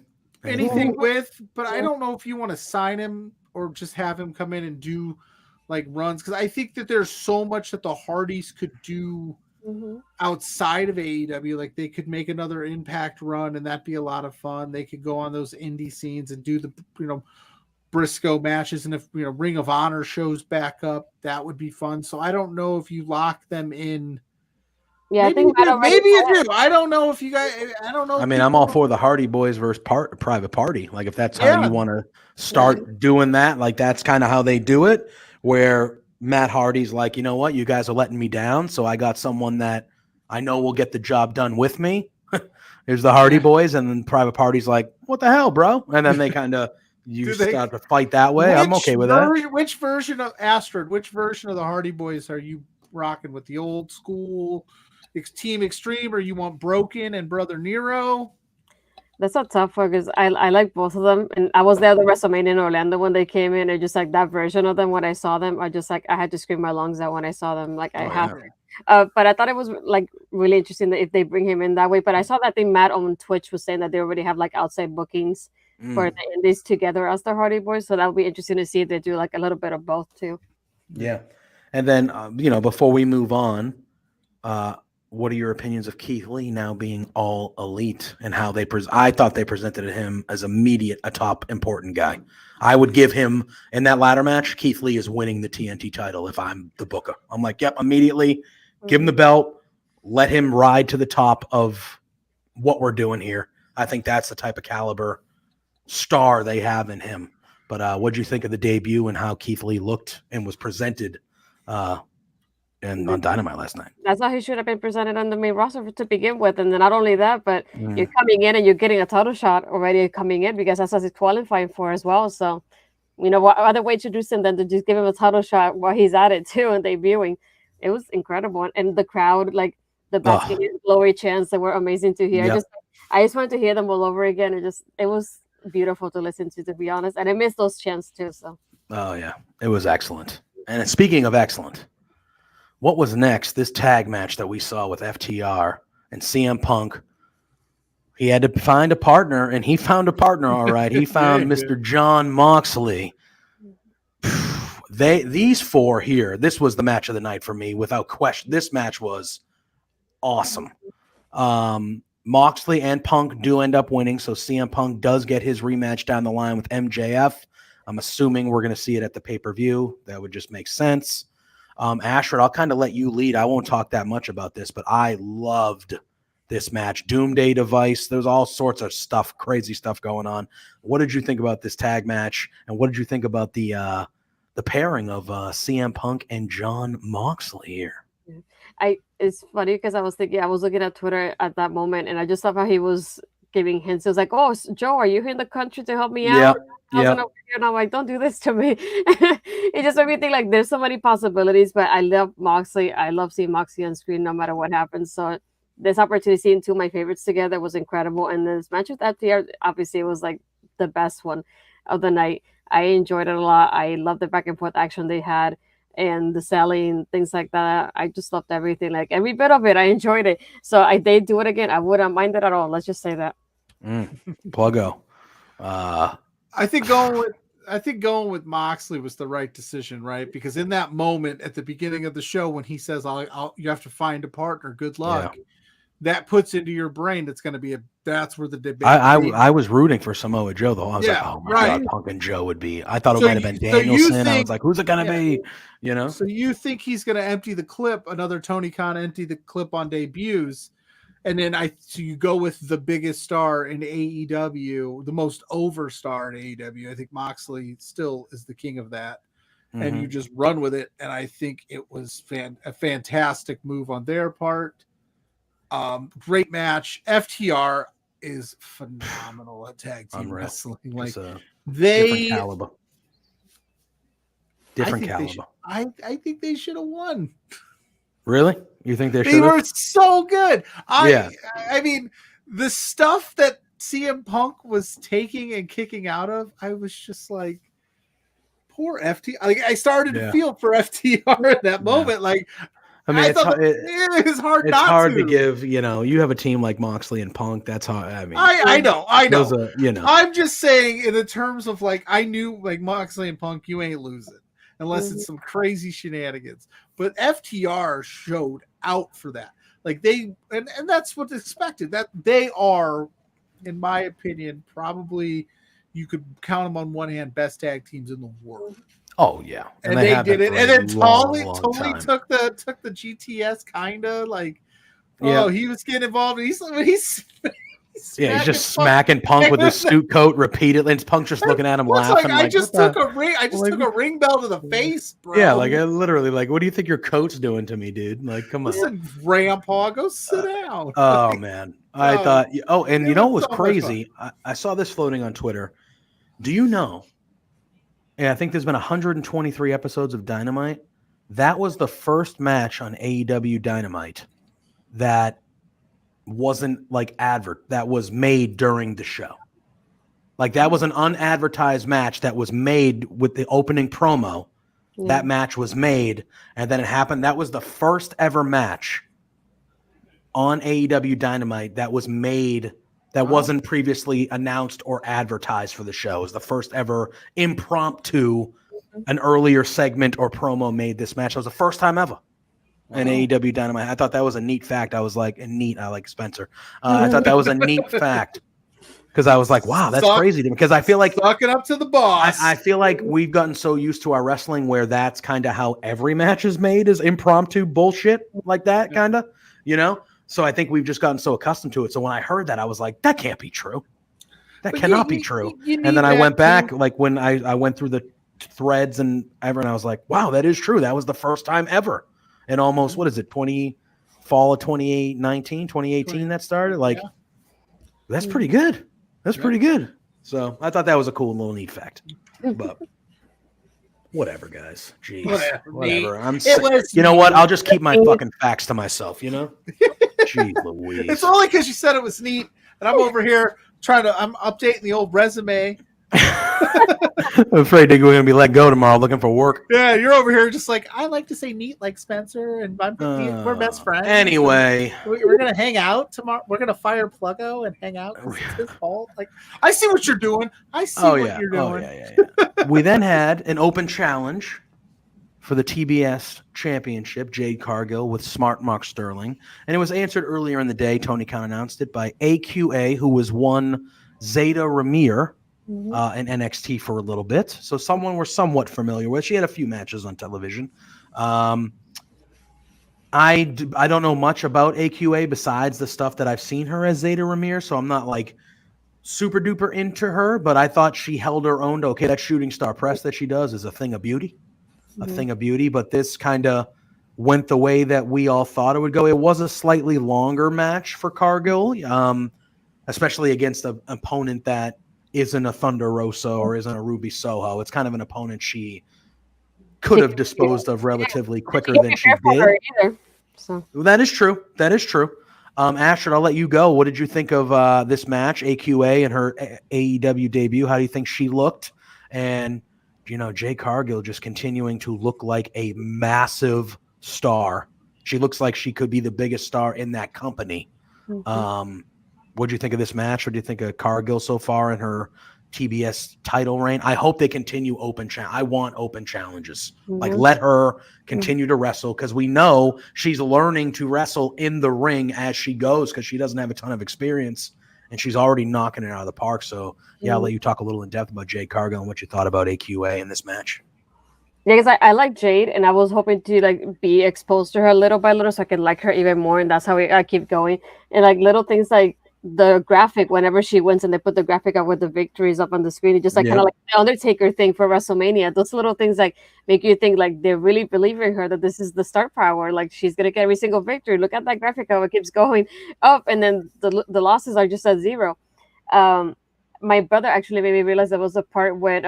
with, but I don't know if you want to sign him or just have him come in and do like runs, because I think that there's so much that the Hardys could do outside of AEW. Like they could make another Impact run, and that'd be a lot of fun. They could go on those indie scenes and do the Briscoe matches, and if Ring of Honor shows back up, that would be fun. So I don't know if you lock them in. Yeah, maybe you do. I don't know if you guys. I don't know. I mean, I'm all for the Hardy Boys versus Private Party. Like if that's how you want to start doing that, like that's kind of how they do it. Where Matt Hardy's like, you know what, you guys are letting me down, so I got someone that I know will get the job done with me. Here's the Hardy Boys, and then Private Party's like, what the hell, bro? And then they kind of start to fight that way. I'm okay with that. Which version of Astrid? Which version of the Hardy Boys are you rocking with? The old school Team Extreme, or you want Broken and Brother Nero? That's a tough one because I like both of them, and I was there at the WrestleMania in Orlando when they came in, and just like that version of them when I saw them, I just like I had to scream my lungs out when I saw them. Like I have to. But I thought it was like really interesting that if they bring him in that way. But I saw that thing Matt on Twitch was saying that they already have like outside bookings for the Indies together as the Hardy Boys, so that would be interesting to see if they do like a little bit of both too. Yeah, and then before we move on, what are your opinions of Keith Lee now being all elite and how they I thought they presented him as a top important guy. I would give him in that ladder match. Keith Lee is winning the TNT title if I'm the booker. I'm like, yep, immediately give him the belt, let him ride to the top of what we're doing here. I think that's the type of caliber star they have in him. But what do you think of the debut and how Keith Lee looked and was presented and on Dynamite last night? That's how he should have been presented on the main roster to begin with. And then not only that, but you're coming in and you're getting a title shot already coming in, because that's what he's qualifying for as well. So, what other way to introduce him than to just give him a title shot while he's at it too and debuting. It was incredible. And the crowd, like the basket glory chants that were amazing to hear. Yep. I just wanted to hear them all over again. It was beautiful to listen to be honest. And I missed those chants too. So. Oh yeah, it was excellent. And speaking of excellent, what was next? This tag match that we saw with FTR and CM Punk. He had to find a partner, and he found a partner, all right. He found Mr. John Moxley. These four here, this was the match of the night for me, without question. This match was awesome. Moxley and Punk do end up winning, so CM Punk does get his rematch down the line with MJF. I'm assuming we're going to see it at the pay-per-view. That would just make sense. Ashford, I'll kind of let you lead. I won't talk that much about this, but I loved this match. Doomsday Device. There's all sorts of stuff, crazy stuff going on. What did you think about this tag match? And what did you think about the pairing of CM Punk and Jon Moxley here? It's funny because I was looking at Twitter at that moment, and I just saw how he was giving hints. It was like, "Oh, Joe, are you here in the country to help me out?" Yeah. And I'm like, "Don't do this to me." It just made me think like there's so many possibilities. But I love Moxley. I love seeing Moxley on screen no matter what happens. So this opportunity seeing two of my favorites together was incredible. And this match with FTR, obviously, it was like the best one of the night. I enjoyed it a lot. I love the back and forth action they had. And the selling, things like that. I just loved everything. Like every bit of it, I enjoyed it. So they do it again, I wouldn't mind it at all. Let's just say that. Pluggo. I think going with Moxley was the right decision, right? Because in that moment at the beginning of the show, when he says, you have to find a partner, good luck. Yeah. That puts into your brain that's where the debate. I was rooting for Samoa Joe though. I was like, oh my God, Punk and Joe would be. I thought it might have been Danielson. I was like, who's it gonna be? You know. So you think he's gonna empty the clip? Another Tony Khan empty the clip on debuts, and then so you go with the biggest star in AEW, the most over star in AEW. I think Moxley still is the king of that, and you just run with it. And I think it was a fantastic move on their part. Great match. FTR is phenomenal at tag team wrestling. Like different caliber. Different caliber. I think they should have won. Really? You think they should? They were so good. I mean, the stuff that CM Punk was taking and kicking out of, I was just like, poor FTR. Like I started to feel for FTR at that moment. Like. I mean, it's hard. It's hard to give. You know, you have a team like Moxley and Punk. That's hard. I mean, I know. You know, I'm just saying in the terms of like, I knew like Moxley and Punk, you ain't losing unless it's some crazy shenanigans. But FTR showed out for that. Like and that's what's expected. That they are, in my opinion, probably you could count them on one hand, best tag teams in the world. Oh yeah, and they did it. And then Tully took the GTS kind of like, he was getting involved. He's just smacking Punk with his suit coat repeatedly. And Punk just looking at him laughing. Like, I just took a ring bell to the face, bro. Yeah, like literally, like, what do you think your coat's doing to me, dude? Like, come on. Listen, Grandpa, go sit down. Oh man, I thought. Oh, and you know what was crazy? I saw this floating on Twitter. Do you know? Yeah, I think there's been 123 episodes of Dynamite. That was the first match on AEW Dynamite that wasn't like that was made during the show. Like that was an unadvertised match that was made with the opening promo. Yeah. That match was made, and then it happened. That was the first ever match on AEW Dynamite that was made that wasn't previously announced or advertised for the show. It was the first ever impromptu, an earlier segment or promo made this match. It was the first time ever in AEW Dynamite. I thought that was a neat fact. I was like, I like Spencer. I thought that was a neat fact because I was like, wow, that's crazy to me. Because I feel like sucking up to the boss. I feel like we've gotten so used to our wrestling where that's kind of how every match is made, is impromptu bullshit like that, kind of, you know? So I think we've just gotten so accustomed to it. So when I heard that, I was like, that can't be true. That cannot be true. And then I went back, like when I went through the threads and ever, and I was like, wow, that is true. That was the first time ever. And almost, what is it, fall of 2018 that started? Like, that's pretty good. That's pretty good. So I thought that was a cool little neat fact. But whatever, guys. Jeez. Whatever. I'm sick. You know what? I'll just keep my fucking facts to myself, you know? Jeez Louise. It's only because you said it was neat, and I'm over here I'm updating the old resume. I'm afraid we're going to be let go tomorrow looking for work. Yeah, you're over here just like, I like to say neat like Spencer, and we're best friends. Anyway. We're going to hang out tomorrow. We're going to fire Pluggo and hang out. It's his fault. Like, I see what you're doing. I see what you're doing. Yeah. We then had an open challenge for the TBS Championship, Jade Cargill with Smart Mark Sterling. And it was answered earlier in the day. Tony Khan announced it by AQA, who was one Zeta Ramir in NXT for a little bit. So someone we're somewhat familiar with. She had a few matches on television. I don't know much about AQA besides the stuff that I've seen her as Zeta Ramirez, so I'm not like super duper into her, but I thought she held her own. Okay, that shooting star press that she does is a thing of beauty, but this kind of went the way that we all thought it would go. It was a slightly longer match for Cargill, especially against an opponent that isn't a Thunder Rosa or isn't a Ruby Soho. It's kind of an opponent she could have disposed of relatively quicker than she did. So That is true. Astrid, I'll let you go. What did you think of this match, AQA and her AEW debut? How do you think she looked? And, Jade Cargill just continuing to look like a massive star. She looks like she could be the biggest star in that company. What do you think of this match? What do you think of Cargill so far in her TBS title reign? I hope they continue open I want open challenges. Like, let her continue to wrestle, because we know she's learning to wrestle in the ring as she goes, because she doesn't have a ton of experience and she's already knocking it out of the park. So I'll let you talk a little in depth about Jade Cargill and what you thought about AQA in this match. Yeah, because I like Jade, and I was hoping to like be exposed to her little by little so I could like her even more, and that's how I keep going. And like little things like the graphic whenever she wins and they put the graphic up with the victories up on the screen, it just like kind of like the Undertaker thing for WrestleMania. Those little things like make you think like they're really believing her that this is the star power, like she's gonna get every single victory. Look at that graphic, how it keeps going up, and then the losses are just at zero. My brother actually made me realize there was a part when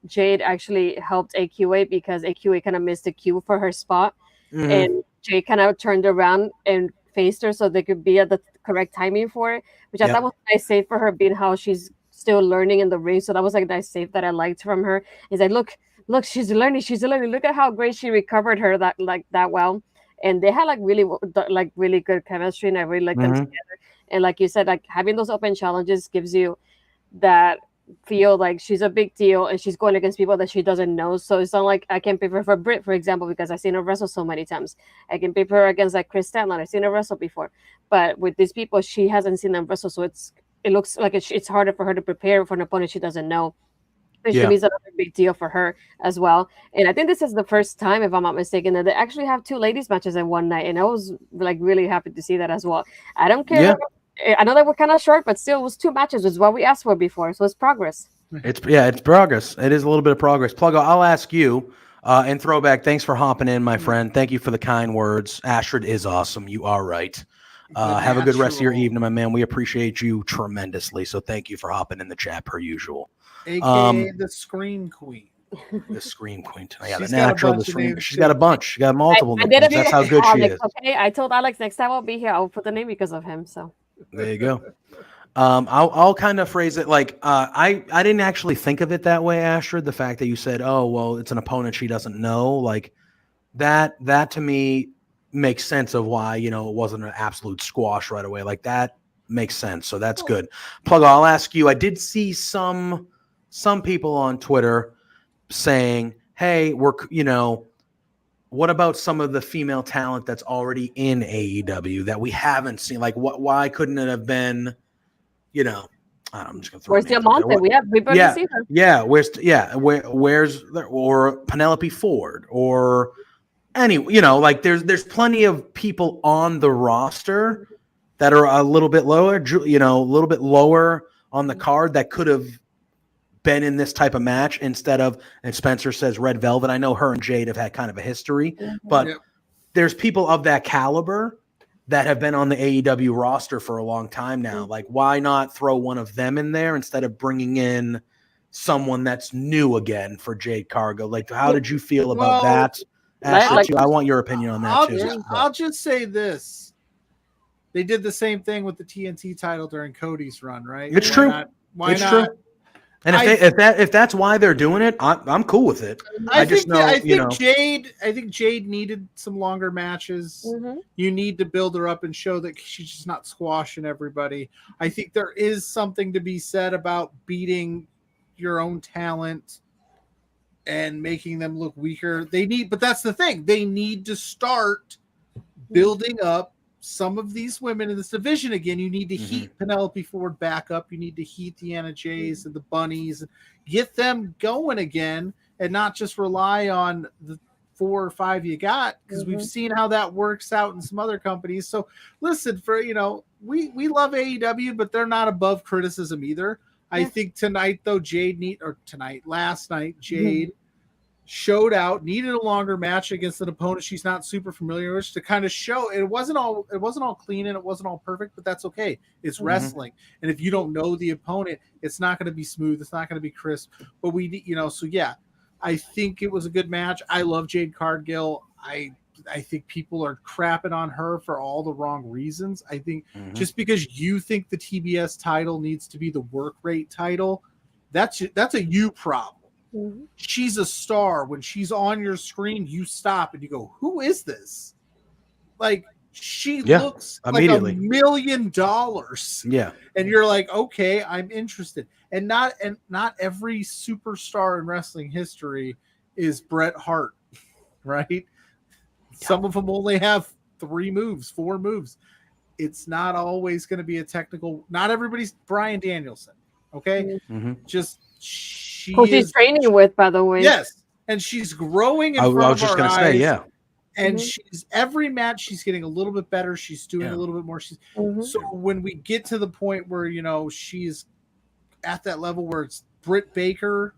Jade actually helped AQA because AQA kind of missed a cue for her spot, and Jade kind of turned around and faced her so they could be at the correct timing for it, which I thought was a nice save for her, being how she's still learning in the ring. So that was like a nice save that I liked from her. Is like, look, she's learning. Look at how great she recovered her that well. And they had really good chemistry, and I really like them together. And like you said, like having those open challenges gives you that feel like she's a big deal and she's going against people that she doesn't know. So it's not like I can pick her for Britt, for example, because I've seen her wrestle so many times. I can pick her against like Chris Stanley. I've seen her wrestle before. But with these people, she hasn't seen them wrestle. So it looks like it's harder for her to prepare for an opponent she doesn't know. Which means another big deal for her as well. And I think this is the first time, if I'm not mistaken, that they actually have two ladies matches in one night. And I was like really happy to see that as well. I don't care. Yeah. I know they were kind of short, but still, it was 2 matches, which is what we asked for before. So it's progress. It's progress. It is a little bit of progress. Pluggo, I'll ask you, and Throwback, thanks for hopping in, my friend. Thank you for the kind words. Astrid is awesome. You are right. Have a good rest of your evening, my man. We appreciate you tremendously. So thank you for hopping in the chat per usual. AKA the Scream Queen. The Scream Queen. Yeah, She's the natural. got a bunch of names, She's got a bunch. She got multiple I names. That's how good Alex, she is. Okay, I told Alex next time I'll be here, I'll put the name because of him. So there you go. I'll kind of phrase it like I didn't actually think of it that way, Astrid. The fact that you said, "Oh, well, it's an opponent she doesn't know," like that to me makes sense of why it wasn't an absolute squash right away. Like that makes sense. So that's good. Pluggo, I'll ask you. I did see some people on Twitter saying, "Hey, what about some of the female talent that's already in AEW that we haven't seen? Like, why couldn't it have been?" I'm just gonna throw. Where's Diamante? We barely see her. Yeah. Where's or Penelope Ford or like there's plenty of people on the roster that are a little bit lower, a little bit lower on the card that could have been in this type of match instead of. And Spencer says Red Velvet. I know her and Jade have had kind of a history, but there's people of that caliber that have been on the AEW roster for a long time now. Like, why not throw one of them in there instead of bringing in someone that's new again for Jade Cargill? Like, how did you feel about that? Ashley, I want your opinion on that too. I'll just say this. They did the same thing with the TNT title during Cody's run, right? It's true. Why it's not? True. And if that's why they're doing it, I'm cool with it. I think Jade needed some longer matches. You need to build her up and show that she's just not squashing everybody. I think there is something to be said about beating your own talent and making them look weaker. But that's the thing. They need to start building up some of these women in this division again. You need to heat Penelope Ford back up. You need to heat the Anna Jays and the Bunnies, get them going again, and not just rely on 4 or 5 you got, because we've seen how that works out in some other companies. So listen, for we love AEW, but they're not above criticism either. I think tonight though, last night Jade showed out, needed a longer match against an opponent she's not super familiar with, to kind of show it wasn't all clean and it wasn't all perfect, but that's okay. It's wrestling, and if you don't know the opponent, it's not going to be smooth, it's not going to be crisp. But so yeah, I think it was a good match. I love Jade Cargill. I think people are crapping on her for all the wrong reasons. I think just because you think the TBS title needs to be the work rate title, that's a you problem. She's a star. When she's on your screen, you stop and you go, who is this? Like, she looks like $1 million. Yeah. And you're like, okay, I'm interested. And not every superstar in wrestling history is Bret Hart, right? Yeah. Some of them only have 3 moves, 4 moves. It's not always going to be a technical. Not everybody's Bryan Danielson. Okay. Just she's training with, by the way. Yes, and she's growing in front of our eyes. I was just going to say, yeah. And she's every match she's getting a little bit better. She's doing a little bit more. So when we get to the point where she's at that level where it's Britt Baker,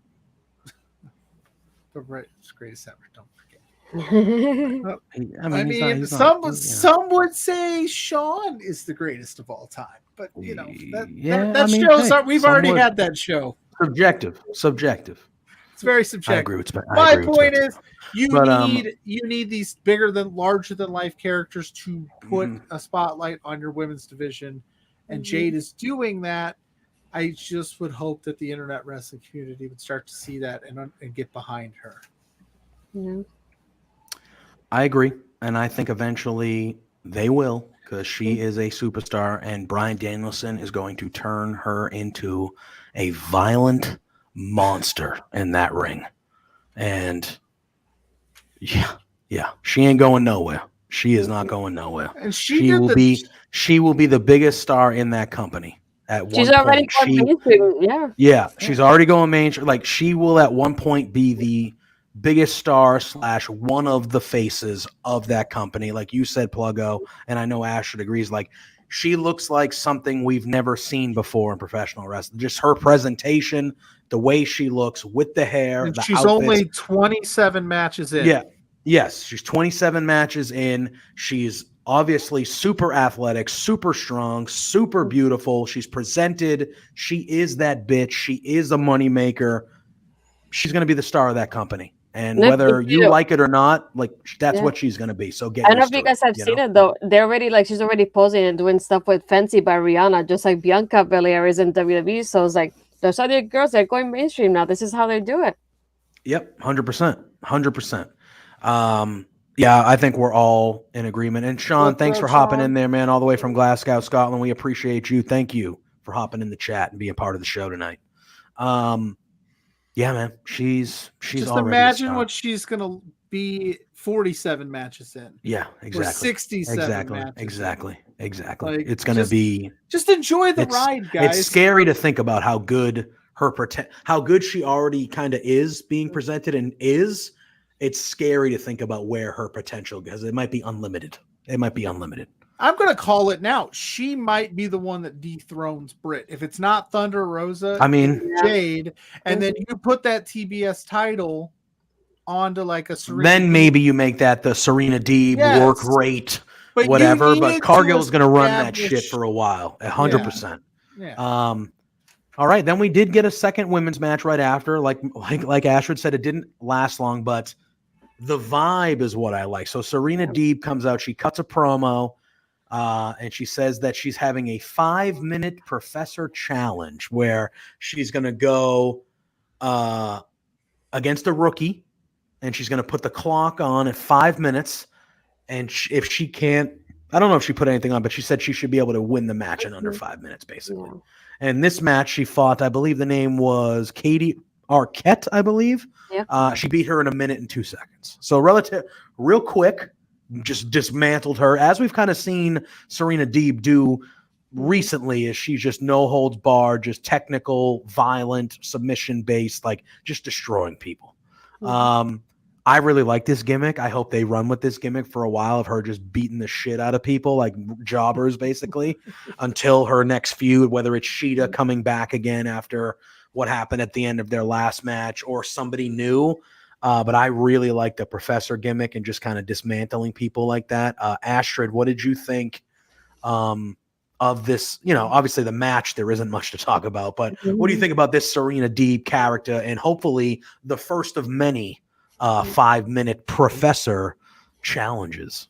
the greatest ever. Don't forget. I mean, some would say Shawn is the greatest of all time, but that shows up. We've already had that show. Subjective. It's very subjective. I agree with My point is, you need these larger than life characters to put a spotlight on your women's division, and Jade is doing that. I just would hope that the internet wrestling community would start to see that and get behind her. Yeah. I agree, and I think eventually they will, because she is a superstar, and Bryan Danielson is going to turn her into a violent monster in that ring. And yeah, she ain't going nowhere. She is not going nowhere. And she will be the biggest star in that company at one point. She's already going mainstream. Yeah, she's already going mainstream. Like, she will at one point be the biggest star / one of the faces of that company. Like you said, Pluggo, and I know Ashford agrees, like, she looks like something we've never seen before in professional wrestling. Just her presentation, the way she looks with the hair. And she's only 27 matches in. Yeah. Yes. She's 27 matches in. She's obviously super athletic, super strong, super beautiful. She's presented. She is that bitch. She is a moneymaker. She's going to be the star of that company. And whether you like it or not, like, that's what she's going to be. So I don't know if you guys have seen it, though. They're already, like, she's already posing and doing stuff with Fancy by Rihanna, just like Bianca Belair is in WWE. So it's like, those other girls, they're going mainstream now. This is how they do it. Yep, 100%. 100%. Yeah, I think we're all in agreement. And Sean, thanks for hopping in there, man, all the way from Glasgow, Scotland. We appreciate you. Thank you for hopping in the chat and being part of the show tonight. Yeah, man, she's just imagine what she's gonna be 47 matches in. Yeah, exactly. Or 67 matches. Exactly. Like, it's gonna be. Just enjoy the ride, guys. It's scary to think about how good how good she already kind of is being presented and is. It's scary to think about where her potential goes. It might be unlimited. I'm going to call it now. She might be the one that dethrones Britt. If it's not Thunder Rosa, Jade, and then you put that TBS title onto like a Serena. Then maybe you make that the Serena Deeb work rate, whatever. But Cargill's going to run that shit for a while, 100%. Yeah. All right. Then we did get a second women's match right after. Like Ashford said, it didn't last long, but the vibe is what I like. So Serena Deeb comes out. She cuts a promo. And she says that she's having a 5-minute professor challenge where she's going to go against a rookie, and she's going to put the clock on at 5 minutes. And if she can't, I don't know if she put anything on, but she said she should be able to win the match in under 5 minutes, basically. Yeah. And this match, she fought, I believe the name was Katie Arquette, I believe. Yeah. She beat her in 1 minute and 2 seconds. So real quick. Just dismantled her, as we've kind of seen Serena Deeb do recently. Is she's just no holds barred, just technical, violent, submission based, like just destroying people. Mm-hmm. I really like this gimmick. I hope they run with this gimmick for a while of her just beating the shit out of people, like jobbers, basically, until her next feud, whether it's Sheeta coming back again after what happened at the end of their last match or somebody new. But I really like the Professor gimmick and just kind of dismantling people like that. Astrid, what did you think of this? You know, obviously the match, there isn't much to talk about, but what do you think about this Serena Deeb character and hopefully the first of many 5-minute Professor challenges?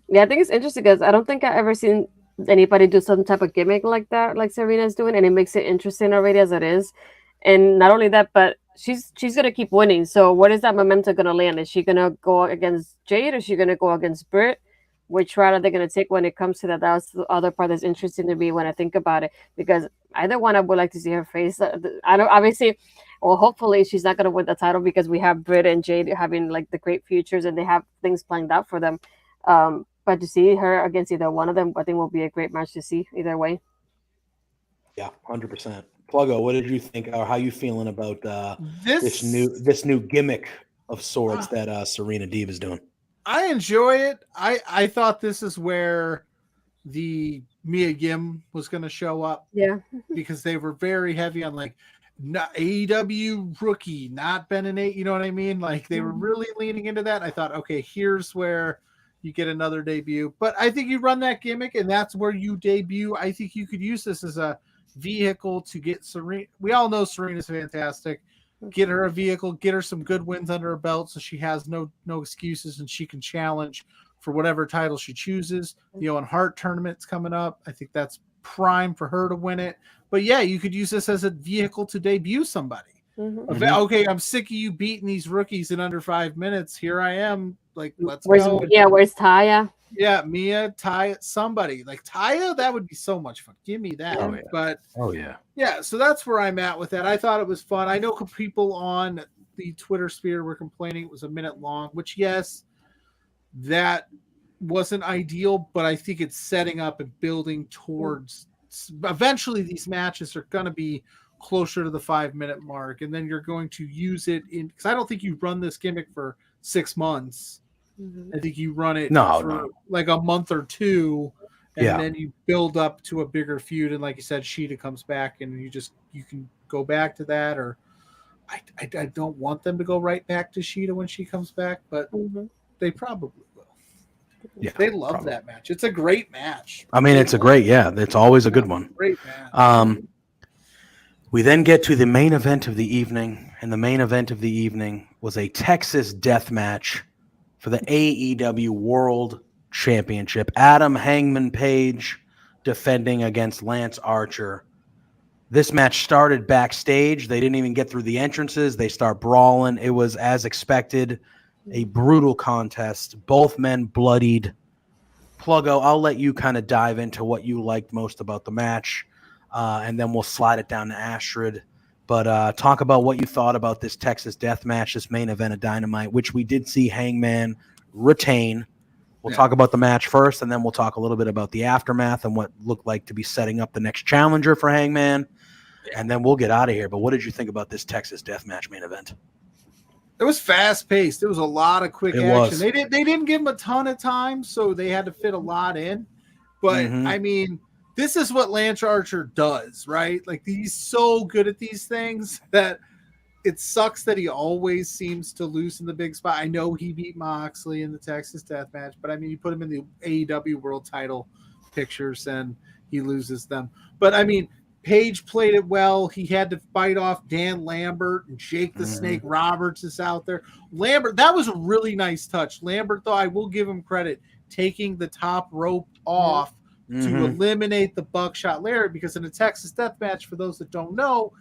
Yeah, I think it's interesting because I don't think I've ever seen anybody do some type of gimmick like that, like Serena's doing, and it makes it interesting already as it is. And not only that, but she's gonna keep winning. So what is that momentum gonna land? Is she gonna go against Jade or is she gonna go against Britt? Which route are they gonna take when it comes to that? That's the other part that's interesting to me when I think about it, because either one I would like to see her face. I don't obviously. Well, hopefully she's not going to win the title because we have Britt and Jade having like the great futures and they have things planned out for them. But to see her against either one of them, I think will be a great match to see either way. Yeah, 100%. Pluggo, what did you think, or how you feeling about this new gimmick of sorts that Serena Deeb is doing? I enjoy it. I thought this is where the Mia Yim was going to show up. Yeah, because they were very heavy on like not AEW rookie, not Ben and Nate. You know what I mean? Like they were really leaning into that. I thought, okay, here's where you get another debut. But I think you run that gimmick, and that's where you debut. I think you could use this as a vehicle to get Serena. We all know Serena's fantastic. Get her a vehicle, get her some good wins under her belt, so she has no excuses, and she can challenge for whatever title she chooses. The Owen Hart tournament's coming up. I think that's prime for her to win it. But yeah, you could use this as a vehicle to debut somebody. Okay, I'm sick of you beating these rookies in under 5 minutes. Here I am. Like, let's go. Yeah, where's Taya? Yeah, Mia, Taya, somebody. Like Taya, that would be so much fun. Give me that. Oh, yeah. But yeah, so that's where I'm at with that. I thought it was fun. I know people on the Twitter sphere were complaining it was a minute long, which yes, that wasn't ideal, but I think it's setting up and building towards eventually these matches are going to be closer to the 5-minute mark, and then you're going to use it in, because I don't think you run this gimmick for 6 months. I think you run it for like a month or two, and then you build up to a bigger feud. And like you said, Sheeta comes back, and you can go back to that. Or I don't want them to go right back to Sheeta when she comes back, but they probably will. Yeah, they love that match. It's a great match. I mean, it's it's always a good one. Great match. We then get to the main event of the evening, and the main event of the evening was a Texas death match for the AEW World Championship. Adam Hangman Page defending against Lance Archer. This match started backstage. They didn't even get through the entrances. They start brawling. It was as expected. A brutal contest. Both men bloodied. Pluggo, I'll let you kind of dive into what you liked most about the match, and then we'll slide it down to Astrid. But talk about what you thought about this Texas death match, this main event of Dynamite, which we did see Hangman retain. We'll talk about the match first, and then we'll talk a little bit about the aftermath and what looked like to be setting up the next challenger for Hangman, and then we'll get out of here. But what did you think about this Texas death match main event? It was fast paced. There was a lot of quick action. They didn't give him a ton of time, so they had to fit a lot in. But I mean, this is what Lance Archer does, right? Like he's so good at these things that it sucks that he always seems to lose in the big spot. I know he beat Moxley in the Texas death match, but I mean, you put him in the AEW world title pictures and he loses them. But I mean, Page played it well. He had to fight off Dan Lambert and Jake the Snake Roberts is out there. Lambert, that was a really nice touch. Lambert, though, I will give him credit, taking the top rope off to eliminate the buckshot Lariat, because in a Texas death match, for those that don't know,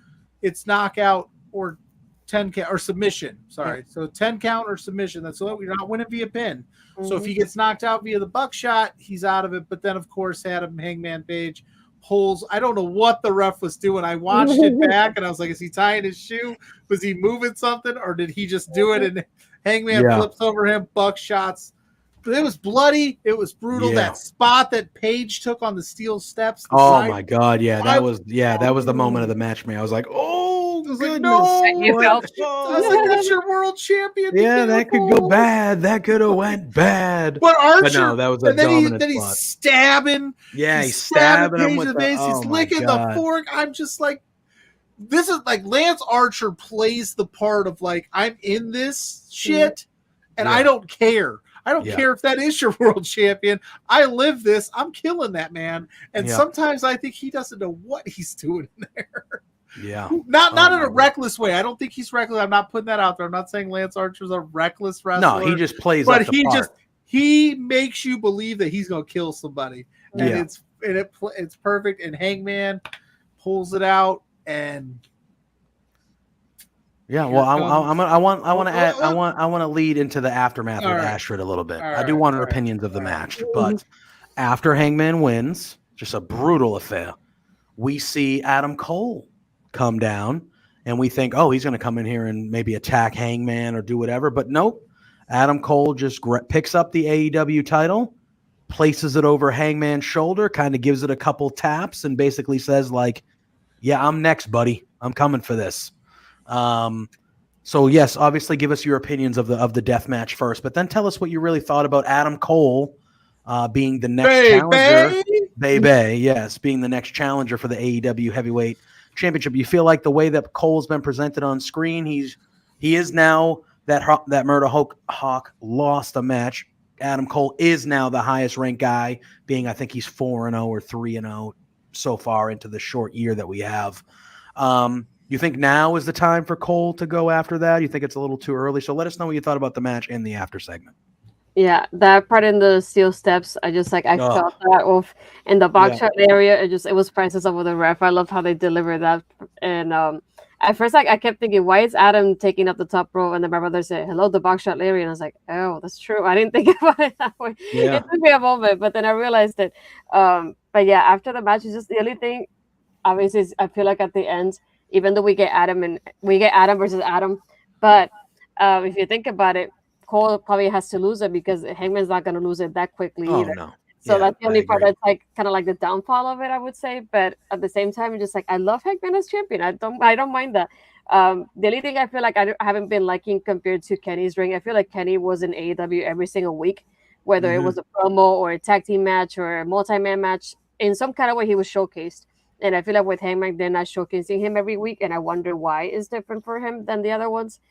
it's knockout or 10 count or submission. Sorry. So 10 count or submission. That's what you're not winning via pin. So if he gets knocked out via the buckshot, he's out of it. But then, of course, Adam Hangman Page pulls. I don't know what the ref was doing. I watched it back and I was like, is he tying his shoe? Was he moving something, or did he just do it? And Hangman flips over him, buckshots. But it was bloody. It was brutal. Yeah. That spot that Page took on the steel steps. Oh my God. Yeah. That was the moment of the match, man. I was like, oh was like, goodness. no. You felt- I was like, that's your world champion. Yeah, that could go Cole. bad. That could have went bad. But Archer, no, that was a and then dominant he's spot. stabbing. Yeah, he's stabbing him Paige with in the face. He's oh my licking God. the fork. I'm just like, this is like Lance Archer plays the part of like, I'm in this shit and I Yeah. don't care. I don't Yeah. care if that is your world champion. I live this. I'm killing that man. And Yeah. sometimes I think he doesn't know what he's doing there. Yeah. Not Oh, in my a God. reckless way. I don't think he's reckless. I'm not putting that out there. I'm not saying Lance Archer's a reckless wrestler. No, he just plays but up the part. he makes you believe that he's gonna kill somebody. And Yeah. it's perfect. And Hangman pulls it out and Yeah, Here well, comes- I want to add, Well, I want to lead into the aftermath All with right. Astrid a little bit. All I do right, want all our right, opinions of the all right. match, but after Hangman wins, just a brutal affair. We see Adam Cole come down, and we think, oh, he's going to come in here and maybe attack Hangman or do whatever, but nope. Adam Cole just picks up the AEW title, places it over Hangman's shoulder, kind of gives it a couple taps, and basically says, like, yeah, I'm next, buddy. I'm coming for this. So yes, obviously give us your opinions of the death match first, but then tell us what you really thought about Adam Cole being the next challenger. Baby, yes, being the next challenger for the AEW Heavyweight Championship. You feel like the way that Cole's been presented on screen, he is now that Murder Hawk lost a match. Adam Cole is now the highest ranked guy, being I think he's 4-0 or 3-0 so far into the short year that we have. You think now is the time for Cole to go after that? You think it's a little too early? So let us know what you thought about the match and the after segment. Yeah, that part in the steel steps, I just like I felt that off in the box shot area. It was priceless over the ref. I loved how they delivered that. And at first, like I kept thinking, why is Adam taking up the top row? And then my brother said, "Hello, the box shot area," and I was like, "Oh, that's true. I didn't think about it that way." Yeah. It took me a moment, but then I realized it. But yeah, after the match, it's just the only thing. Obviously, I feel like at the end, even though we get Adam versus Adam, but if you think about it, Cole probably has to lose it because Hangman's not going to lose it that quickly either. No. So Yeah, that's the I only part agree. that's like kind of like the downfall of it, I would say. But at the same time, it's just like I love Hangman as champion. I don't mind that. The only thing I feel like I haven't been liking compared to Kenny's ring, I feel like Kenny was in AEW every single week, whether it was a promo or a tag team match or a multi-man match. In some kind of way, he was showcased. And I feel like with Hangman, they're not showcasing him every week. And I wonder why it's different for him than the other ones.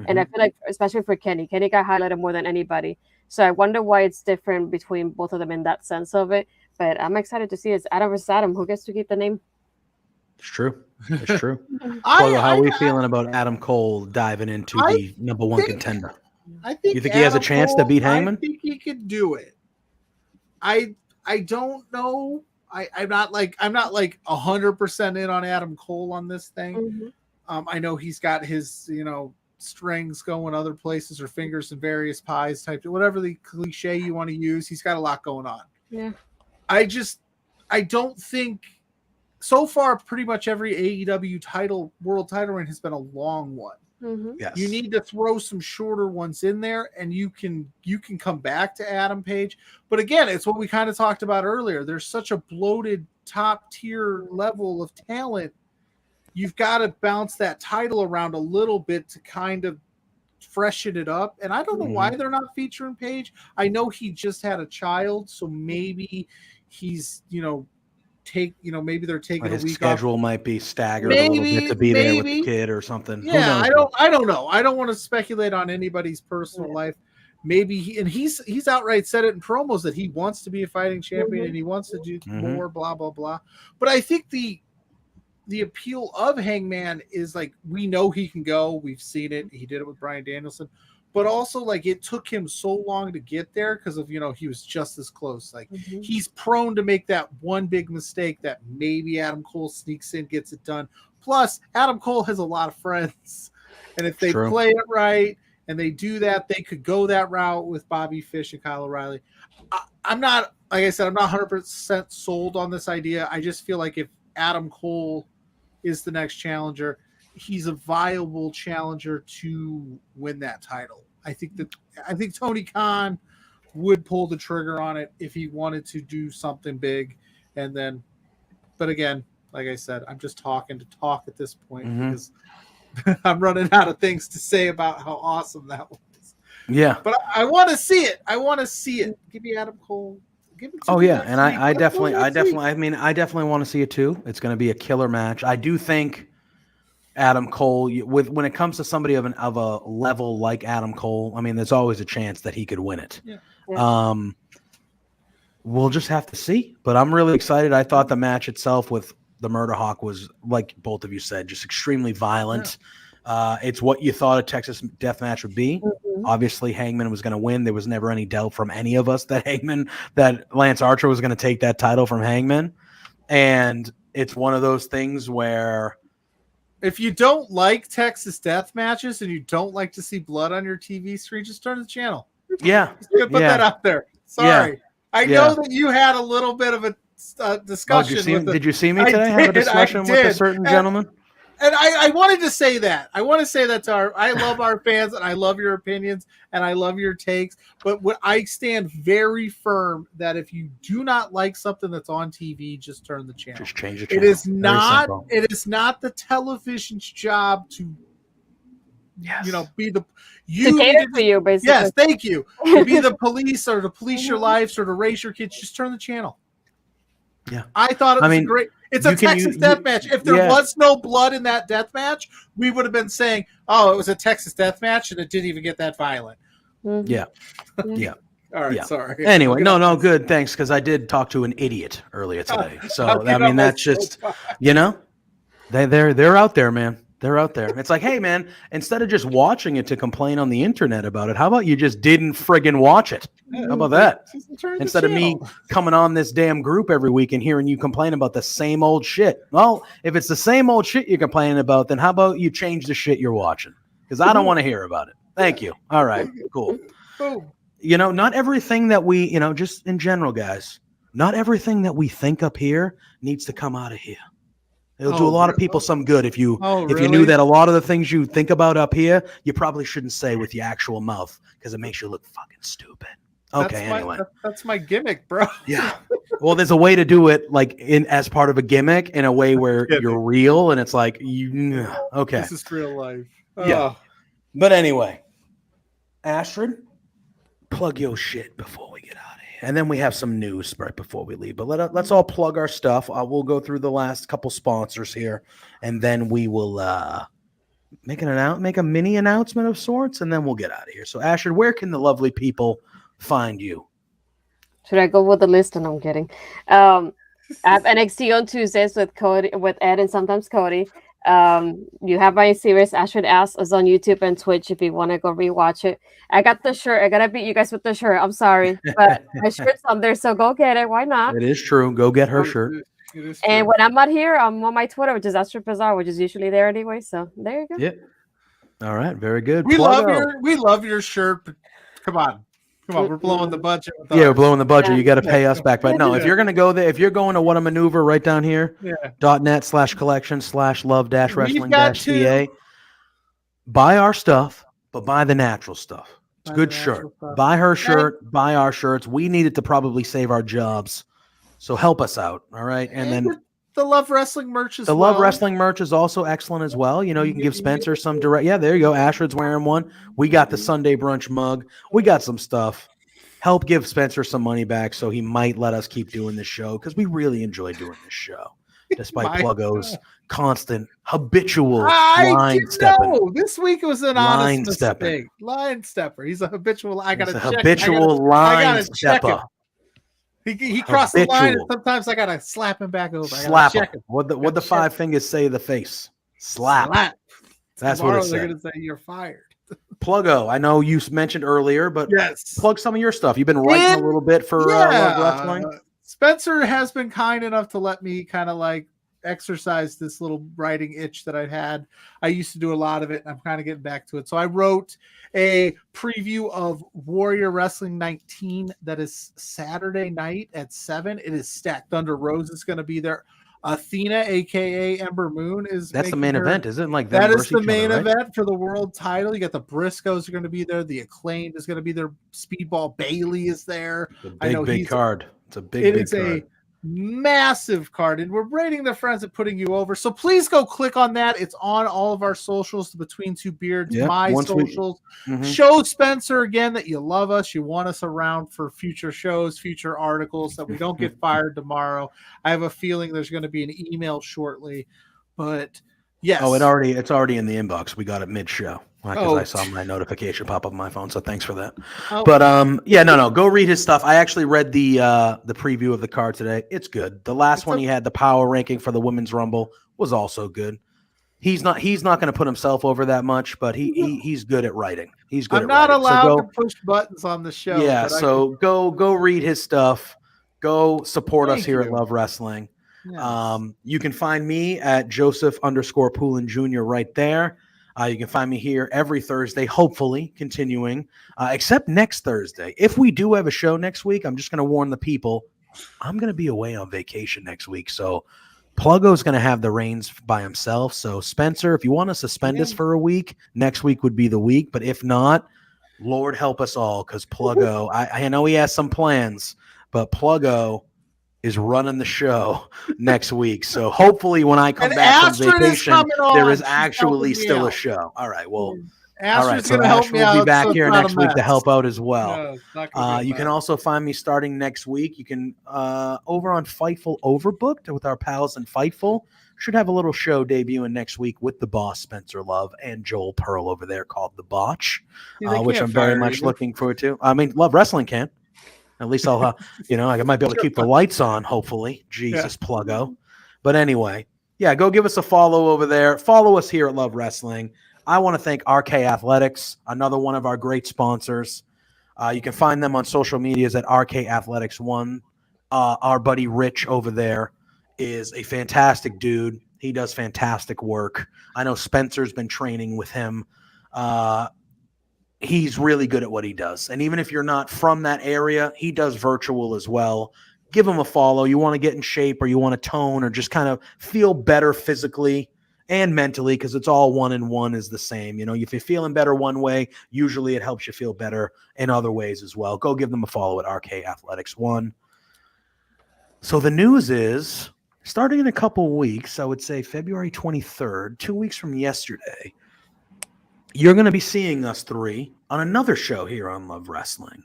And I feel like, especially for Kenny got highlighted more than anybody. So I wonder why it's different between both of them in that sense of it. But I'm excited to see it's Adam versus Adam. Who gets to keep the name? It's true. It's true. Pluggo, how are we feeling about Adam Cole diving into the number one contender? I think You think he has a Adam chance to beat Hangman? I think he could do it. I don't know. I'm not like 100% in on Adam Cole on this thing. I know he's got his strings going other places or fingers in various pies type, whatever the cliche you want to use. He's got a lot going on. Yeah. I don't think so far pretty much every AEW world title reign has been a long one. Yes. You need to throw some shorter ones in there, and you can come back to Adam Page. But again, it's what we kind of talked about earlier. There's such a bloated top tier level of talent. You've got to bounce that title around a little bit to kind of freshen it up. And I don't know why they're not featuring Page. I know he just had a child, so maybe he's maybe they're taking his a week schedule off. might be staggered a little bit to be there with the kid or something. Yeah, I don't know. I don't want to speculate on anybody's personal life. Maybe he's outright said it in promos that he wants to be a fighting champion and he wants to do more, blah blah blah. But I think the appeal of Hangman is like we know he can go. We've seen it. He did it with Bryan Danielson. But also, like, it took him so long to get there because of, he was just as close. Like, he's prone to make that one big mistake that maybe Adam Cole sneaks in, gets it done. Plus, Adam Cole has a lot of friends. And if they play it right and they do that, they could go that route with Bobby Fish and Kyle O'Reilly. I'm not, like I said, I'm not 100% sold on this idea. I just feel like if Adam Cole is the next challenger, he's a viable challenger to win that title. I think Tony Khan would pull the trigger on it if he wanted to do something big. And then, but again, like I said, I'm just talking to talk at this point because I'm running out of things to say about how awesome that was. Yeah. But I want to see it. I want to see it. Give me Adam Cole. Give it to Oh me yeah, next and week. I Let's go definitely, next week. I mean, I definitely want to see it too. It's going to be a killer match. I do think Adam Cole, when it comes to somebody of a level like Adam Cole, I mean, there's always a chance that he could win it. Yeah. We'll just have to see. But I'm really excited. I thought the match itself with the Murder Hawk was, like both of you said, just extremely violent. It's what you thought a Texas death match would be. Obviously, Hangman was going to win. There was never any doubt from any of us that Lance Archer was going to take that title from Hangman. And it's one of those things where if you don't like Texas death matches and you don't like to see blood on your TV screen, just turn the channel. Yeah. Just gonna put that out there. Sorry. I know that you had a little bit of a discussion. Did you see me today have a discussion with a certain gentleman? And I wanted to say that. I want to say that to I love our fans and I love your opinions and I love your takes. But what I stand very firm that if you do not like something that's on TV, just turn the channel. Just change the channel. It is not the television's job to be the to cater for you, basically. Yes, thank you. To be the police or to police your lives or to raise your kids, just turn the channel. Yeah. I thought it was great. It's a Texas death match. If there was no blood in that death match, we would have been saying, oh, it was a Texas death match and it didn't even get that violent. Yeah. Yeah. All right, sorry. Anyway, no, good. Thanks, because I did talk to an idiot earlier today. So I mean, that's just they're out there, man. They're out there. It's like, hey, man, instead of just watching it to complain on the internet about it, how about you just didn't friggin' watch it? How about that? Instead of me coming on this damn group every week and hearing you complain about the same old shit. Well, if it's the same old shit you're complaining about, then how about you change the shit you're watching? Because I don't want to hear about it. Thank you. All right, cool. Not everything that we, just in general, guys, not everything that we think up here needs to come out of here. It'll do a lot of people some good if you knew that a lot of the things you think about up here, you probably shouldn't say with your actual mouth because it makes you look fucking stupid. Okay, anyway. That's my gimmick, bro. Yeah. Well, there's a way to do it like as part of a gimmick in a way where you're real and it's like, okay. This is real life. Yeah. But anyway, Astrid, plug your shit before we get out of here. And then we have some news right before we leave. But let's all plug our stuff. We'll go through the last couple sponsors here, and then we will make a mini announcement of sorts, and then we'll get out of here. So, Astrid, where can the lovely people find you? Should I go with the list? And I'm kidding. I have NXT on Tuesdays with Ed, and sometimes Cody. You have my series Astrid Asks is on YouTube and Twitch if you want to go rewatch it. I got the shirt. I gotta beat you guys with the shirt. I'm sorry, but my shirt's on there, so go get it. Why not? It is true. Go get her shirt. And when I'm not here, I'm on my Twitter, which is Astrid Bazaar, which is usually there anyway. So there you go. Yeah. All right. Very good. We love your shirt. But come on, we're blowing the budget. We're blowing the budget. You got to pay us back. But no, if you're going to go there, if you're going to What a Maneuver right down here, .net/collection/love-wrestling-ca, buy our stuff, but buy the natural stuff. It's a good shirt. Buy her shirt, buy our shirts. We need it to probably save our jobs. So help us out. All right. And then the Love Wrestling merch is Love Wrestling merch is also excellent as well. You can give Spencer some direct. Yeah, there you go. Astrid's wearing one. We got the Sunday brunch mug. We got some stuff. Help give Spencer some money back so he might let us keep doing this show because we really enjoy doing this show, despite Pluggo's constant habitual line stepping. This week was an honest mistake. Line stepper. He's a habitual. Habitual line stepper. He crossed the line, and sometimes I gotta slap him back over. Slap him. What the five fingers say to the face? Slap. That's what it said. They're gonna say you're fired. Pluggo, I know you mentioned earlier, but yes, plug some of your stuff. You've been writing a little bit for Love Wrestling. Spencer has been kind enough to let me kind of like exercise this little writing itch that I've had. I used to do a lot of it, and I'm kind of getting back to it. So I wrote a preview of Warrior Wrestling 19 that is Saturday night at 7. It is stacked. Thunder Rose is going to be there. Athena, aka Ember Moon, that's the main event, isn't it? Like that is the main event for the world title. You got the Briscoes are going to be there. The Acclaimed is going to be there. Speedball Bailey is there. Big card. It's a big card. massive card, and we're rating the friends at Putting You Over. So please go click on that. It's on all of our socials, Between Two Beards, Yep, my once we- socials. Mhm. Show Spencer again that you love us. You want us around for future shows, future articles, that we don't get fired tomorrow. I have a feeling there's going to be an email shortly, but yes. Oh, it's already in the inbox. We got it mid-show because I saw my notification pop up on my phone. So thanks for that. Oh. But no, go read his stuff. I actually read the preview of the card today. It's good. The last one he had, the power ranking for the Women's Rumble, was also good. He's not going to put himself over that much, but he's good at writing. He's good. I'm not writing. allowed to push buttons on the show. Yeah, but so go read his stuff. Go support us Thank here at you. Love Wrestling. Yes. You can find me at Joseph_Poulin Jr. right there. You can find me here every Thursday, hopefully continuing, except next Thursday. If we do have a show next week, I'm just going to warn the people, I'm going to be away on vacation next week. So Pluggo's going to have the reins by himself. So Spencer, if you want to suspend us for a week, next week would be the week. But if not, Lord help us all, because Pluggo, I know he has some plans, but Pluggo is running the show next week. So hopefully when I come And back Astrid from is vacation, coming on. there is She's actually helping me still a out. show. All right. Well, all Astrid's right. So going to help Astrid me will out. be back so here it's not next a week to mess. help out as well. No, it's not gonna be a You can mess. also find me starting next week. You can over on Fightful Overbooked with our pals in Fightful. Should have a little show debuting next week with the boss Spencer Love and Joel Pearl over there called The Botch, See, they which can't I'm very fire much you. looking forward to. I mean, Love Wrestling can. At least I'll, I might be able to keep the lights on, hopefully. Jesus, Pluggo. But anyway, yeah, go give us a follow over there. Follow us here at Love Wrestling. I want to thank RK Athletics, another one of our great sponsors. You can find them on social medias at RK Athletics 1. Our buddy Rich over there is a fantastic dude. He does fantastic work. I know Spencer's been training with him. He's really good at what he does. And even if you're not from that area, he does virtual as well. Give him a follow. You want to get in shape, or you want to tone, or just kind of feel better physically and mentally, because it's all one and one is the same. You know, if you're feeling better one way, usually it helps you feel better in other ways as well. Go give them a follow at RK Athletics 1. So the news is, starting in a couple weeks, I would say February 23rd, 2 weeks from yesterday, you're going to be seeing us three on another show here on Love Wrestling.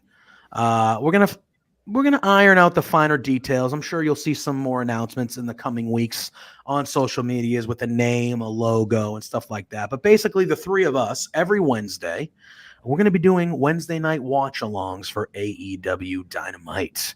We're gonna iron out the finer details. I'm sure you'll see some more announcements in the coming weeks on social medias with a name, a logo, and stuff like that. But basically, the three of us every Wednesday, we're going to be doing Wednesday night watch-alongs for AEW Dynamite.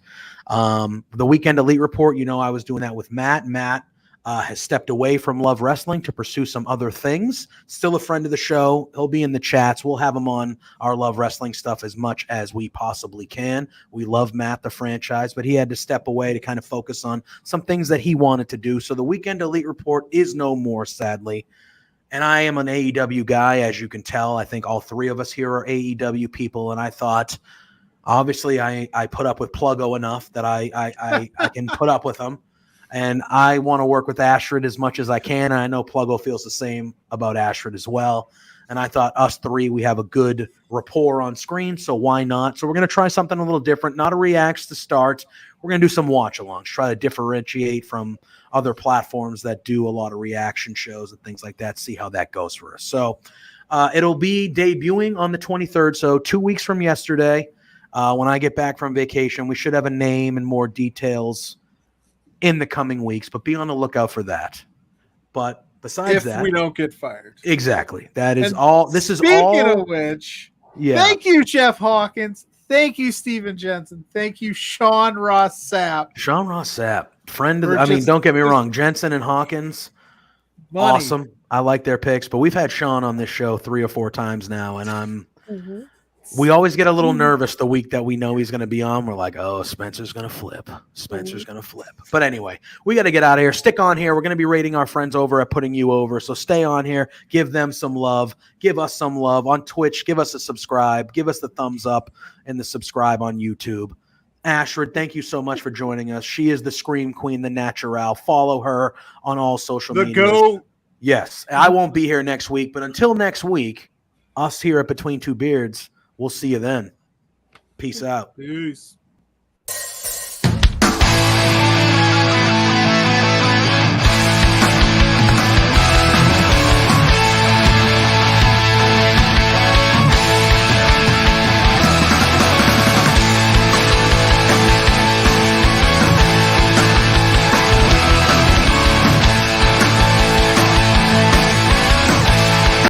The Weekend Elite Report, I was doing that with Matt. Matt has stepped away from Love Wrestling to pursue some other things. Still a friend of the show. He'll be in the chats. We'll have him on our Love Wrestling stuff as much as we possibly can. We love Matt, the franchise, but he had to step away to kind of focus on some things that he wanted to do. So the Weekend Elite Report is no more, sadly. And I am an AEW guy, as you can tell. I think all three of us here are AEW people, and I thought, obviously, I put up with Pluggo enough that I can put up with him. And I want to work with Astrid as much as I can. And I know Pluggo feels the same about Astrid as well. And I thought us three, we have a good rapport on screen, so why not? So we're going to try something a little different, not a reacts to start. We're going to do some watch-alongs, try to differentiate from other platforms that do a lot of reaction shows and things like that, see how that goes for us. So it'll be debuting on the 23rd, so 2 weeks from yesterday. When I get back from vacation, we should have a name and more details in the coming weeks, but be on the lookout for that. But besides that, if we don't get fired. Exactly. That is And all. This is all. Speaking of which, thank you, Jeff Hawkins. Thank you, Steven Jensen. Thank you, Sean Ross Sapp. Sean Ross Sapp, friend of the, don't get me wrong, Jensen and Hawkins, awesome. I like their picks, but we've had Sean on this show 3 or 4 times now, and we always get a little nervous the week that we know he's going to be on. We're like, oh, Spencer's going to flip. Spencer's going to flip. But anyway, we got to get out of here. Stick on here. We're going to be rating our friends over at Putting You Over. So stay on here. Give them some love. Give us some love on Twitch. Give us a subscribe. Give us the thumbs up and the subscribe on YouTube. Ashford, thank you so much for joining us. She is the Scream Queen, the Natural. Follow her on all social media. Go. Yes. I won't be here next week, but until next week, us here at Between Two Beards, we'll see you then. Peace out. Peace.